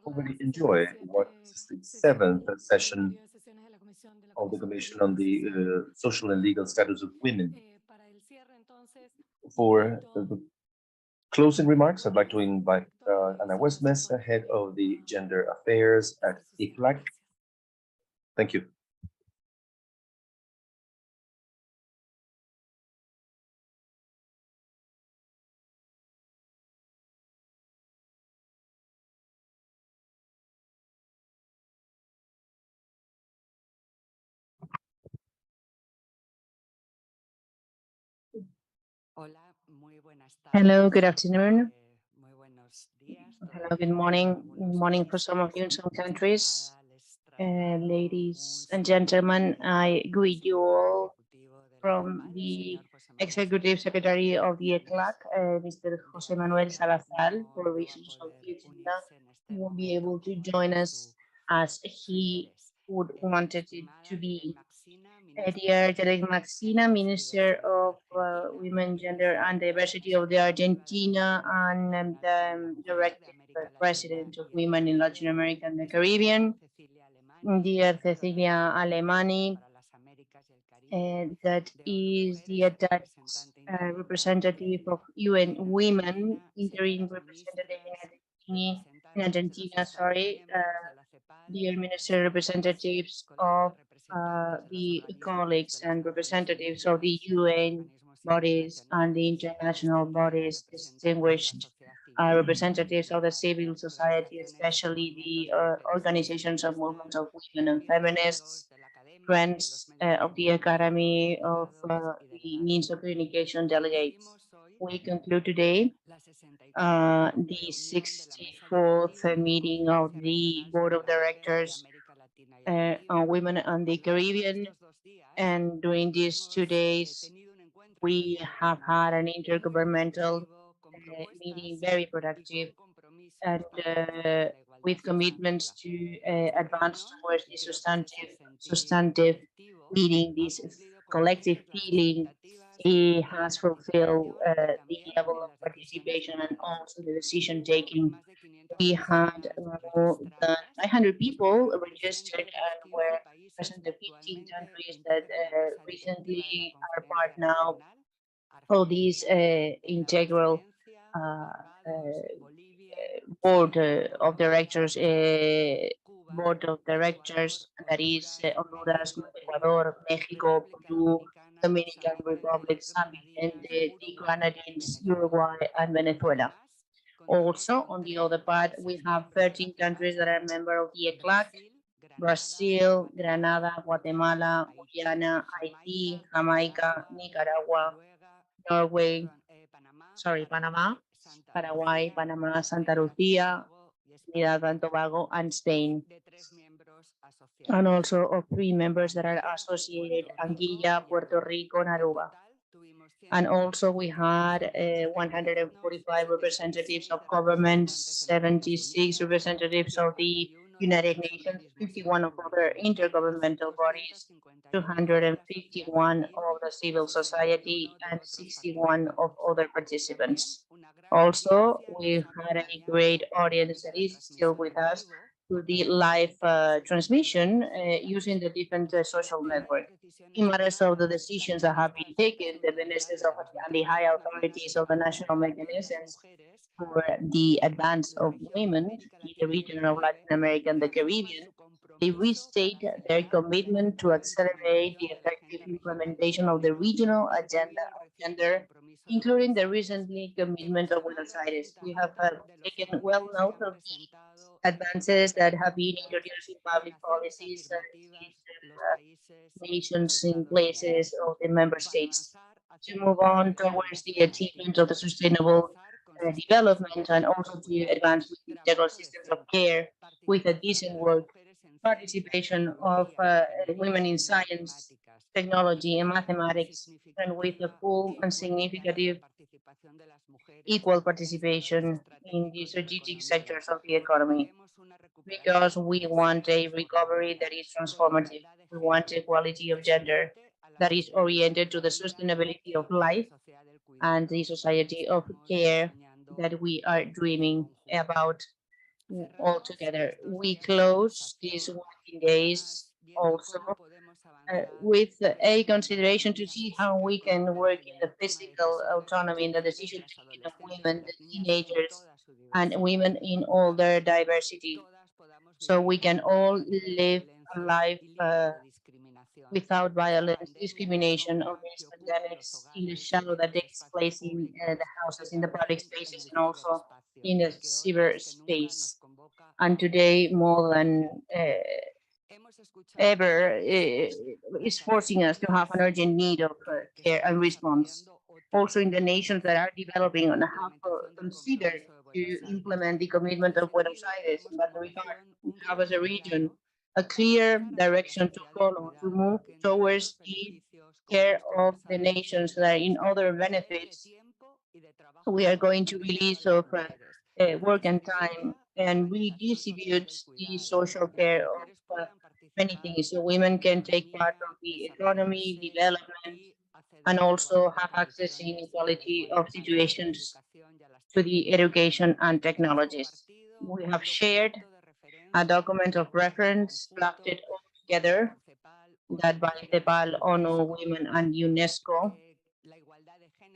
already enjoy what is the seventh session of the Commission on the Social and Legal Status of Women. For the closing remarks, I'd like to invite Ana Westmes, head of the Gender Affairs at ICLAC. Thank you. Hello, good afternoon. Hello, good morning. Good morning for some of you in some countries. Ladies and gentlemen, I greet you all from the Executive Secretary of the ECLAC, Mr. Jose Manuel Salazar. For reasons of the agenda, he won't be able to join us as he would wanted it to be. Dear Derek Maxina, Minister of Women, Gender and Diversity of the Argentina, and Director President of Women in Latin America and the Caribbean. Dear Cecilia Alemani, that is the attached representative of UN Women, interim representative in Argentina, sorry. Dear Minister, representatives of the colleagues and representatives of the UN bodies and the international bodies, distinguished representatives of the civil society, especially the organizations of movements of women and feminists, friends of the Academy of the Means of Communication delegates. We conclude today the 64th meeting of the Board of Directors on Women and the Caribbean. And during these 2 days, we have had an intergovernmental meeting, very productive, and with commitments to advance towards the substantive meeting. This collective feeling it has fulfilled the level of participation and also the decision taking. We had more than 500 people registered and were present in 15 countries that recently are part now of this integral board of directors, that is Honduras, Ecuador, Mexico, Peru, Dominican Republic, San Vicente, the Grenadines, Uruguay, and Venezuela. Also, on the other part, we have 13 countries that are member of the ECLAC: Brazil, Grenada, Guatemala, Guyana, Haiti, Jamaica, Nicaragua, Norway, Panama, Paraguay, Panama, Santa Lucia, Trinidad and Tobago, and Spain. And also of 3 members that are associated: Anguilla, Puerto Rico, and Aruba. And also we had 145 representatives of governments, 76 representatives of the United Nations, 51 of other intergovernmental bodies, 251 of the civil society, and 61 of other participants. Also, we had a great audience that is still with us through the live transmission using the different social network. In matters of the decisions that have been taken, the ministers of and the high authorities of the national mechanisms for the advance of women in the region of Latin America and the Caribbean, they restate their commitment to accelerate the effective implementation of the regional agenda of gender, including the recently commitment of Buenos Aires. We have taken well note of the advances that have been introduced in public policies nations in places of the member states to move on towards the achievement of the sustainable development, and also to advance with integral systems of care with a decent work participation of women in science, technology, and mathematics, and with a full and significant equal participation in the strategic sectors of the economy. Because we want a recovery that is transformative. We want equality of gender that is oriented to the sustainability of life and the society of care that we are dreaming about all together. We close these working days also with a consideration to see how we can work in the physical autonomy, in the decision taking of women, the teenagers, and women in all their diversity, so we can all live a life without violence, discrimination, or these pandemics in the shadow that takes place in the houses, in the public spaces, and also in the cyberspace. And today, more than ever, is forcing us to have an urgent need of care and response. Also in the nations that are developing and have considered to implement the commitment of Buenos Aires in that regard, we have as a region a clear direction to follow to move towards the care of the nations that are in other benefits. We are going to release of work and time and redistribute the social care of many things, so women can take part of the economy, development, and also have access in equality of situations to the education and technologies. We have shared a document of reference drafted all together that by CEPAL, ONU, Women, and UNESCO,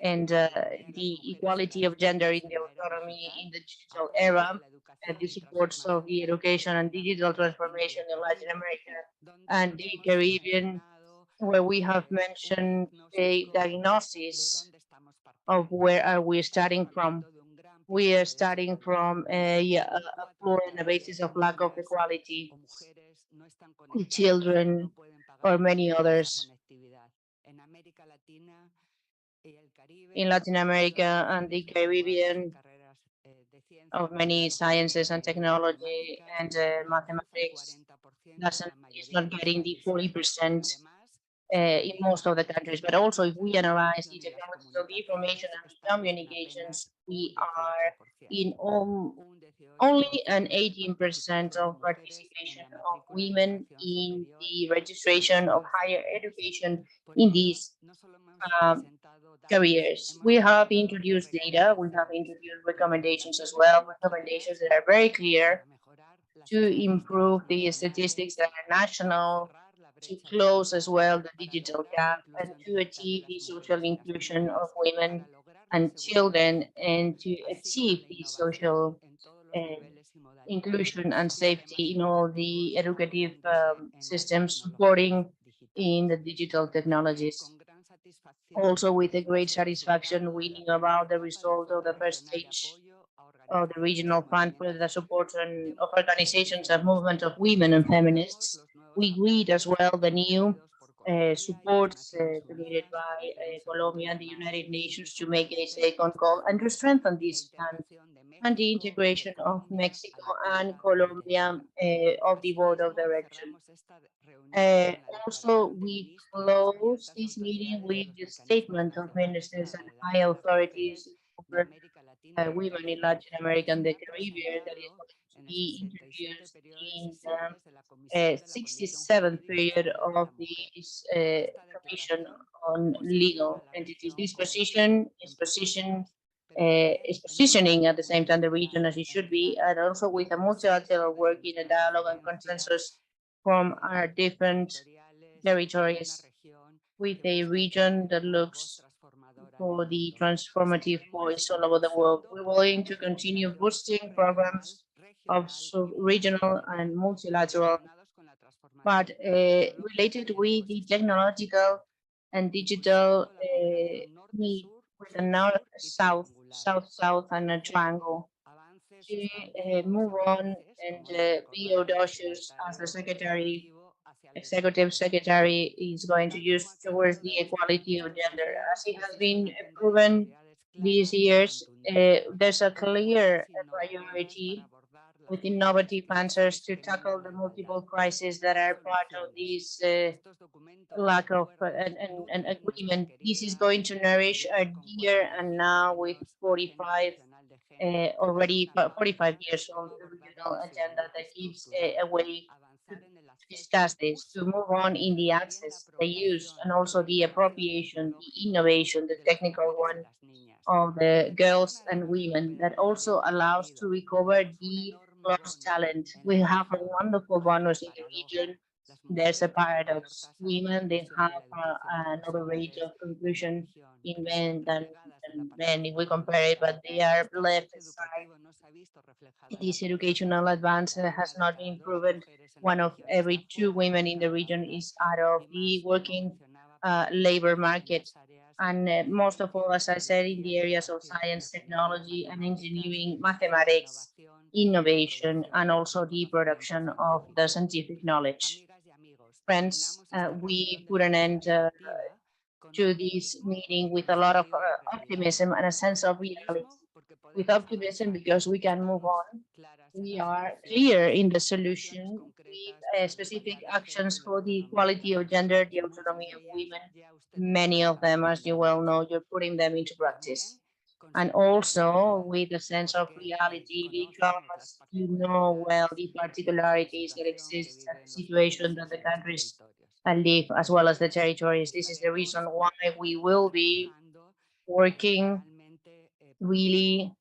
and the equality of gender in the autonomy in the digital era, and the supports of the education and digital transformation in Latin America and the Caribbean, where we have mentioned a diagnosis of where are we starting from. We are starting from a floor and a basis of lack of equality with children or many others. In Latin America and the Caribbean, of many sciences and technology and mathematics is not getting the 40% in most of the countries. But also, if we analyze the technologies of information and communications, we are in only an 18% of participation of women in the registration of higher education in these careers. We have introduced data, we have introduced recommendations as well, recommendations that are very clear to improve the statistics that are national, to close as well the digital gap, and to achieve the social inclusion of women and children, and to achieve the social inclusion and safety in all the educative systems supporting in the digital technologies. Also, with a great satisfaction, we knew about the result of the first stage of the regional fund for the support of organizations and movement of women and feminists. We agreed as well the new supports created by Colombia and the United Nations to make a second call and to strengthen this fund and the integration of Mexico and Colombia of the board of directors. Also, we close this meeting with the statement of ministers and high authorities over women in Latin America and the Caribbean that is going to be introduced in the 67th period of this Commission on Legal Entities. This position is positioning at the same time the region as it should be, and also with a multilateral work in a dialogue and consensus from our different territories with a region that looks for the transformative voice all over the world. We're willing to continue boosting programs of regional and multilateral, but related with the technological and digital need with a north, south, south, and a triangle to move on and be audacious as the executive secretary is going to use towards the equality of gender. As it has been proven these years, there's a clear priority with innovative answers to tackle the multiple crises that are part of this lack of an agreement. This is going to nourish our year, and now with 45 already 45 years old regional agenda that gives a way to discuss this, to move on in the access, the use, and also the appropriation, the innovation, the technical one of the girls and women that also allows to recover the close talent. We have a wonderful bonus in the region. There's a paradox. Women, they have another rate of conclusion in men than men if we compare it, but they are left aside. This educational advance has not been proven. One of every two women in the region is out of the working labor market. And most of all, as I said, in the areas of science, technology, and engineering, mathematics, innovation, and also the production of the scientific knowledge. Friends, we put an end to this meeting with a lot of optimism and a sense of reality. With optimism because we can move on. We are clear in the solution with specific actions for the equality of gender, the autonomy of women. Many of them, as you well know, you're putting them into practice. And also with a sense of reality because you know well the particularities that exist and the situation that the countries live as well as the territories. This is the reason why we will be working really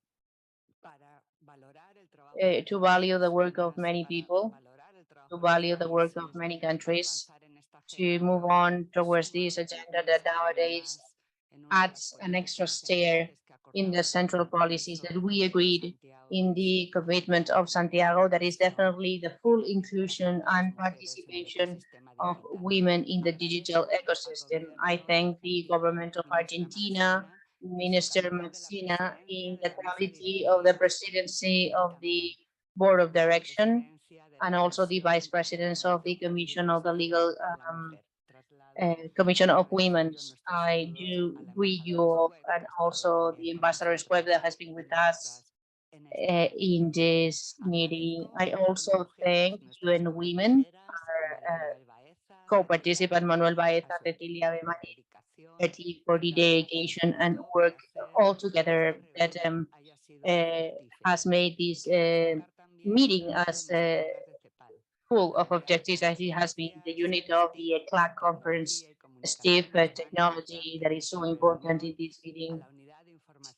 to value the work of many people, to value the work of many countries, to move on towards this agenda that nowadays adds an extra stair in the central policies that we agreed in the commitment of Santiago, that is definitely the full inclusion and participation of women in the digital ecosystem. I thank the government of Argentina, Minister Maxina, in the quality of the presidency of the board of direction, and also the vice presidents of the Commission of the Legal Commission of Women. I do greet you all, and also the Ambassador's Web that has been with us in this meeting. I also thank UN Women, our co-participant Manuel Baeza, Cecilia Bemani, for the delegation and work all together that has made this meeting as full of objectives as it has been. The unit of the CLAC conference, Steve, technology that is so important in this meeting,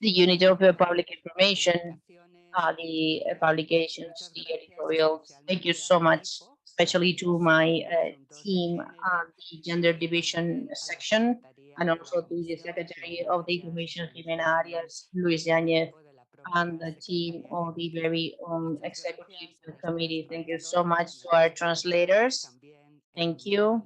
the unit of public information, the publications, the editorials. Thank you so much, especially to my team, the gender division section, and also to the secretary of the commission, Jimena Arias, Luis Yanez, and the team of the very own executive committee. Thank you so much to our translators. Thank you.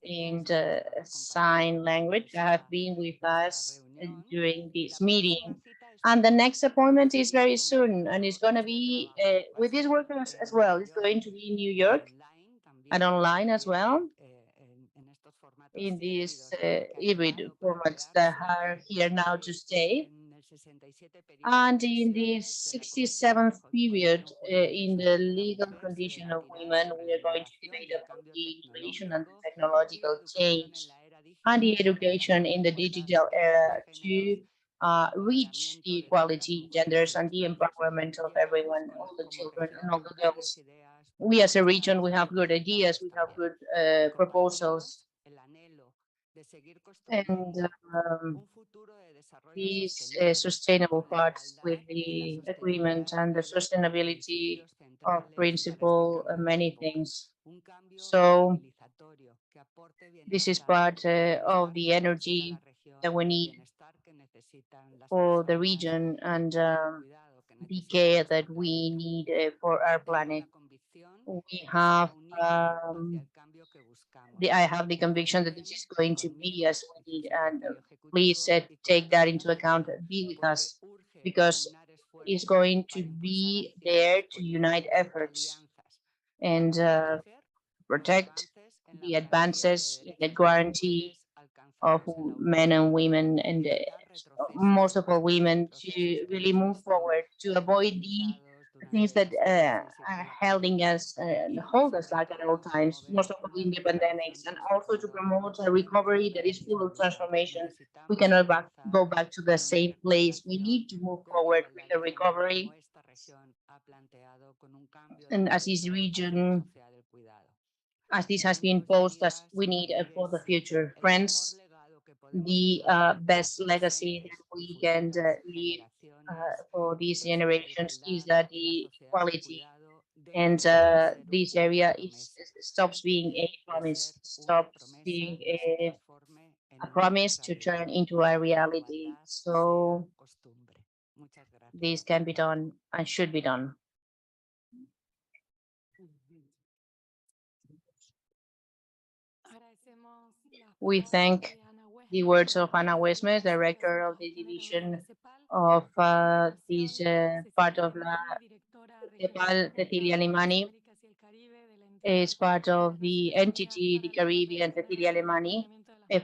In the sign language that have been with us during this meeting. And the next appointment is very soon, and it's going to be with these workers as well. It's going to be in New York and online as well in these hybrid formats that are here now to stay. And in the 67th period, in the legal condition of women, we are going to debate about the inflation and the technological change and the education in the digital era to reach the equality genders and the empowerment of everyone, all the children and all the girls. We as a region, we have good ideas, we have good proposals. And these sustainable parts with the agreement and the sustainability of principle, many things. So this is part of the energy that we need for the region and the care that we need for our planet. We have I have the conviction that this is going to be as we need, and please take that into account. Be with us because it's going to be there to unite efforts and protect the advances in the guarantee of men and women, and most of all women, to really move forward, to avoid the things that are holding us hold us back at all times, most of all in the pandemics, and also to promote a recovery that is full of transformation. We cannot go back to the same place. We need to move forward with the recovery, and as this region, as this has been posed, as we need for the future. Friends, the best legacy that we can leave for these generations is that the equality and this area stops being a promise, stops being a promise to turn into a reality. So this can be done and should be done. We thank the words of Ana Huesmes, director of the division of this part of La CEPAL. Cecilia Limani is part of the entity, the Caribbean Cecilia Limani,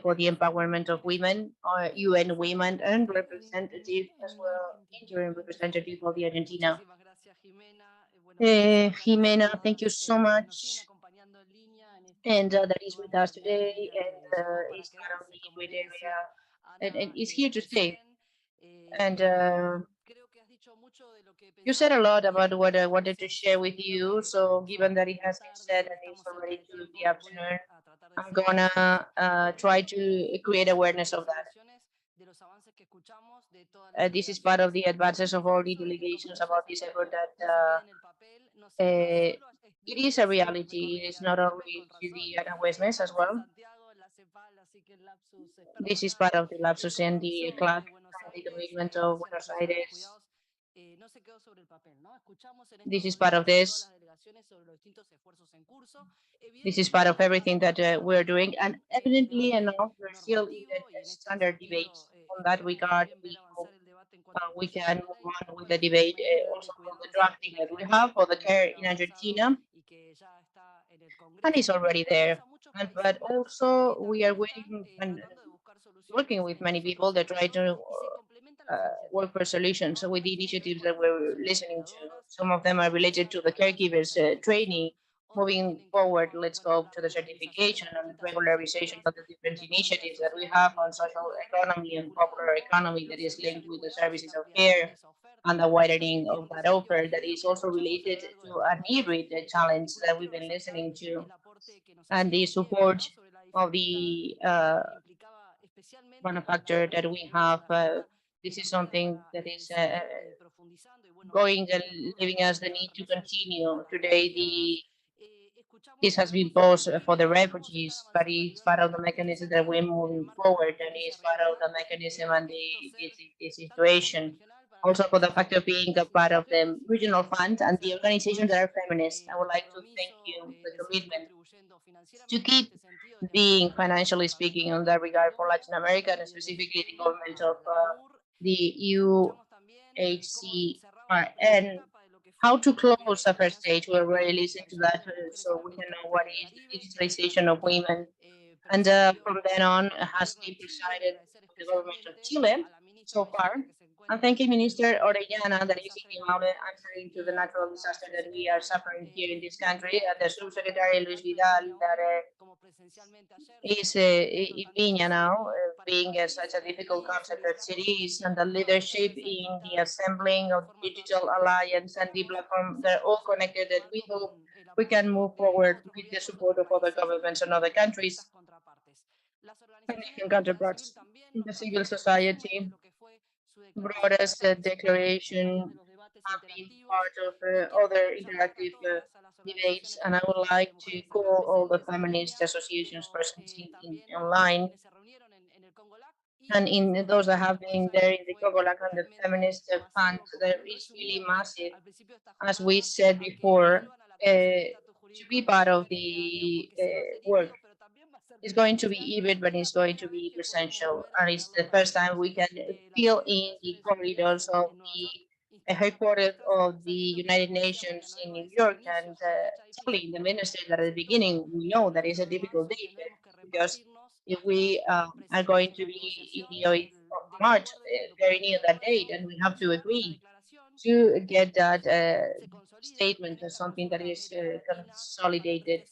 for the empowerment of women, UN women, and representative as well, interim representative of the Argentina. Jimena, thank you so much. And that is with us today, and is part of the great area, and is here to stay. And you said a lot about what I wanted to share with you. So given that it has been said and it's already 2 in the afternoon, I'm gonna try to create awareness of that. This is part of the advances of all the delegations about this effort that it is a reality. It is not only to the Ana Huesmes as well. This is part of the lapsus in the CLAC and the commitment of Buenos Aires. This is part of this. This is part of everything that we're doing. And evidently enough, we're still in a standard debate on that regard. We hope we can move on with the debate also from the drafting that we have for the care in Argentina. And it's already there. But also we are waiting and working with many people that try to work for solutions with the initiatives that we're listening to. Some of them are related to the caregivers training. Moving forward, let's go to the certification and regularization of the different initiatives that we have on social economy and popular economy that is linked with the services of care and the widening of that offer that is also related to an hybrid challenge that we've been listening to, and the support of the manufacturer that we have. This is something that is going and giving us the need to continue. Today, this has been paused for the refugees, but it's part of the mechanism that we're moving forward, and it's part of the mechanism and the situation. Also, for the fact of being a part of the regional fund and the organizations that are feminist, I would like to thank you for the commitment to keep being financially speaking on that regard for Latin America and specifically the government of the UHCRN. How to close the first stage? We already listened to that, so we can know what is digitalization of women. And from then on, has been presided by the government of Chile so far. And thank you, Minister Orellana, that is in the Maule answering to the natural disaster that we are suffering here in this country, and the Subsecretary Luis Vidal, that is in Viña now, being such a difficult concept that cities, and the leadership in the assembling of the Digital Alliance and the platform, they're all connected, that we hope we can move forward with the support of other governments and other countries and counterparts in the civil society. Brought us a declaration, have been part of other interactive debates, and I would like to call all the feminist associations present online, and in those that have been there in the COGOLAC and the feminist fund, there is really massive, as we said before, to be part of the work. It's going to be hybrid, but it's going to be presential. And it's the first time we can feel in the corridors of the headquarters of the United Nations in New York, and telling the minister that at the beginning we know that is a difficult day, because if we are going to be in the 8th of March, very near that date, and we have to agree to get that statement as something that is consolidated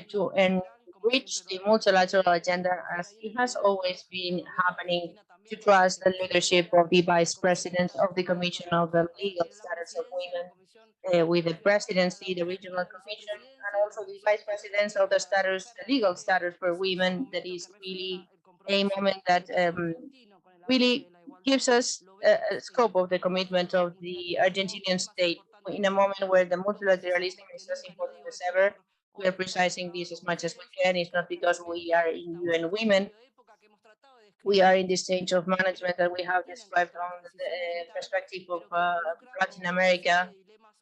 to enrich the multilateral agenda, as it has always been happening, to trust the leadership of the Vice President of the Commission of the Legal Status of Women, with the presidency, the regional commission, and also the vice presidents of the status, the legal status for women. That is really a moment that really gives us scope of the commitment of the Argentinian state. In a moment where the multilateralism is as important as ever, we are precising this as much as we can. It's not because we are in UN Women. We are in this stage of management that we have described from the perspective of Latin America,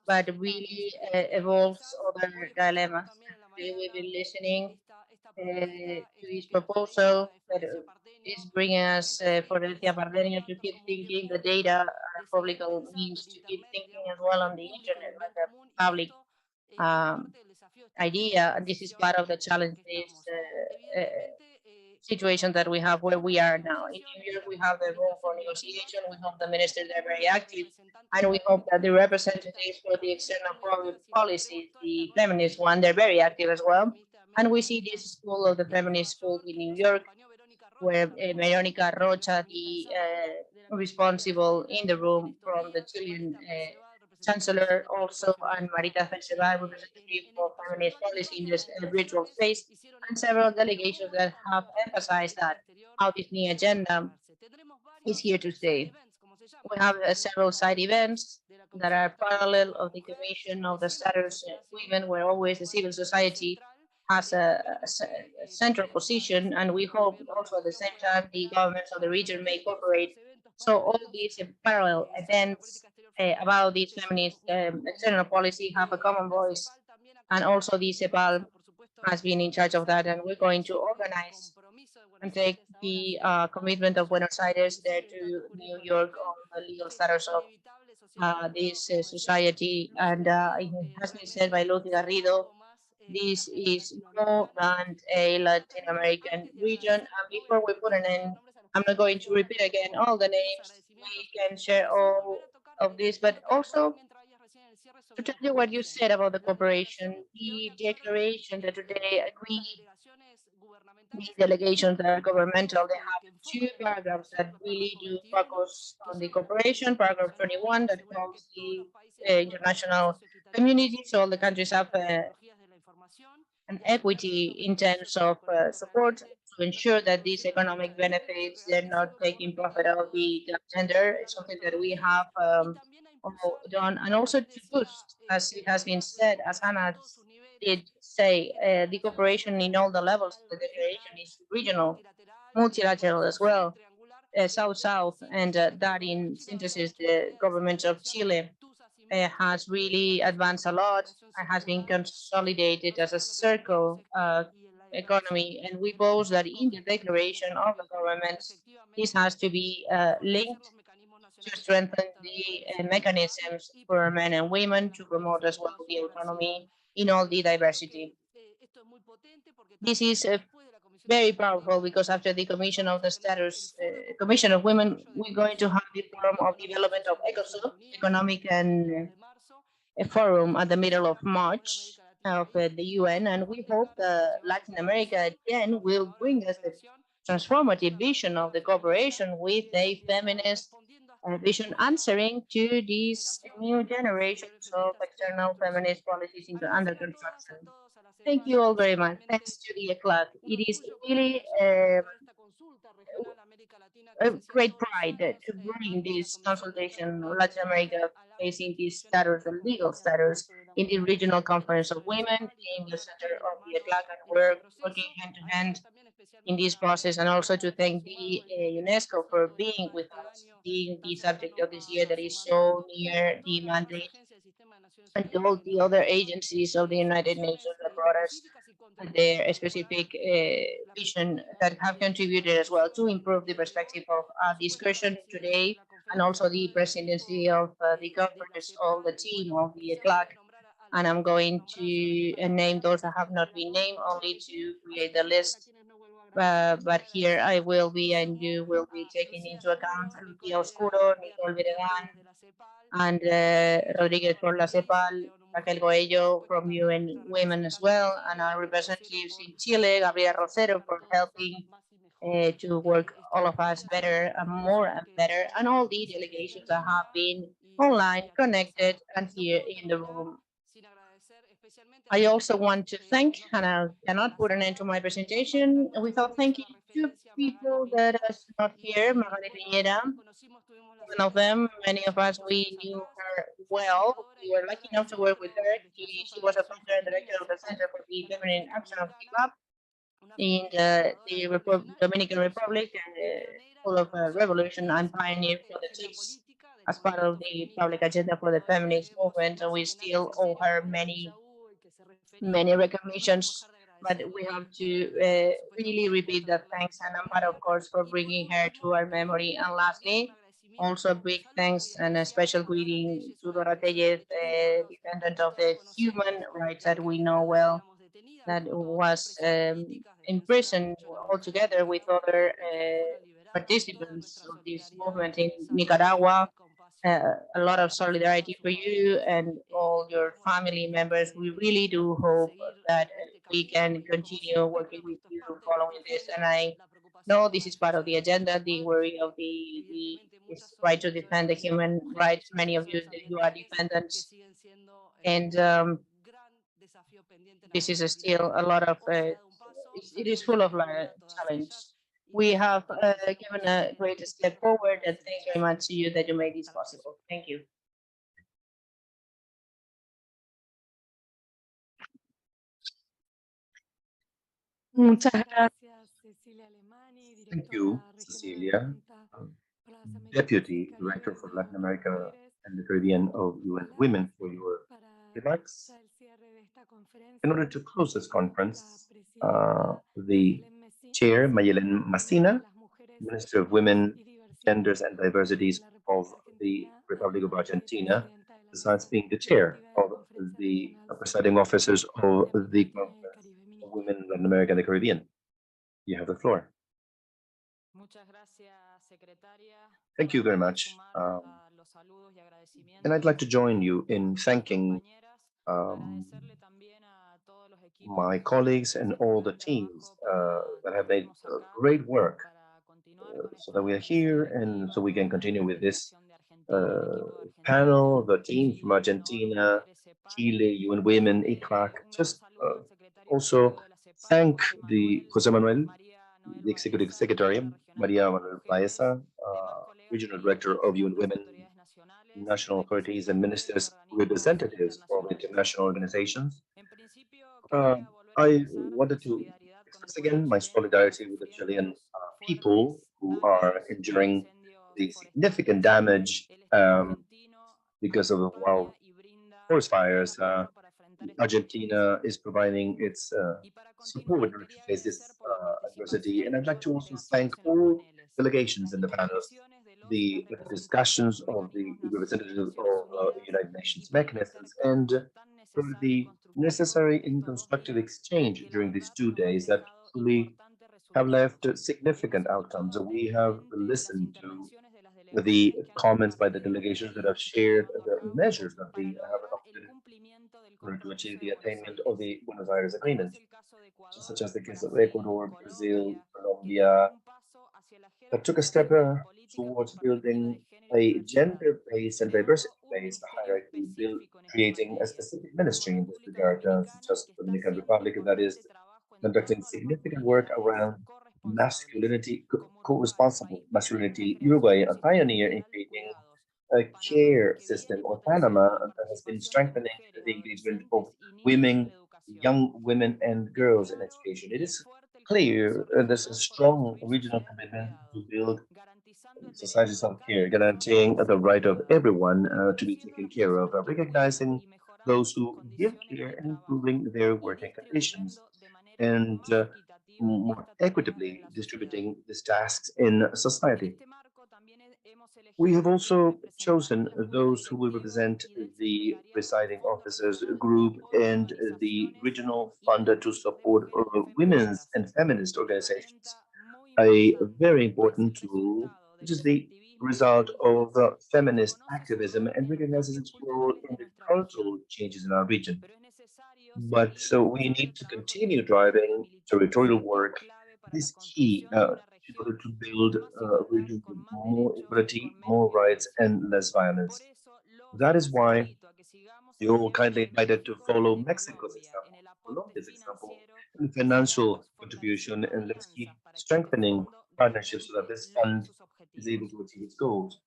but really evolves other dilemmas. We've been listening to his proposal that is bringing us for Alicia Pardenio to keep thinking the data are public means to keep thinking as well on the internet, like a public idea. And this is part of the challenge, this situation that we have where we are now. In New York, we have the room for negotiation. We hope the ministers are very active. And we hope that the representatives for the external policies, the feminist one, they're very active as well. And we see this school of the feminist school in New York, where Veronica Rocha, the responsible in the room from the Chilean Chancellor, also, and Marita Ferceval, representative for feminist policy in this virtual space, and several delegations that have emphasized that how this new agenda is here to stay. We have several side events that are parallel of the Commission of the Status of Women, where always the civil society has a central position, and we hope also at the same time the governments of the region may cooperate. So all these parallel events about this feminist external policy have a common voice, and also the CEPAL has been in charge of that, and we're going to organize and take the commitment of Buenos Aires there to New York on the legal status of this society. And it has been said by Luz Garrido, this is more than a Latin American region. And before we put an end, I'm not going to repeat again all the names. We can share all of this, but also to tell you what you said about the cooperation, the declaration that today agreed the delegations that are governmental, they have two paragraphs that really do focus on the cooperation. Paragraph 21 that calls the international community, so all the countries have an equity in terms of support to ensure that these economic benefits, they're not taking profit of the gender. It's something that we have done, and also to boost, as it has been said, as Hannah did say, the cooperation in all the levels of the declaration is regional, multilateral as well, South-South, and that in synthesis, the government of Chile has really advanced a lot and has been consolidated as a circle economy. And we pose that in the declaration of the governments, this has to be linked to strengthen the mechanisms for men and women to promote as well the autonomy in all the diversity. This is very powerful because after the Commission of the Status, Commission of Women, we're going to have the Forum of Development of ECOSOC, Economic and a forum at the middle of March of the UN, and we hope that Latin America again will bring us the transformative vision of the cooperation with a feminist vision answering to these new generations of external feminist policies under construction. Thank you all very much. Thanks to the ECLAC. It is really a great pride to bring this consultation of Latin America facing this status, the legal status, in the regional conference of women in the center of the ECLAC, and we're working hand to hand in this process, and also to thank the UNESCO for being with us, being the subject of this year that is so near the mandate, and to all the other agencies of the United Nations that brought us their specific vision that have contributed as well to improve the perspective of discussion today, and also the presidency of the conference, all the team of the ECLAC. And I'm going to name those that have not been named, only to create the list. But here I will be, and you will be taking into account Lucía Oscuro, Nicole Veregan, and Rodriguez for la CEPAL, Raquel Goello from UN Women as well, and our representatives in Chile, Gabriela Rosero, for helping to work all of us better and more and better, and all the delegations that have been online, connected, and here in the room. I also want to thank, and I cannot put an end to my presentation without thanking two people that are not here, Margarita Piñera, one of them. Many of us, we knew her well. We were lucky enough to work with her. She was a founder and director of the Center for the Feminine Action of the Club in the Dominican Republic, and full of revolution and pioneer politics as part of the public agenda for the feminist movement. And we still owe her many recognitions, but we have to really repeat that thanks and Amparo, of course, for bringing her to our memory. And lastly, also big thanks and a special greeting to Dora Tellez, defendant of the human rights that we know well, that was imprisoned altogether with other participants of this movement in Nicaragua. A lot of solidarity for you and all your family members. We really do hope that we can continue working with you following this. And I know this is part of the agenda, the worry of the right to defend the human rights. Many of you, you are defendants, and this is still a lot of, it is full of challenge. We have given a great step forward, and thanks very much to you that you made this possible. Thank you. Muchas gracias, Cecilia Alemani, Thank you, Cecilia, Deputy Director for Latin America and the Caribbean of UN Women, for your remarks. In order to close this conference, the Chair, Mayelen Massina, Minister of Women, Genders and Diversities of the Republic of Argentina, besides being the chair of the presiding officers of the Conference of Women in Latin America and the Caribbean. You have the floor. Thank you very much. And I'd like to join you in thanking my colleagues and all the teams that have made great work so that we are here and so we can continue with this panel, the team from Argentina, Chile, UN Women, ICLAC. Just also thank the Jose Manuel, the Executive Secretary, Maria Manuel Baeza, Regional Director of UN Women, national authorities and ministers, representatives of international organizations. I wanted to express again my solidarity with the Chilean people who are enduring the significant damage because of the wild forest fires. Argentina is providing its support in order to face this adversity. And I'd like to also thank all delegations in the panels, the discussions of the representatives of the United Nations mechanisms, and for the necessary and constructive exchange during these 2 days that truly have left significant outcomes. We have listened to the comments by the delegations that have shared the measures that they have adopted in order to achieve the attainment of the Buenos Aires Agreement, such as the case of Ecuador, Brazil, Colombia, that took a step towards building a gender-based and diversity-based hierarchy, creating a specific ministry in this regard, such as the Dominican Republic, that is conducting significant work around masculinity, co-responsible masculinity. Uruguay, a pioneer in creating a care system, or Panama, that has been strengthening the engagement of women, young women and girls in education. It is clear there's a strong regional commitment to build societies of care, guaranteeing the right of everyone to be taken care of, recognizing those who give care and improving their working conditions, and more equitably distributing these tasks in society. We have also chosen those who will represent the presiding officers group and the regional funder to support women's and feminist organizations, a very important tool, which is the result of feminist activism and recognizes its role in the cultural changes in our region. But so we need to continue driving territorial work. It is key in order to build a region with more equality, more rights, and less violence. That is why you're all kindly invited to follow Mexico's example, Colombia's example, in financial contribution, and let's keep strengthening partnerships so that this fund is able to achieve its goals.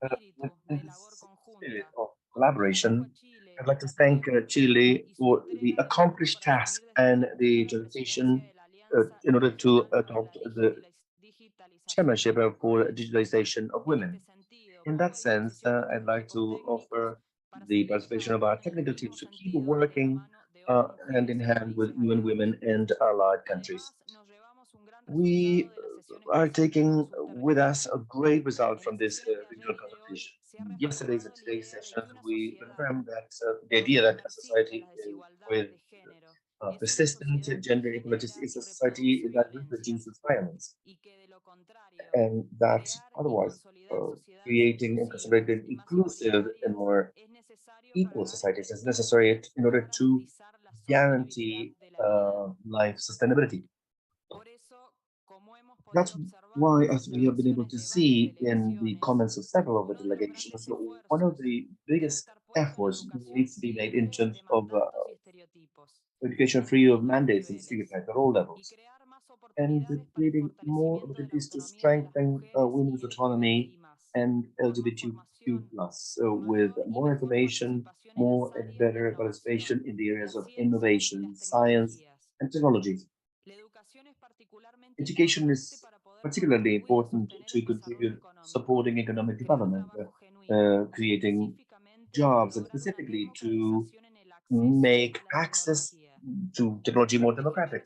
In this spirit of collaboration, I'd like to thank Chile for the accomplished task and the dedication in order to adopt the chairmanship for digitalization of women. In that sense, I'd like to offer the participation of our technical teams to keep working hand in hand with UN Women and allied countries. We are taking with us a great result from this regional consultation. Yesterday's and today's sessions, we confirmed that the idea that a society with persistent gender inequalities is a society that reproduces violence, and that otherwise creating and consolidating inclusive and more equal societies is necessary in order to guarantee life sustainability. That's why, as we have been able to see in the comments of several of the delegations, one of the biggest efforts needs to be made in terms of education free of mandates and stereotypes at all levels, and creating more opportunities to strengthen women's autonomy and LGBTQ plus, with more information, more and better participation in the areas of innovation, science, and technology. Education is particularly important to contribute supporting economic development, creating jobs, and specifically to make access to technology more democratic.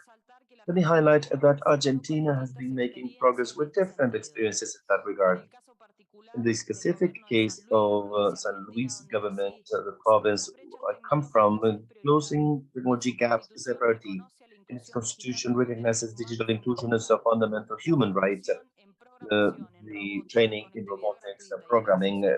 Let me highlight that Argentina has been making progress with different experiences in that regard. In the specific case of San Luis government, the province I come from, closing technology gaps is a priority. In its constitution recognizes digital inclusion as a fundamental human right. The training in robotics, programming,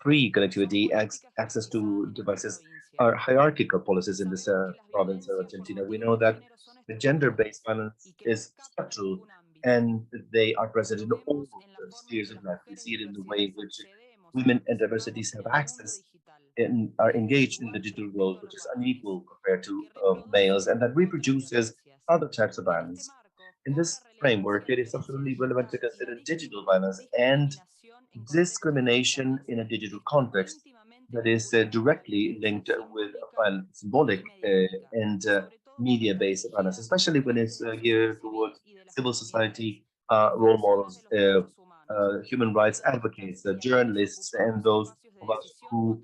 free connectivity, access to devices are hierarchical policies in this province of Argentina. We know that the gender-based violence is structural and they are present in all spheres of life. We see it in the way in which women and diversities have access and are engaged in the digital world, which is unequal compared to males, and that reproduces other types of violence. In this framework, it is absolutely relevant to consider digital violence and discrimination in a digital context that is directly linked with symbolic and media-based violence, especially when it's geared towards civil society role models, human rights advocates, journalists, and those of us who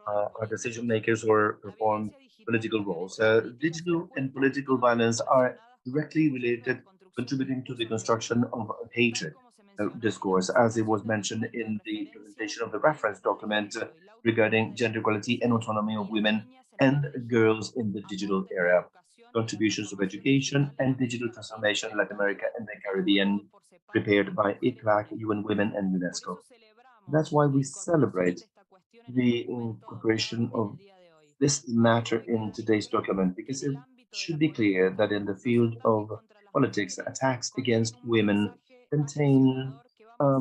are decision makers or perform political roles. Digital and political violence are directly related, contributing to the construction of hatred discourse, as it was mentioned in the presentation of the reference document regarding gender equality and autonomy of women and girls in the digital era, contributions of education and digital transformation in Latin America and the Caribbean, prepared by ICLAC, UN Women, and UNESCO. That's why we celebrate the incorporation of this matter in today's document, because it should be clear that in the field of politics, attacks against women contain a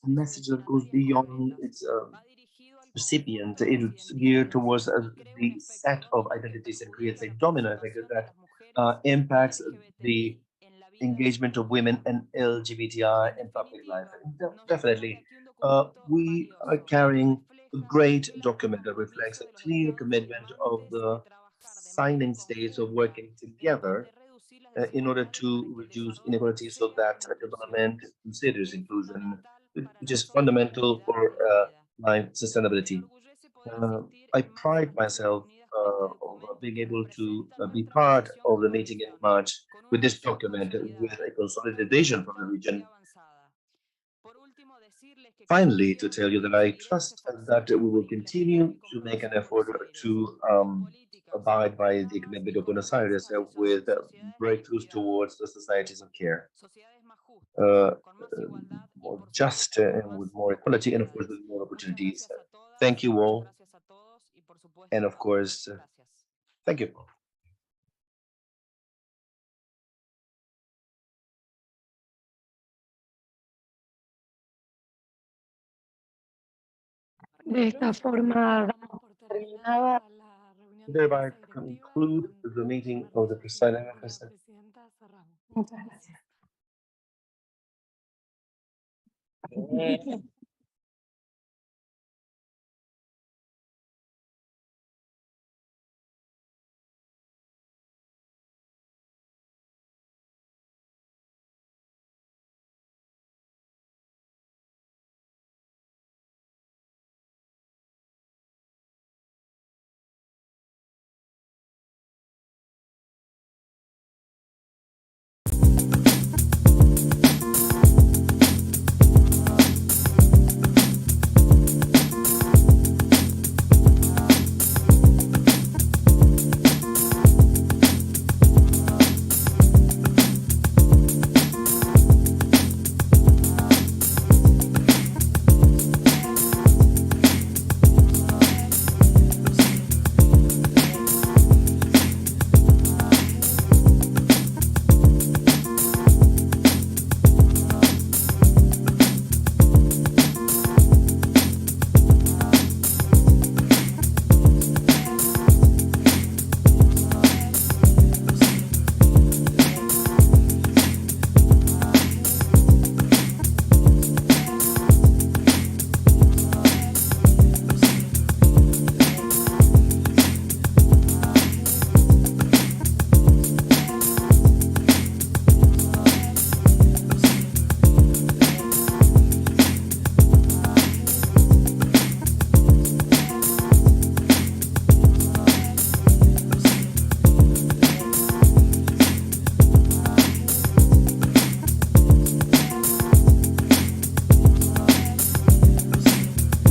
message that goes beyond its recipient. It's geared towards the set of identities and creates a domino effect that impacts the engagement of women and LGBTI in public life. And definitely, we are carrying a great document that reflects a clear commitment of the signing states of working together in order to reduce inequality so that development considers inclusion, which is fundamental for life sustainability. I pride myself of being able to be part of the meeting in March with this document, with a consolidated vision from the region. Finally, to tell you that I trust that we will continue to make an effort to abide by the commitment of Buenos Aires with breakthroughs towards the societies of care, more just and with more equality, and of course with more opportunities. Thank you all, and of course, thank you. De esta forma, damos por terminada la reunión de Thereby mesa directiva. conclude the meeting of the presiding officer. Muchas gracias.